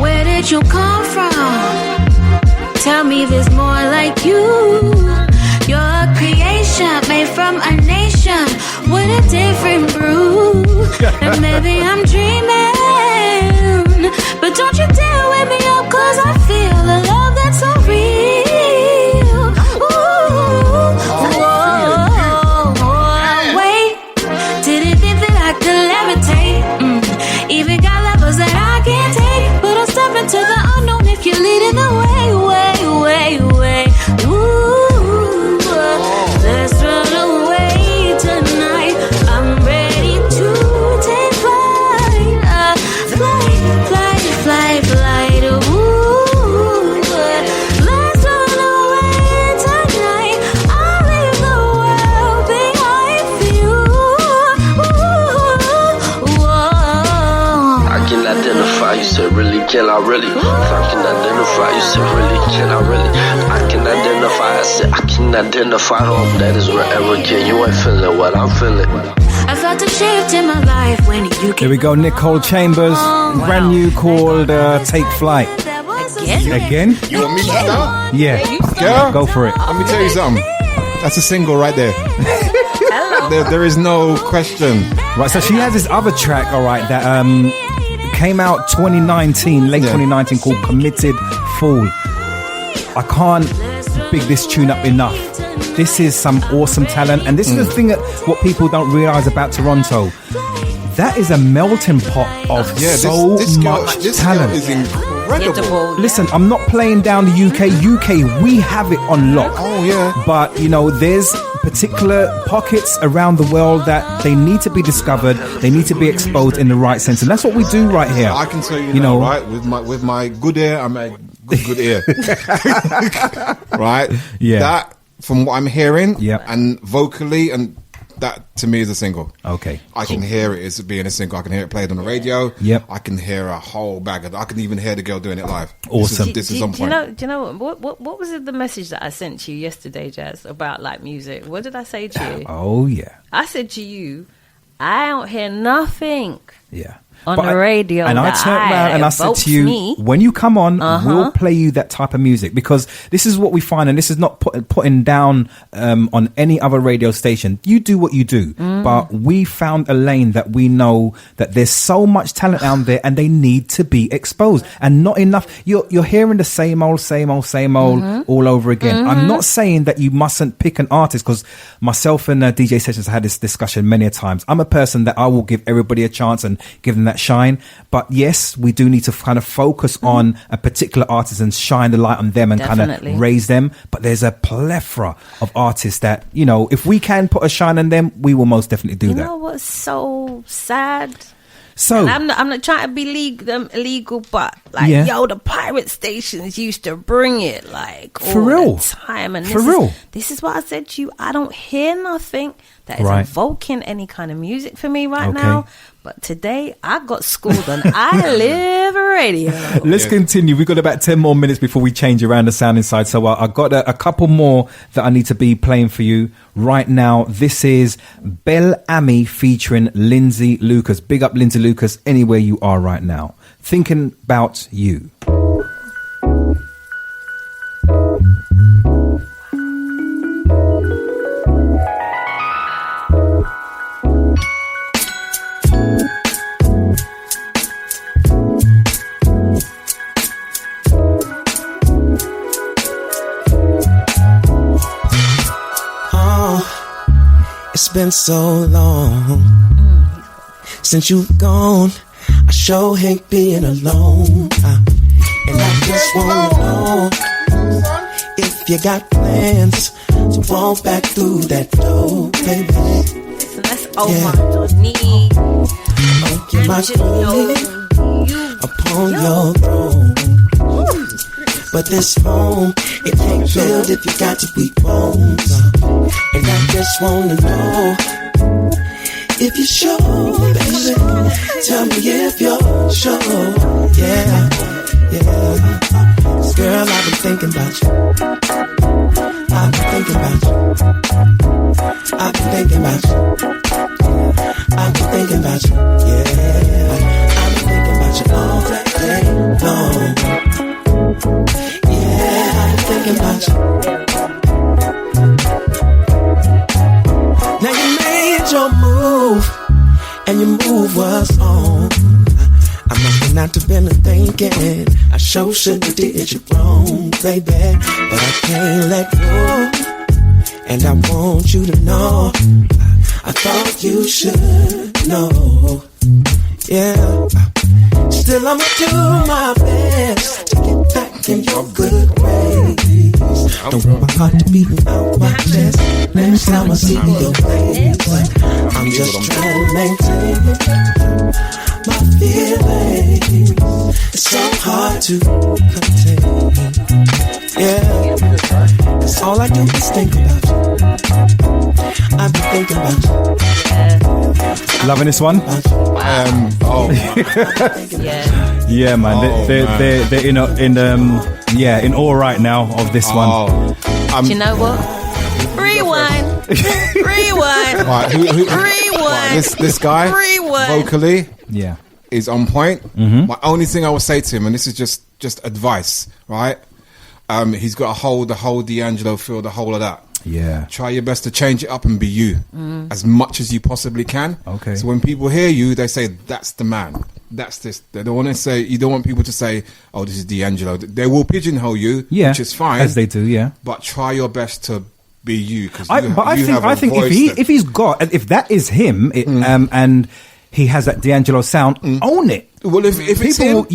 Where did you come from? Tell me there's more like you. You're a creation made from a nation with a different brew. And maybe I'm dreaming, but don't you dare wake me up, 'cause I feel a love that's so real. Wait, didn't think that I could levitate. Even got levels that I can't take, but I'll step into the unknown if you're leading the way. Ooh, let's run away tonight. I'm ready to take flight. Flight. Ooh, let's run away tonight. I'll leave the world behind for you. I can identify, you said really, can I really? If I can identify, you said really, can I really? I can identify, I said I can identify, hope that is wherever can. You ain't feeling what I'm feeling. I felt a shift in my life when you came. Here we go, Nicole Chambers, brand new called Take Flight. Again? You want me to start? Yeah. Girl, go for it. Let me tell you something. That's a single right there. There is no question. Right, so she has this other track, all right, that came out 2019, late 2019, called Committed Fool. I can't big this tune up enough. This is some awesome talent, and this is the thing that what people don't realize about Toronto. That is a melting pot of this much talent. Girl is incredible. Listen, I'm not playing down the UK. UK, we have it on lock. Oh yeah. But you know, there's particular pockets around the world that they need to be discovered. They need to be exposed in the right sense, and that's what we do right here. I can tell you now, right? With my good ear, I'm a good ear. Right? Yeah. That, from what I'm hearing, and vocally, and that to me is a single. Okay. I can hear it as being a single. I can hear it played on the radio. Yep. I can hear a whole bag of. I can even hear the girl doing it live. Awesome. This is on point. Do you know what was the message that I sent you yesterday, Jazz, about like music? What did I say to you? Oh yeah. I said to you, I don't hear nothing. Yeah. On the radio, and I turned around and I said to you, when you come on, we'll play you that type of music, because this is what we find, and this is not putting down on any other radio station. You do what you do, but we found a lane that we know that there's so much talent out there, and they need to be exposed, and not enough. You're hearing the same old all over again. I'm not saying that you mustn't pick an artist, because myself and DJ Sessions had this discussion many a times. I'm a person that I will give everybody a chance and give them that shine, but yes, we do need to kind of focus on a particular artist and shine the light on them and kind of raise them. But there's a plethora of artists that, you know, if we can put a shine on them, we will most definitely do that. You know what's so sad? So and I'm not trying to be illegal, but like, yo, the pirate stations used to bring it like all for real the time, and this is what I said to you. I don't hear nothing that is evoking any kind of music for me right now. But today I got schooled on I Live Radio. Let's continue. We've got about 10 more minutes before we change around the sound inside. So I got a couple more that I need to be playing for you right now. This is Bel Ami featuring Lindsay Lucas. Big up Lindsay Lucas anywhere you are right now. Thinking about you. It's been so long since you've gone. I sure hate being alone. And I just wanna know if you got plans to walk back through that door, baby. That's over on me. Oh, you're my queen upon your throne. But this phone, it can't build if you got to weak bones. And I just wanna know if you're sure, baby. Tell me if you're sure. Yeah, yeah. 'Cause girl, I've been thinking about you. I've been thinking about you. I've been thinking about you. I've been thinking about you. Yeah, I've been thinking about you all day long. Yeah, I've been thinking about you. Now you made your move, and your move was on. I must have not have been thinking. I sure should have did you wrong, baby. But I can't let go, and I want you to know. I thought you should know. Yeah. Still I'ma do my best to get back in your good ways. Don't want my heart to beat out my chest. Next time I see your face, I'm just trying to maintain my feelings. It's so hard to contain. Yeah, 'cause all I do is think about you. I've been thinking about you. Loving this one? Yeah, man. They're in awe right now of this one. Do you know what? Rewind. Rewind. Right, Rewind. This guy vocally, is on point. My only thing I will say to him, and this is just advice, right? He's got to hold the whole D'Angelo feel, the whole of that. Yeah. Try your best to change it up and be you as much as you possibly can. Okay. So when people hear you, they say, that's the man. That's this. They don't want to say, you don't want people to say, oh, this is D'Angelo. They will pigeonhole you, which is fine. As they do, yeah. But try your best to be you. Cause I think if that is him, and he has that D'Angelo sound, own it. Well, if it's him,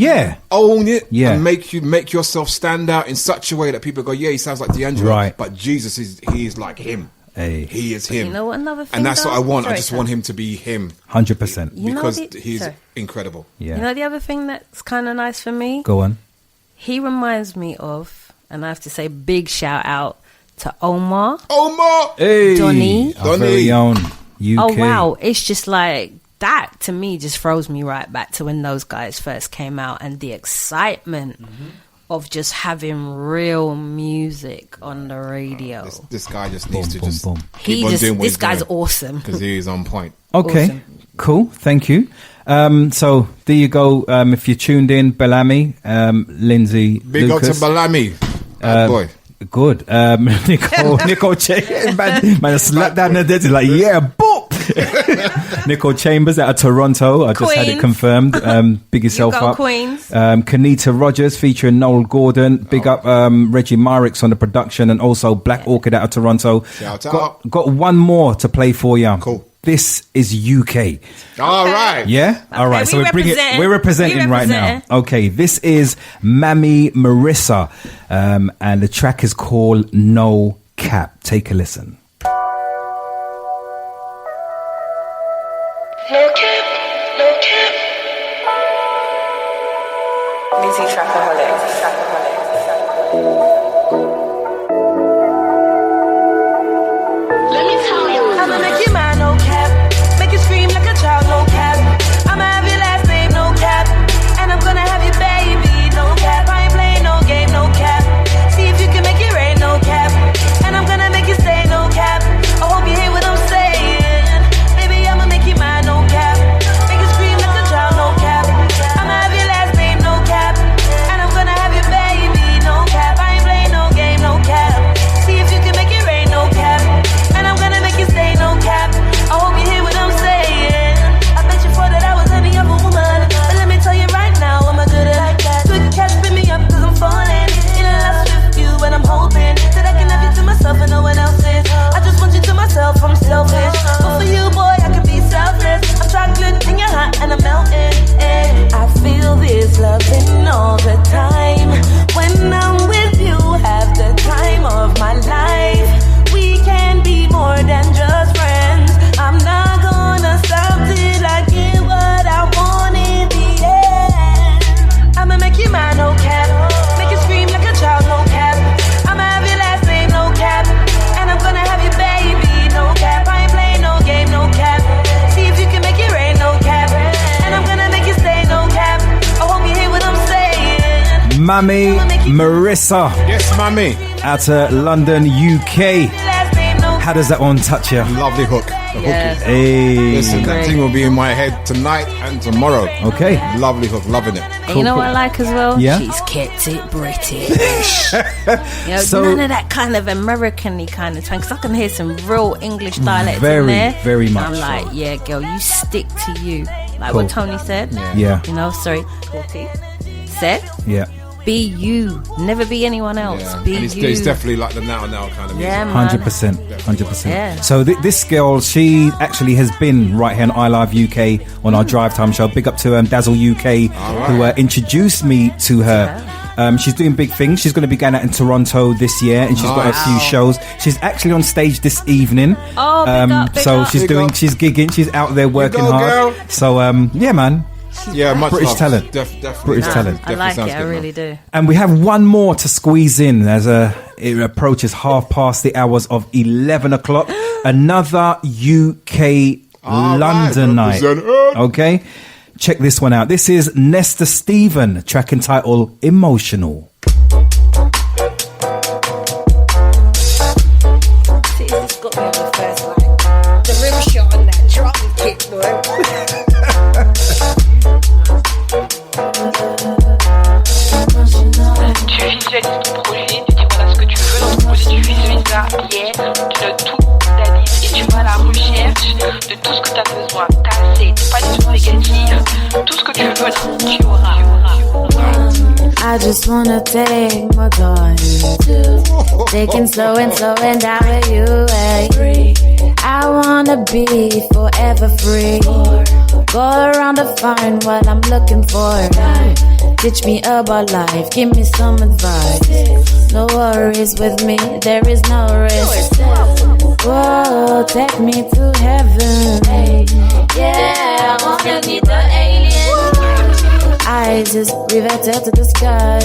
own it, Yeah. and make yourself stand out in such a way that people go, yeah, he sounds like D'Angelo, Right. but Jesus he is like him. Hey. He is him. You know what another thing, and that's what I want. Sorry, I just want him to be him. 100%. Because he's incredible. Yeah. You know the other thing that's kind of nice for me? Go on. He reminds me of, and I have to say big shout out to Omar. Hey. Donny. Our very own UK. Oh, wow. It's just like, that to me just throws me right back to when those guys first came out and the excitement of just having real music on the radio. This guy just needs to keep on doing what this guy's awesome. Because he is on point. Okay, Awesome. cool. Thank you. So there you go. If you tuned in, Bellamy, Lindsay, Big Lucas. up to Bellamy. Bad boy. Good. Nicole Chambers, man, slapped down the dead. Like, yeah, boop. Nicole Chambers out of Toronto. I just had it confirmed. Big yourself up. Queens. Kanita Rogers featuring Noel Gordon. Big up Reggie Marix on the production, and also Black Orchid out of Toronto. Shout out. Got one more to play for you. Cool. This is UK. All right. Yeah? All right. So we're representing right now. representing. Okay. This is Mammy Marissa. And the track is called No Cap. Take a listen. No cap, no cap. Lizzie Trackaholic. Let me tell you. I'ma make you mine, no cap. Make you scream like a child, no cap. I'ma have your last name, no cap. And I'm gonna have your baby, no cap. I ain't playing no game, no cap. See if you can make it rain, no cap. And I'm gonna make you stay, no cap. I hope you hear what I'm saying. Baby, I'ma make you mine, no cap. Make you scream like a child, no cap. I'ma have your last name, no cap. And I'm gonna have your baby, no cap. I ain't playing Mammy Marissa. Yes, Mammy. Out of London, UK. How does that one touch you? Lovely hook. The Yeah. hook is. Hey. Listen, that thing will be in my head tonight and tomorrow. Okay. Lovely hook, loving it. And you know what I like as well? Yeah? She's kept it British. You know, So- none of that kind of American-y kind of twang. Because I can hear some real English dialect Very, in there. very much I'm so. like, yeah, girl, you stick to you. Like Cool. what Tony said. Yeah. You know, sorry, Kule T said, Yeah. be you. Never be anyone else. Yeah. Be And you. it's definitely like the now kind of music. Yeah, man. 100%. 100%. Yeah. So this girl, she actually has been right here on I Live UK on our Drive Time show. Big up to Dazzle UK, who introduced me to her. She's doing big things. She's going to be going out in Toronto this year, and she's got a few shows. She's actually on stage this evening. Oh, big up, big so up. she's she's gigging. She's out there working go, hard. girl. So yeah, man. Yeah, much British love. talent. Definitely. British talent. I like sounds it. I good, really man. do. And we have one more to squeeze in as it approaches half past the hours of 11 o'clock. Another UK London night. represent it. Okay? Check this one out. This is Nesta Stephen, track entitled Emotional. See, this got me on the first line. The rim shot on that drum kick, boy. Tu visualises ton projet, tu dis voilà ce que tu veux dans ton projet, tu visualises ça, yeah, tu notes tout, t'analyses et tu vas à la recherche de tout ce que tu as besoin. T'as assez, pas du tout négatif, tout ce que tu veux, là, tu auras. I just wanna take my time, taking slow and slowing down with you. Ay. I wanna be forever free. Go around to find what I'm looking for. Teach me about life, give me some advice. No worries with me, there is no risk. Whoa, take me to heaven. Yeah, I wanna be the alien. I just reverted to the sky.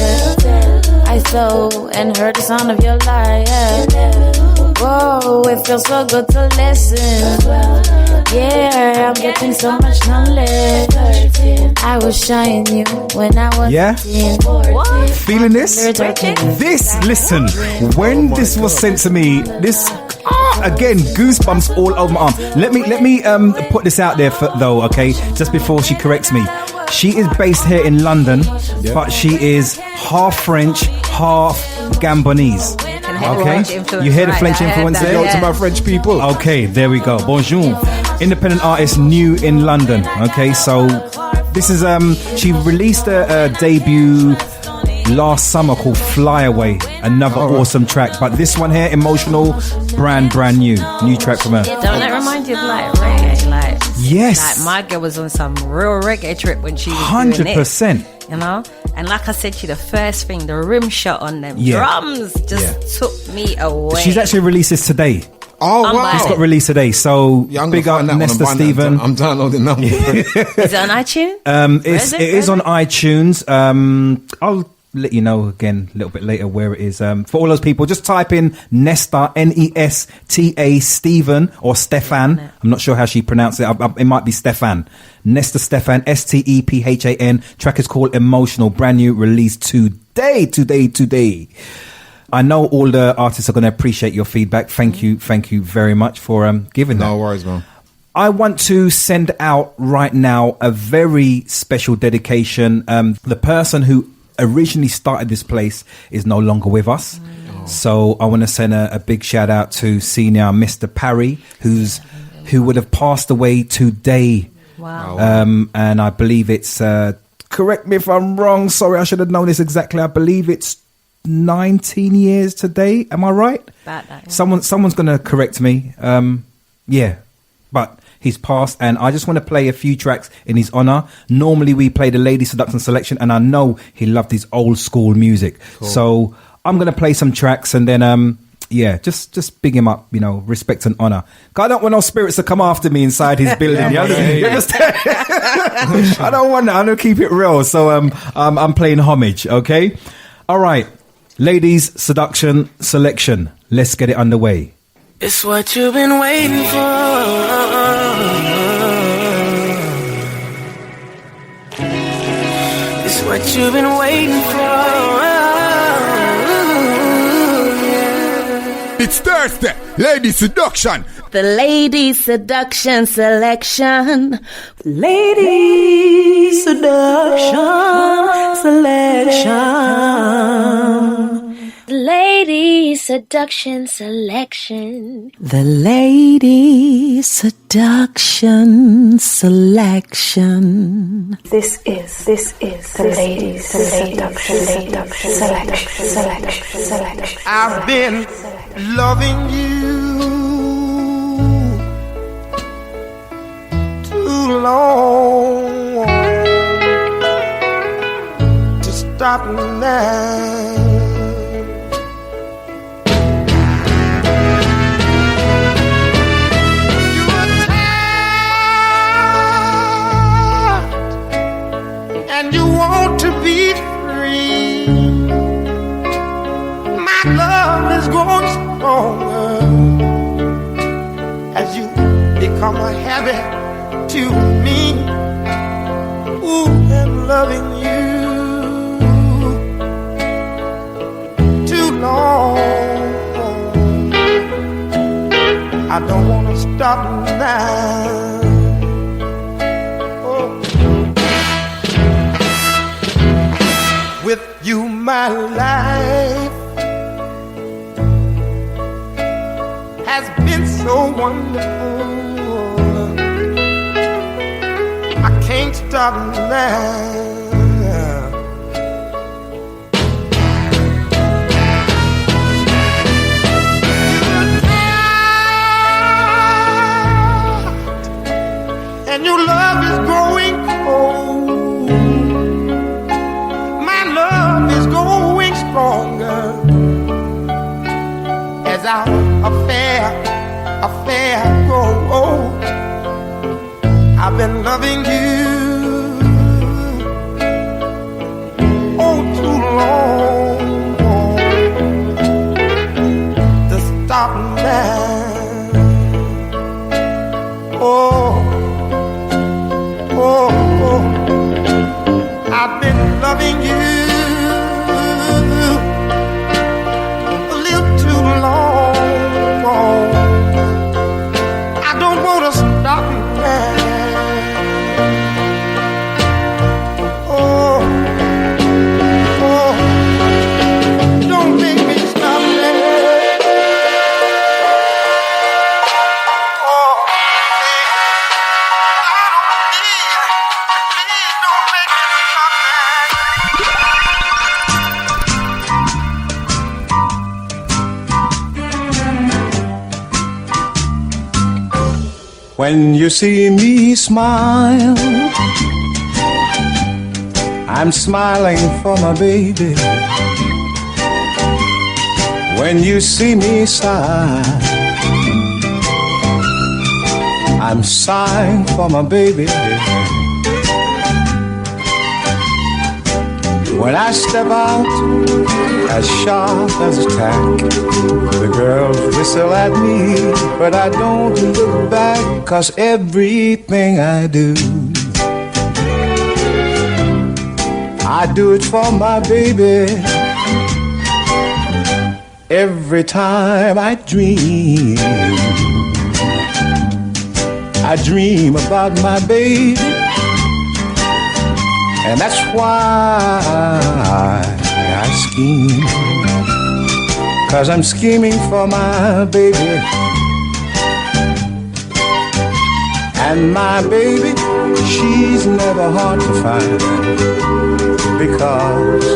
I saw and heard the sound of your light. Whoa, it feels so good to listen. Yeah, I'm getting so much knowledge. I was shying you when I was 10. What? Feeling this? This, listen, when this was sent to me, this again, goosebumps all over my arm. Let me put this out there though, okay? Just before she corrects me. She is based here in London, but she is half French, half Gabonese. Okay, you hear the French influence there? Go to my French people. Okay, there we go. Bonjour. Independent artist, new in London. Okay, so this is she released a debut last summer called Fly Away, another awesome track. But this one here, Emotional, brand new track from her. Don't that remind you of like reggae? Like yes, like my girl was on some real reggae trip when she was 100%. You know, and like I said to you, the first thing, the rim shot on them drums just took me away. She's actually released this today. Oh wow! It's got released today, so big up Nesta Stephen. I'm downloading that one. Is it on iTunes? It is on iTunes. I'll let you know again a little bit later where it is. For all those people, just type in Nesta, Nesta Stephen or Stefan. I'm not sure how she pronounced it. It might be Stefan. Nesta Stefan, Stephan. Track is called Emotional, brand new, released today. I know all the artists are going to appreciate your feedback. Thank you very much for giving that. No worries, man. I want to send out right now a very special dedication. The person who originally started this place is no longer with us. So I want to send a big shout out to senior Mr. Parry, who would have passed away today. Wow. And I believe it's, correct me if I'm wrong. Sorry, I should have known this exactly. I believe it's 19 years today. Am I right? About that, yeah. Someone's going to correct me. Yeah, but he's passed, and I just want to play a few tracks in his honor. Normally we play the Lady Seduction selection, and I know he loved his old school music. Cool. So I'm going to play some tracks, and then just big him up, respect and honor. 'Cause I don't want no spirits to come after me inside his building. You understand? I don't want that. I'm going to keep it real. So I'm playing homage. Okay. All right. Ladies Seduction selection. Let's get it underway. It's what you've been waiting for. It's what you've been waiting for. It's Thursday. Lady Seduction. The Lady Seduction Selection. Lady Seduction Selection. Lady Seduction Selection. The Lady Seduction Selection. This is the Lady Seduction Selection. I've been loving you too long to stop now. And you want to be free. My love is growing stronger as you become a habit to me. Ooh, and loving you too long. I don't want to stop now. With you, my life has been so wonderful. I can't stop now. And your love is growing cold. Stronger as our affair grows. I've been loving you oh too long to stop now. Oh, I've been loving you I don't want to stop now. Oh, don't make me stop now. When you see me smile, I'm smiling for my baby. When you see me sigh, I'm sighing for my baby. When I step out, as sharp as a tack, the girls whistle at me, but I don't look back, 'cause everything I do it for my baby. Every time I dream about my baby. And that's why I scheme, 'cause I'm scheming for my baby. And my baby, she's never hard to find, because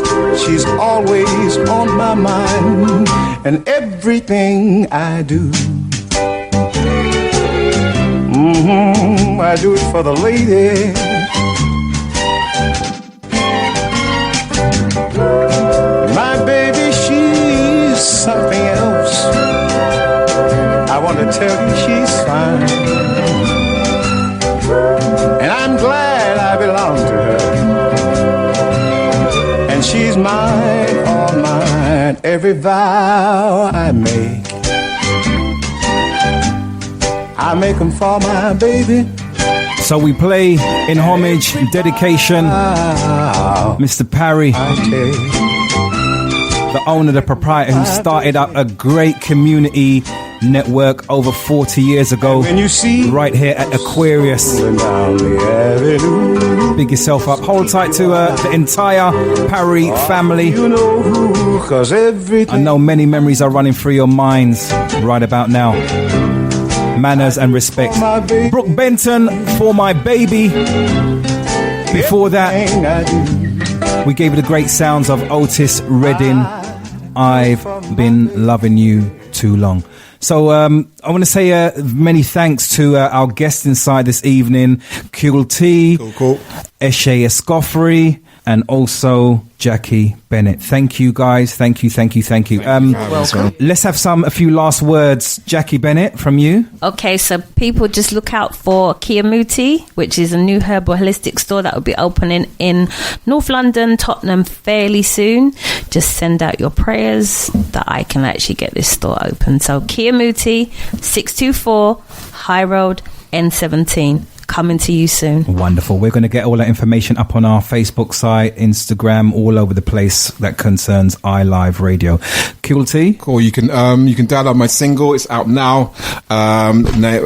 she's always on my mind and everything I do. I do it for the lady. My baby, she's something else. I want to tell you she's fine, and I'm glad I belong to her. And she's mine, all mine. Every vow I make them for my baby. So we play in homage, dedication, Mr. Parry, the owner, the proprietor, who started up a great community network over 40 years ago, right here at Aquarius. Big yourself up. Hold tight to the entire Parry family. I know many memories are running through your minds right about now. Manners and respect. Brooke Benton, For My Baby. Before that, we gave you the great sounds of Otis Redding, I've Been Loving You Too Long. So I want to say many thanks to our guests inside this evening, Kule T, Eshe Escoffery, and also Jacquee Bennett. Thank you, guys. Thank you. Welcome. Let's have a few last words. Jacquee Bennett, from you. Okay, so people just look out for Kiamuti, which is a new herbal holistic store that will be opening in North London, Tottenham, fairly soon. Just send out your prayers that I can actually get this store open. So Kiamuti, 624 High Road, N17. Coming to you soon. Wonderful. We're going to get all that information up on our Facebook site, Instagram, all over the place that concerns iLive Radio. Kule T? Cool. You can download my single. It's out now.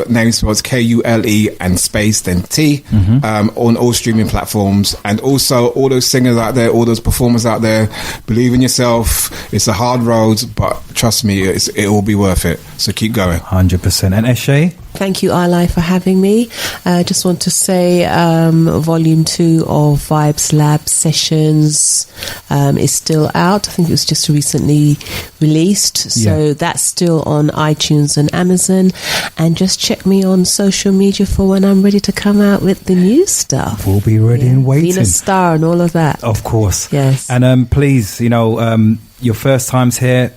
Name spells Kule and space then T on all streaming platforms. And also all those singers out there, all those performers out there, believe in yourself. It's a hard road, but trust me, it will be worth it. So keep going. 100%. And Eshe? Thank you, iLive, for having me. Just want to say Volume 2 of Vibes Lab Sessions is still out. I think it was just recently released. So that's still on iTunes and Amazon. And just check me on social media for when I'm ready to come out with the new stuff. We'll be ready and waiting. Being a star and all of that. Of course. Yes. And please, your first time's here.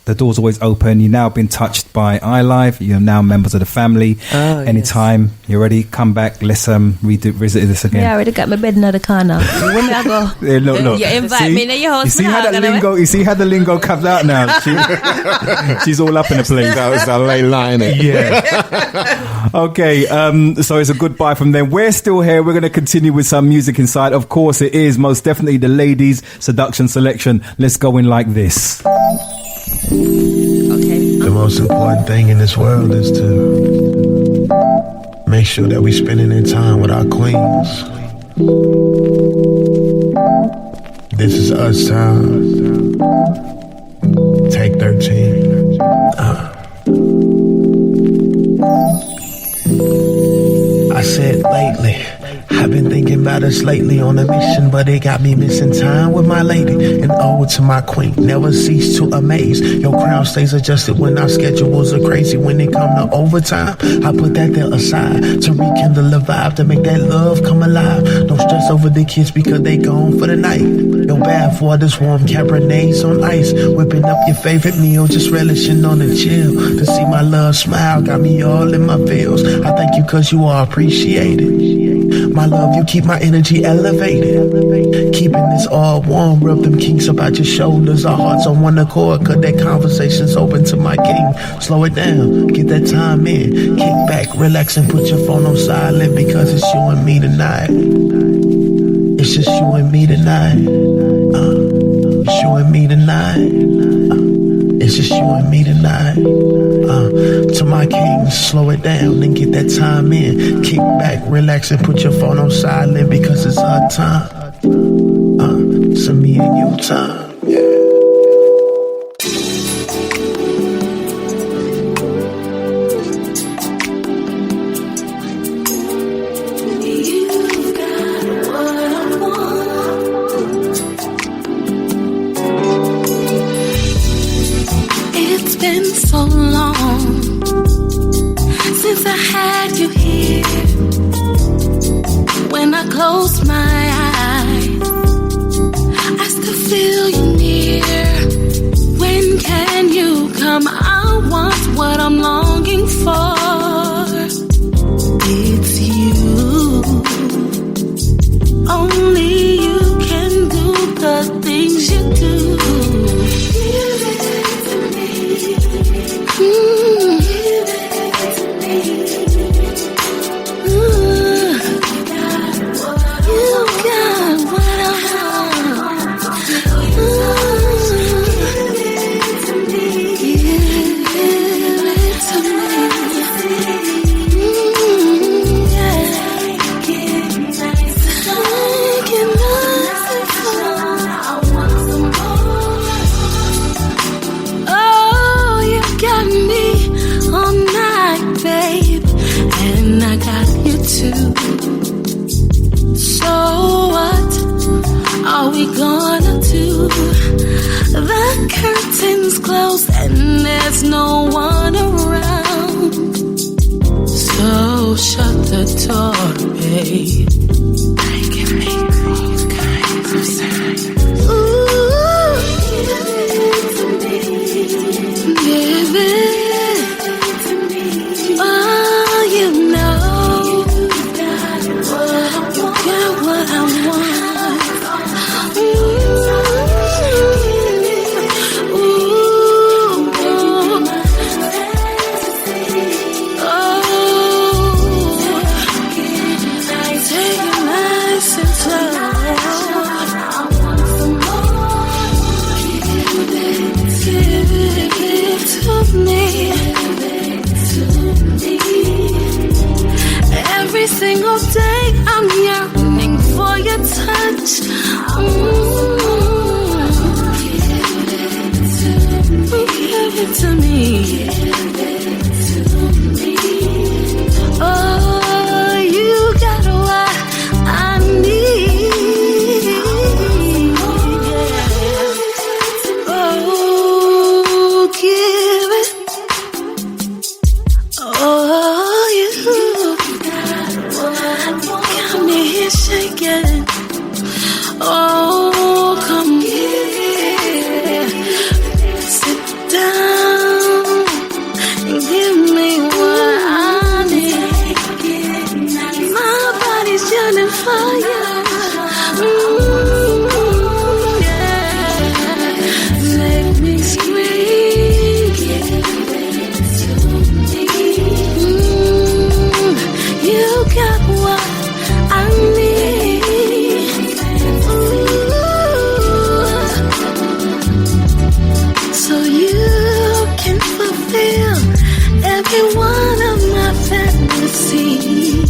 The door's always open. You've now been touched by iLive. You're now members of the family. Anytime you're ready, come back. Let's visit this again. Yeah, I already got my bed in the corner. Where me I go? Look. You invite me in your house. You see how the lingo comes out now? She's all up in the place. That was that late line. Yeah. Okay, so it's a goodbye from them. We're still here. We're going to continue with some music inside. Of course, it is most definitely the ladies' seduction selection. Let's go in like this. The most important thing in this world is to make sure that we're spending in time with our queens. This is us time. Take 13. I said lately, I've been thinking about us lately on a mission, but it got me missing time with my lady. And ode to my queen, never cease to amaze. Your crown stays adjusted when our schedules are crazy. When it come to overtime, I put that there aside to rekindle the vibe, to make that love come alive. Don't stress over the kids because they gone for the night. Your bath water's warm, Cabernets on ice. Whipping up your favorite meal, just relishing on the chill. To see my love smile, got me all in my feels. I thank you cause you are appreciated. My love, you keep my energy elevated. Keeping this all warm, rub them kinks about your shoulders. Our hearts on one accord, cut that conversation's open to my king. Slow it down, get that time in. Kick back, relax and put your phone on silent, because it's you and me tonight. It's just you and me tonight. It's you and me tonight. It's just you and me tonight. To my king, slow it down and get that time in. Kick back, relax and put your phone on silent, because it's our time. It's a me and you time. Yeah. Close my eyes, I still feel you near. When can you come? I want what I'm longing for. It's you, only you can do the things you do. Give it to me. Give it to me. there's no one around. So shut the door, babe. I can make all kinds of sounds. Ooh, give it to me. Oh, you know, you got what I want. Every single day I'm yearning for your touch. Give it to me. Oh, you got what I need. Oh, give it. Oh, you got me here shaking. Oh, come here. Sit down and give me what I need. My body's yearning for you. Yeah. Make me scream. You got what I need. So you can fulfill every one of my fantasies.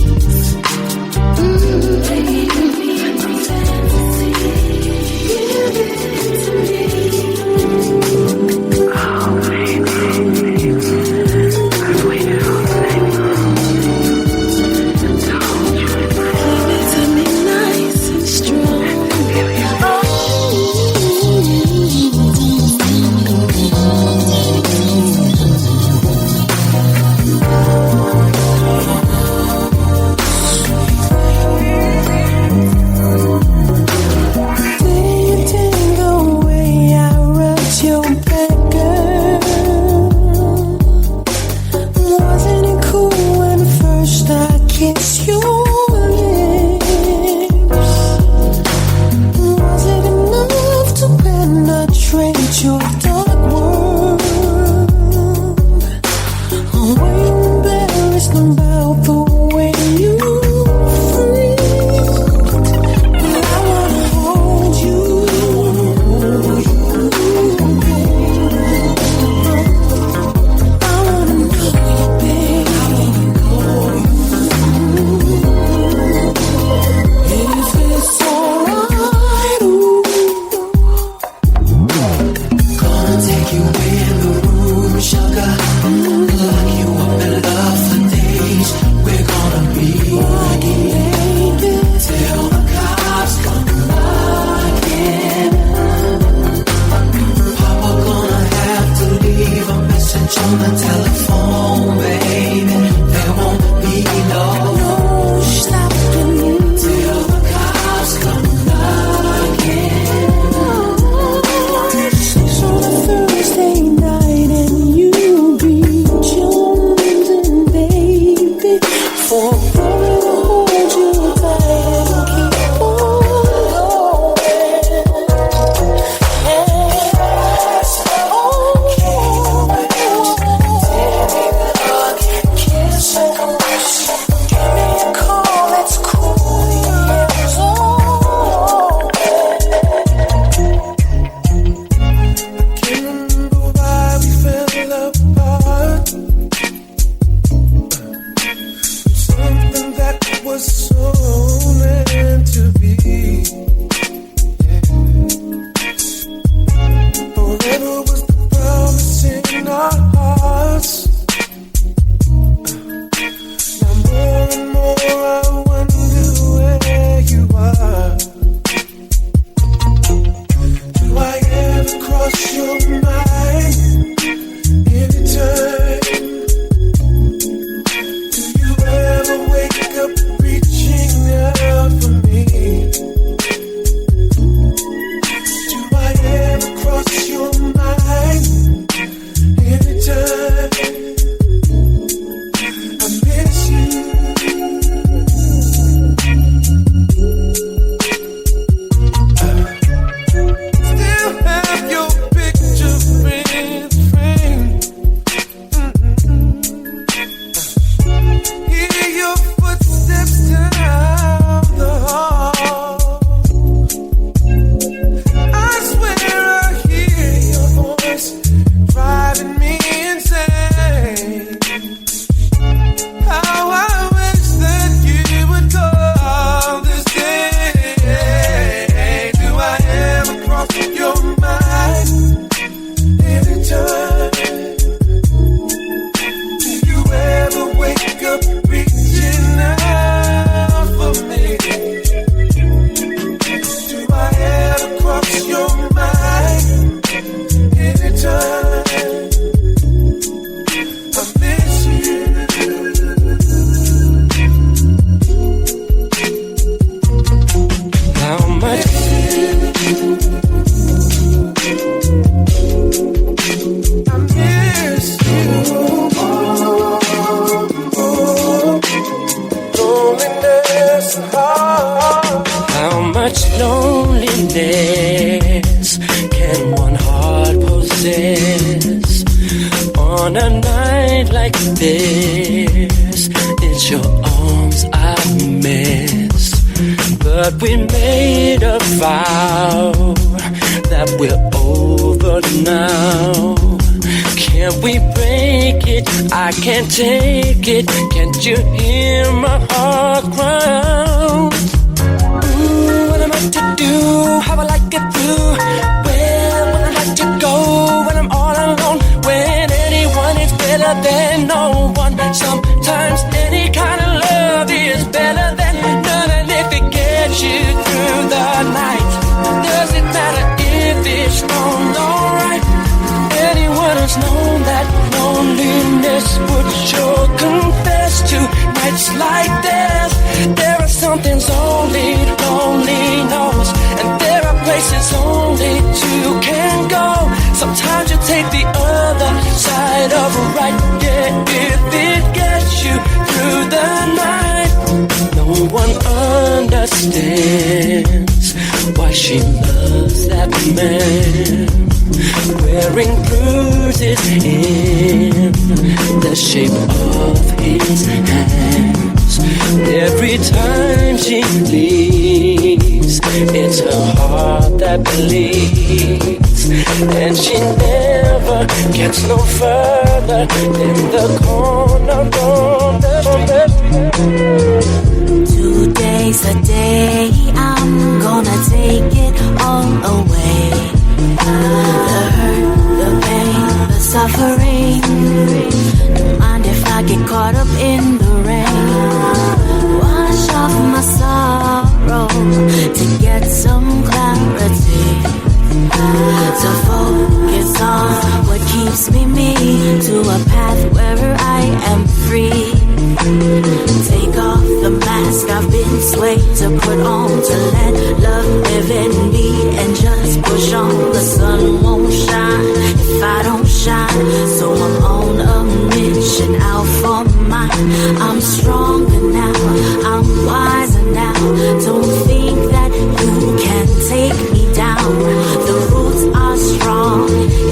like this. It's your arms I miss. But we made a vow that we're over now. Can't we break it? I can't take it. Can't you hear my heart cry? What am I to do? How will I get through? Where will I like to go when I'm all alone? When anyone is better than no one. Sometimes any kind of love is better than none. And if it gets you through the night, does it matter if it's alright? Anyone who's known that loneliness would sure confess to nights like this. There are some things only lonely knows, and there are places only two can go. Sometimes you take the other side of right, yeah, if it gets you through the night. No one understands why she loves that man, wearing bruises in the shape of his hands. Every time she leaves, it's her heart that bleeds, and she never gets no further than the corner of the street. Today's the day I'm gonna take it all away. The hurt, the pain, the suffering. Don't mind if I get caught up in the rain. Wash off my sorrow to get some clarity. To focus on what keeps me to a path where I am free. Take off the mask I've been swayed to put on, to let love live in me and just push on. The sun won't shine if I don't shine, so I'm on a mission out for mine. I'm stronger now, I'm wiser now. Don't think that you can take me down. The roots are strong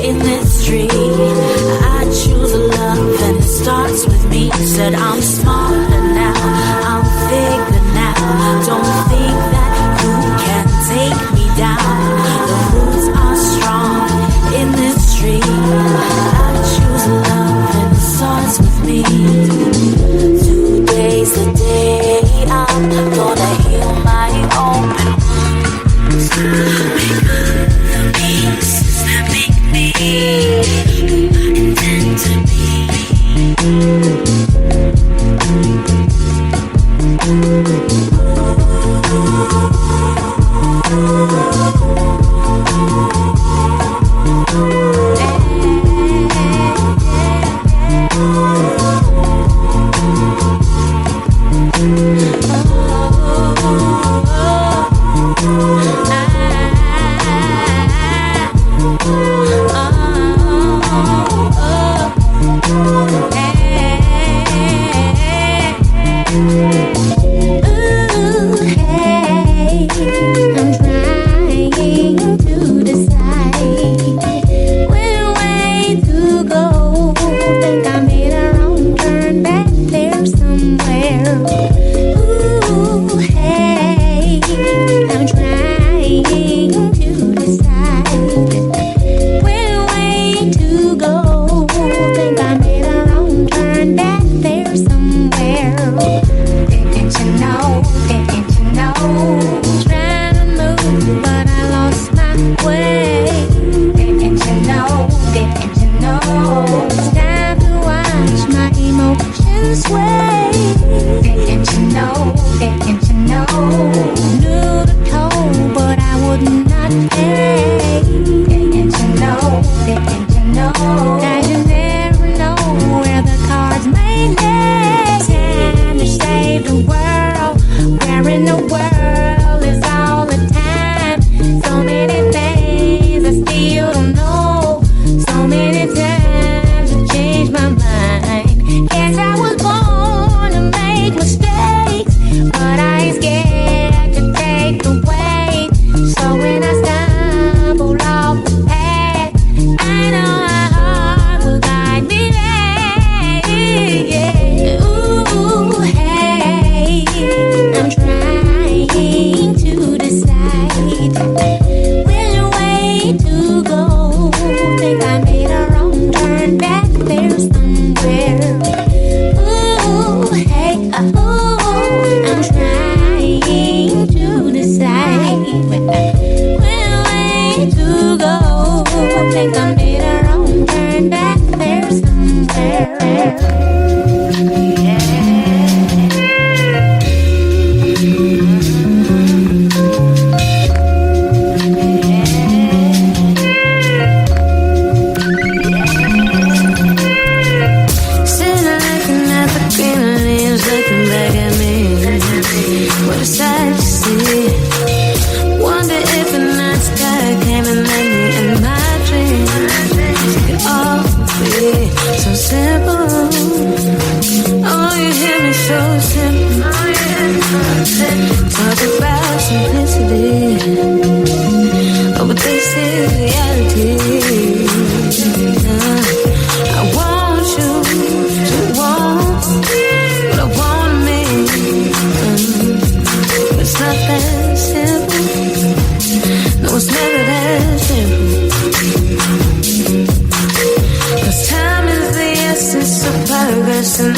in this tree. I choose love and it starts with me. Said I'm smarter now, I'm bigger now. Don't think that you can take me down. The roots are strong in this tree. I choose love and it starts with me. Today's the day I'm gonna heal my open wounds. Make up the pieces that make me who I intend to be.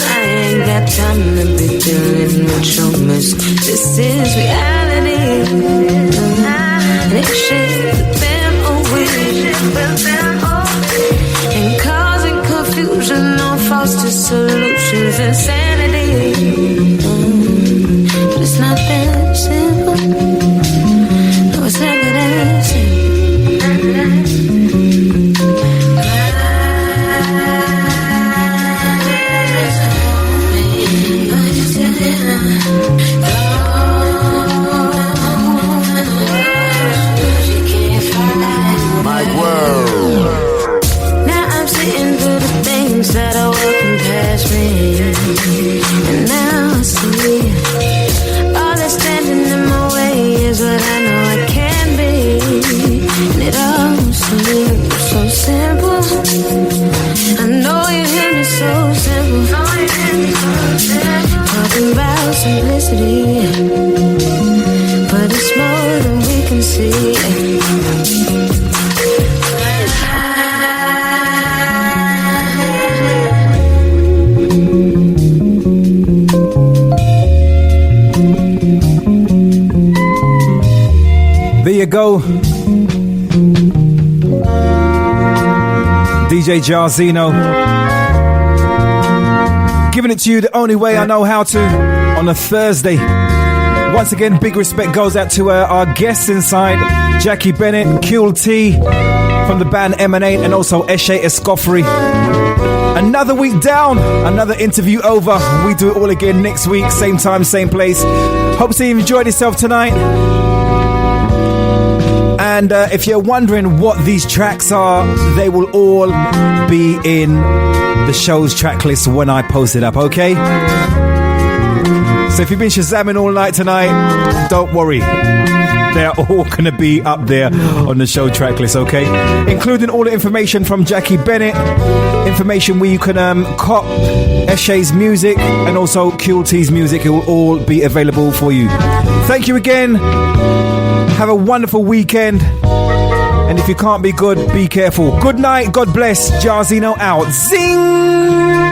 I ain't got time to be dealing with your mess. This is reality. And it should have been always. And causing confusion on false solutions. Insanity. But it's not that simple. No, it's never that simple. Now I'm sitting through the things that are working past me, and now I see all that's standing in my way is what I know I can be, and it all seems so simple. I know you hear me so simple, talking about simplicity, but it's more than we can see. There you go. DJ Jairzinho. Giving it to you the only way I know how to on a Thursday. Once again, big respect goes out to our guests inside, Jacquee Bennett, Kule T from the band Emanate, and also Eshe Escoffery. Another week down, another interview over. We do it all again next week, same time, same place. Hope you enjoyed yourself tonight. And if you're wondering what these tracks are, they will all be in the show's track list when I post it up, okay? So if you've been shazamming all night tonight, don't worry. They're all going to be up there on the show track list, okay? Including all the information from Jacquee Bennett, information where you can cop Eshe's music and also Kule T's music. It will all be available for you. Thank you again. Have a wonderful weekend. And if you can't be good, be careful. Good night. God bless. Jairzinho out. Zing!